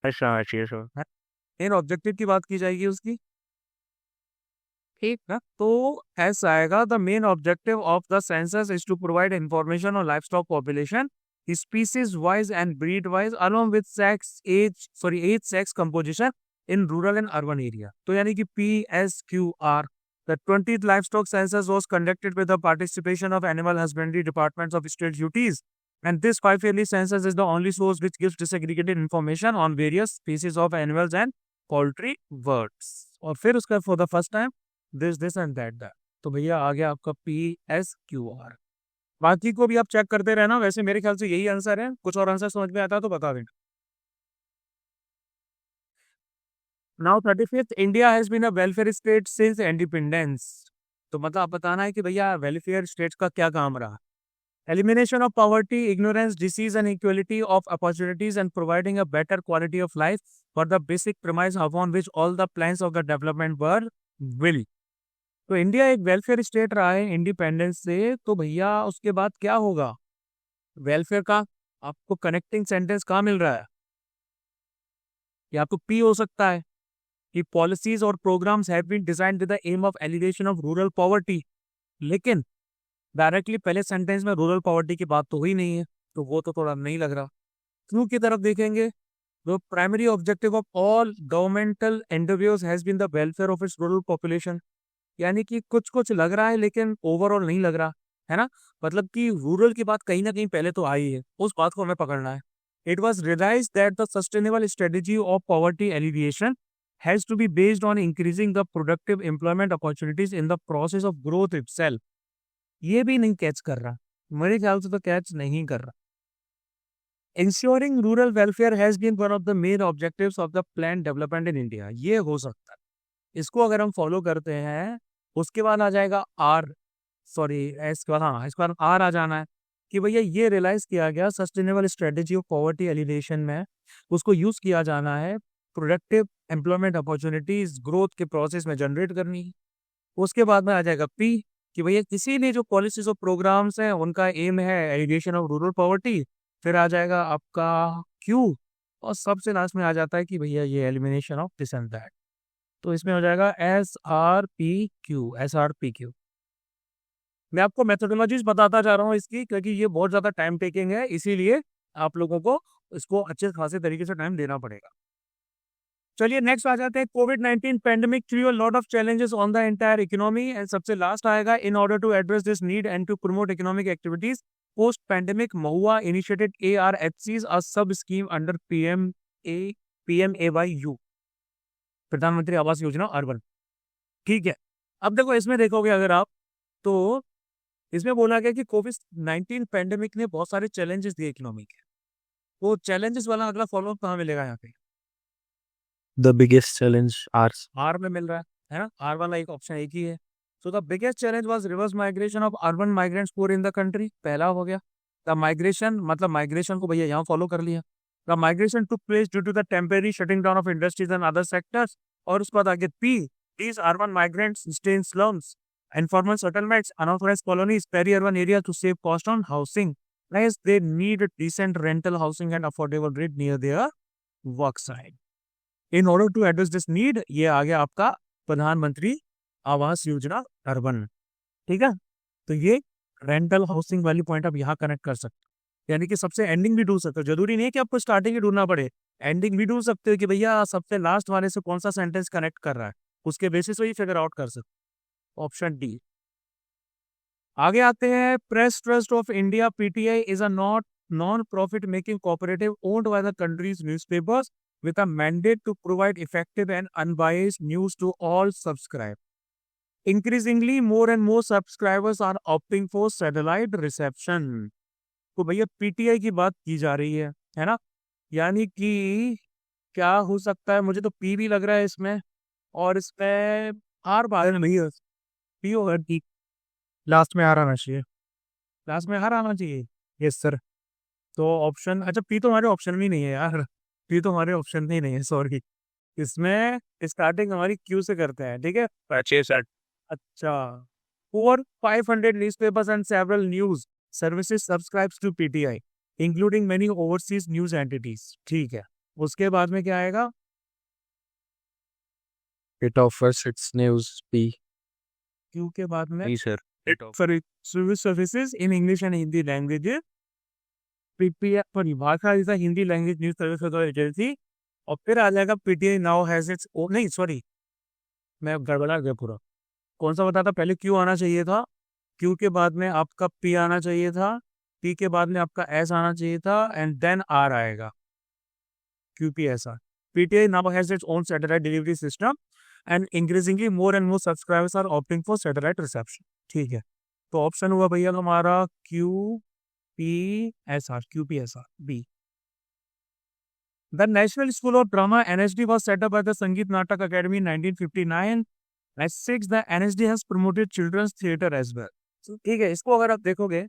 ऐसा चाहिए सर. इन ऑब्जेक्टिव की बात की जाएगी उसकी. ठीक है, तो एस आएगा. The main objective of the census is to provide information on livestock population species wise and breed wise along with age sex composition in rural and urban area. तो यानी कि PSQR. The 20th livestock census was conducted with the participation of animal husbandry departments of state UTs. And this 5-yearly census is the only source which gives disaggregated information on various species of animals and poultry birds. और फिर उसका for the first time this and that. तो भैया आ गया आपका PSQR. बाकी को भी आप चेक करते रहना. वैसे मेरे ख्याल से यही आंसर है. कुछ और आंसर समझ में आता है तो बता देना. Now 35th, India has been a welfare state since independence. तो मतलब आप बताना है कि भैया वेलफेयर स्टेट का क्या काम रहा. Elimination of poverty, ignorance, disease and equality of opportunities and providing a better quality of life were the basic premise upon which all the plans of the development were built. तो India एक welfare state रहा है independence से. तो भैया उसके बाद क्या होगा? वेलफेयर का आपको कनेक्टिंग सेंटेंस कहाँ मिल रहा है? या तो पी हो सकता है, कि पॉलिसीज और programmes have been designed with the aim of elevation of rural poverty, लेकिन डायरेक्टली पहले सेंटेंस में रूरल पॉवर्टी की बात तो हुई नहीं है, तो वो तो थोड़ा नहीं लग रहा। क्यों की तरफ देखेंगे, the primary objective of all governmental endeavours has been the welfare of its rural population, यानी कि कुछ कुछ लग रहा है लेकिन ओवरऑल नहीं लग रहा है ना। मतलब कि रूरल की बात कहीं ना कहीं पहले तो आई है, उस बात को हमें पकड़ना है। It was realise that the sustainable strategy of poverty alleviation has to be based on increasing the productive employment opportunities in the process of growth itself. ये भी नहीं कैच कर रहा, मेरे ख्याल से तो कैच नहीं कर रहा। Ensuring rural welfare has been one of the main objectives of the plan development in India, ये हो सकता है। इसको अगर हम फॉलो करते हैं, उसके बाद आ जाएगा आर, सॉरी इसके बाद, हाँ इसके बाद आर आ जाना है कि भैया ये रियलाइज किया गया sustainable strategy of poverty alleviation में उसको यूज किया जाना है प्रोडक्टिव एम्प्लॉयमेंट अपॉर्चुनिटीज ग्रोथ के प्रोसेस में जनरेट करनी है। उसके बाद में आ जाएगा पी कि भैया किसी ने जो पॉलिसीज और प्रोग्राम्स हैं उनका एम है एलिवेशन ऑफ रूरल पॉवर्टी। फिर आ जाएगा आपका क्यू, और सबसे लास्ट में आ जाता है कि भैया ये elimination of this and that. तो इसमें हो जाएगा SRPQ, SRPQ। मैं आपको मेथोडोलॉजीज बताता जा रहा हूँ इसकी, क्योंकि ये बहुत ज़्यादा टाइम टेकिंग है, इसीलिए आप लोगों को इसको अच्छे खासे तरीके से टाइम देना पड़ेगा। चलिए नेक्स्ट आ जाते हैं। कोविड-19 pandemic through a lot of challenges on the entire economy, and सबसे लास्ट आएगा in order to address this need and to promote economic activities post pandemic MoHUA initiated ARHCs, a sub scheme under PMAYU, प्रधानमंत्री Awas Yojana urban. ठीक है, अब देखो इसमें देखोगे अगर आप, तो इसमें बोला गया कि कोविड-19 पैंडेमिक ने बहुत सारे चैलेंजेस दिए इकोनॉमी के। वो चैलेंजेस वाला अगला फॉलोअप कहाँ मिलेगा यहाँ पे? The biggest challenge ours. आर में मिल रहा है ना, आर वाला एक ऑप्शन एक ही है। So the biggest challenge was reverse migration of urban migrants पूर इन द कंट्री, पहला हो गया। द माइग्रेशन, मतलब माइग्रेशन को भैया यहाँ फॉलो कर लिया। The migration took place due to the temporary shutting down of industries and other sectors. और उसके बाद आगे पी, these urban migrants stay in slums, informal settlements, unauthorized colonies, peri-urban areas to save cost on housing, as they need decent rental housing and affordable rent near their work site. In order to address this need, ये आ गया आपका प्रधानमंत्री Awas Yojana urban. ठीक है, तो ये rental housing वाली point आप यहाँ कनेक्ट कर सकते हो, यानी कि सबसे एंडिंग भी ढूंढ सकते हो। जरूरी नहीं है कि आपको स्टार्टिंग ही ढूंढना पड़े, एंडिंग भी ढूंढ सकते हो कि भैया सबसे लास्ट वाले से कौन सा सेंटेंस कनेक्ट कर रहा है, उसके बेसिस पे ही फिगर आउट कर सकते। Option D. आगे आते हैं। Press trust of India PTI is a non profit making cooperative owned by the countries newspapers with a mandate to provide effective and unbiased news to all subscribers. Increasingly, more and more subscribers are opting for satellite reception. तो भैया PTI की बात की जा रही है ना, यानी कि क्या हो सकता है, मुझे तो P भी लग रहा है इसमें, और इसमें R बाहर नहीं है, P होगा D, लास्ट में आ रहा चाहिए। लास्ट में R आना चाहिए। Yes sir. तो ऑप्शन, अच्छा P तो हमारे ऑप्शन में नहीं है यार, P तो हमारे ऑप्शन में ही नहीं है, सॉरी। इसमें स्टार्टिंग हमारी Q से करते हैं, ठीक है। Purchase at अच्छा, over 500 newspapers and several news services subscribes to PTI, including many overseas news entities. ठीक है, उसके बाद में क्या आएगा? it offers its news P. Q के बाद में P sir. It offers sorry, civil services in English and Hindi languages. PPI पर भाषा is Hindi language news service authority agency. और फिर आ जाएगा PTI नाउ हैज इट्स, नहीं सॉरी, मैं गड़बड़ा गया पूरा। कौन सा बताता, पहले Q आना चाहिए था, Q के बाद में आपका P आना चाहिए था, P के बाद में आपका S आना चाहिए था, एंड देन R आएगा, QPSR। PTI now has its own satellite delivery system and increasingly more and more subscribers are opting for satellite reception। ठीक है, तो ऑप्शन हुआ भैया हमारा QPSR, QPSR B। The National School of Drama NSD was set up by the Sangeet Natak Academy in 1959। At 6, the NSD has promoted children's theatre as well। ठीक है, इसको अगर आप देखोगे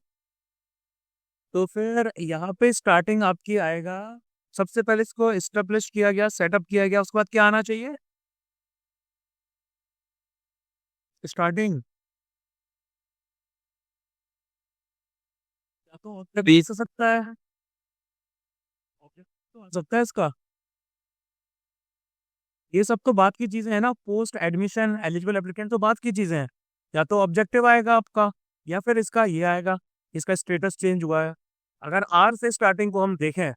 तो फिर यहाँ पे स्टार्टिंग आपकी आएगा, सबसे पहले इसको एस्टेब्लिश किया गया, सेटअप किया गया, उसके बाद क्या आना चाहिए? स्टार्टिंग तो हो सकता है, तो आ सकता है इसका ये सब तो बात की चीजें हैं ना, पोस्ट एडमिशन एलिजिबल एप्लीकेंट तो बात की चीजें हैं। या तो ऑब्जेक्टिव आएगा आपका, या फिर इसका ये आएगा, इसका स्टेटस चेंज हुआ है। अगर आर से स्टार्टिंग को हम देखें,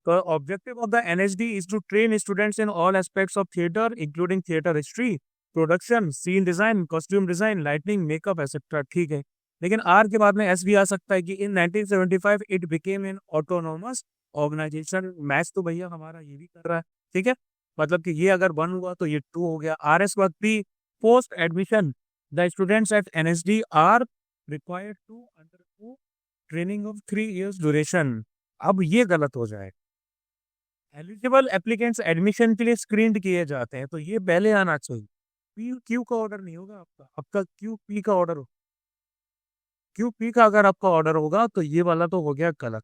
तो objective of the NHD is to train students in all aspects of theatre including theatre history, production, scene design, costume design, lightning, makeup etcetera. ठीक है, लेकिन आर के बाद में एस भी आ सकता है कि in 1975 it became an autonomous organisation. Match तो भैया हमारा ये भी कर रहा है, ठीक है, मतलब कि ये अगर 1 हुआ तो ये 2 हो गया। आर एस बाद भी post admission the students at NSD are required to undergo training of 3 years duration. अब ये गलत हो जाए, एलिजिबल एप्लीकेंट्स एडमिशन के लिए स्क्रीन किए जाते हैं, तो ये पहले आना चाहिए। पी क्यू का ऑर्डर नहीं होगा आपका, आपका क्यू पी का ऑर्डर हो। क्यू पी का अगर आपका ऑर्डर होगा तो ये वाला तो हो गया गलत।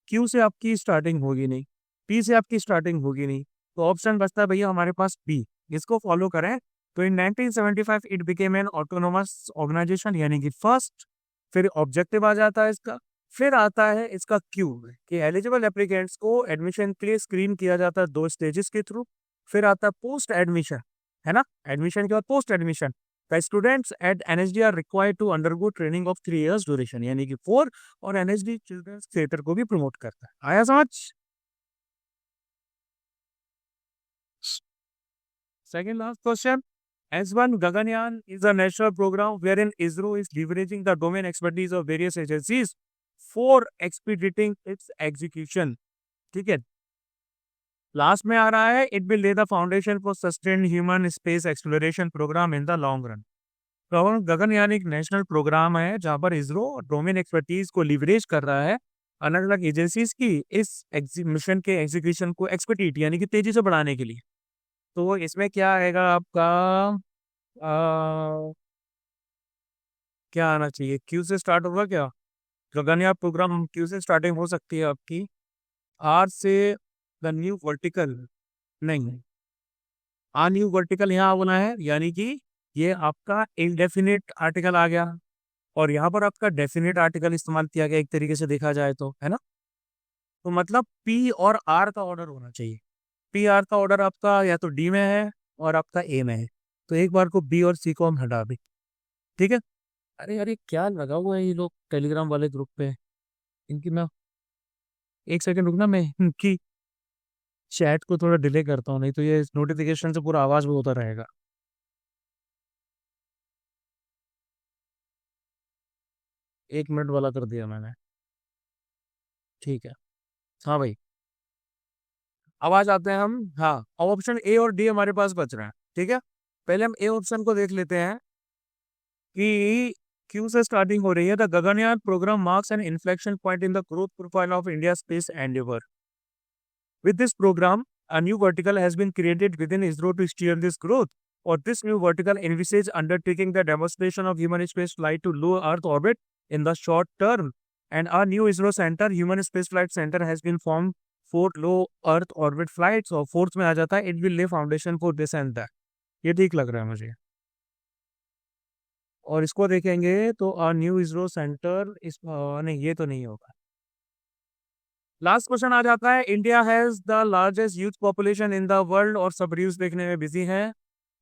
क्यू से आपकी स्टार्टिंग होगी नहीं, पी से आपकी स्टार्टिंग होगी नहीं, तो ऑप्शन बचता है भैया हमारे पास बी। इसको फॉलो करें तो in 1975 it became an autonomous organisation, यानी कि फर्स्ट। फिर ऑब्जेक्टिव आ जाता है इसका, फिर आता है इसका क्यू कि एलिजिबल एप्लीकेंट्स को एडमिशन के लिए स्क्रीन किया जाता है 2 स्टेजेस के थ्रू। फिर आता है पोस्ट एडमिशन, है ना, एडमिशन के बाद post admission the students at NHD are required to undergo training of 3 years duration, यानी कि 4। और एनएचडी चिल्ड्रंस थिएटर को भी प्रमोट करता है। आया समझ? Second last question. S1 Gaganyaan is a national program wherein ISRO is leveraging the domain expertise of various agencies for expediting its execution. ठीक है, लास्ट में आ रहा है it will lay the foundation for sustained human space exploration programme in the long run. Gaganyaan एक national programme है जहां पर इसरो डोमेन एक्सपर्टीज को लिवरेज कर रहा है अलग अलग एजेंसीज की इस मिशन के एग्जीक्यूशन को एक्सपर्टीट यानी कि तेजी से बढ़ाने के लिए। तो इसमें क्या आएगा आपका, क्या आना चाहिए, क्यू से स्टार्ट होगा क्या? गगनयान प्रोग्राम क्यू से स्टार्टिंग हो सकती है आपकी। आर से द न्यू वर्टिकल नहीं, आ न्यू वर्टिकल यहाँ होना है, यानी कि ये आपका इनडेफिनिट आर्टिकल आ गया और यहाँ पर आपका डेफिनेट आर्टिकल इस्तेमाल किया गया, एक तरीके से देखा जाए तो, है ना। तो मतलब पी और आर का ऑर्डर होना चाहिए। पी आर का ऑर्डर आपका या तो डी में है और आपका ए में है, तो एक बार को बी और सी को हम हटा दें, ठीक है। अरे अरे क्या लगा हुआ है ये लोग टेलीग्राम वाले ग्रुप पे, इनकी मैं एक सेकंड रुकना, मैं इनकी चैट को थोड़ा डिले करता हूँ, नहीं तो ये नोटिफिकेशन से पूरा आवाज भी होता रहेगा। एक मिनट वाला कर दिया मैंने, ठीक है। हाँ भाई, आवाज आते हैं हम। हाँ, ऑप्शन ए और डी हमारे पास बच रहे हैं, ठीक है। पहले हम ए ऑप्शन को देख लेते हैं कि क्यू से स्टार्टिंग हो रही है। The Gaganyaan programme marks an inflection point in the growth profile of India space endeavour. With this program, a new vertical has been created within ISRO to steer this growth. Or this new vertical envisages undertaking the demonstration of human space flight to low Earth orbit in the short term. And our new ISRO center, Human Space Flight Center, has been formed for low Earth orbit flights. और fourth में आ जाता है it will lay foundation for this and that. ये ठीक लग रहा है मुझे। और इसको देखेंगे तो our new ISRO center नहीं, ये तो नहीं होगा। लास्ट क्वेश्चन आ जाता है, India has the largest youth population in the world, और सब रिव्यूज देखने में बिजी हैं।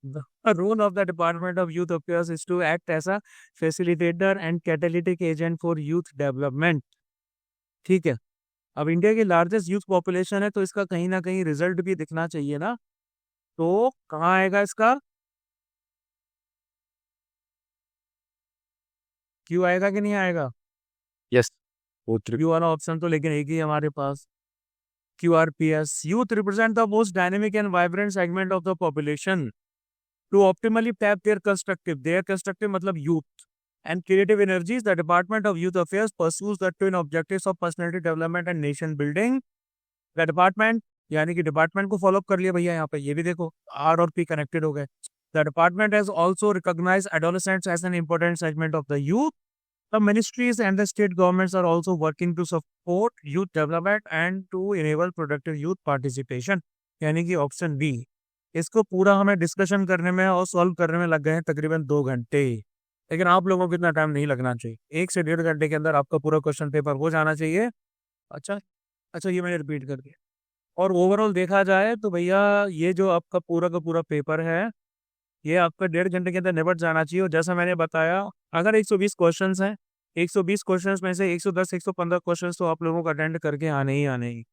The role of the Department of Youth Affairs is to act as a facilitator and catalytic agent for youth development. ठीक है, अब India की largest youth population है तो इसका कहीं ना कहीं रिजल्ट भी दिखना चाहिए ना, तो कहाँ आएगा इसका, क्यों आएगा कि नहीं आएगा? Yes. क्यू वाला ऑप्शन तो लेकिन एक ही है हमारे पास, QRPS. Youth represent the most dynamic and vibrant segment of the population. To optimally tap their constructive मतलब youth and creative energies, the Department of Youth Affairs pursues the twin objectives of personality development and nation building. The department यानी कि department को follow कर लिया भैया, यहाँ पे ये भी देखो आर और पी कनेक्टेड हो गए। The department has also recognized adolescents as an important segment of the youth. The ministries and the state governments are also working to support youth development and to enable productive youth participation. यानी कि option B. इसको पूरा हमें discussion करने में और solve करने में लग गए हैं तकरीबन 2 घंटे, लेकिन आप लोगों को इतना टाइम नहीं लगना चाहिए। 1 से 1.5 घंटे के अंदर आपका पूरा क्वेश्चन पेपर हो जाना चाहिए। अच्छा, ये मैंने रिपीट कर दिया। और ओवरऑल देखा जाए तो भैया ये जो आपका पूरा का पूरा पेपर है ये आपका 1.5 घंटे के अंदर निपट जाना चाहिए। और जैसा मैंने बताया अगर 120 क्वेश्चंस हैं 120 क्वेश्चंस में से 110 115 क्वेश्चंस तो आप लोगों को अटेंड करके आने ही आने ही।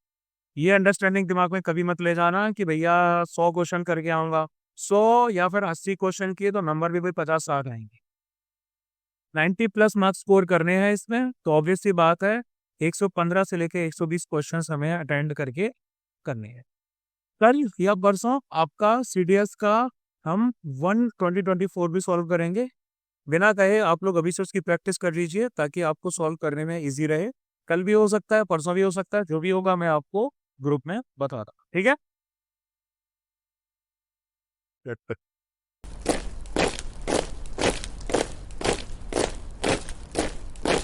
ये अंडरस्टैंडिंग दिमाग में कभी मत ले जाना कि भैया 100 क्वेश्चन करके आऊंगा। 100 या फिर 80 क्वेश्चन किए तो नंबर भी कोई 50-60 आएंगे। 90 प्लस मार्क्स स्कोर करने हैं इसमें तो ऑब्वियस सी बात है 115 से लेके 120 क्वेश्चन हमें अटेंड करके करने हैं। कल या परसों आपका सीडीएस का हम 2024 भी सॉल्व करेंगे। बिना कहे आप लोग अभी से उसकी प्रैक्टिस कर लीजिए ताकि आपको सॉल्व करने में इजी रहे। कल भी हो सकता है, परसों भी हो सकता है, जो भी होगा मैं आपको ग्रुप में बता रहा। ठीक है।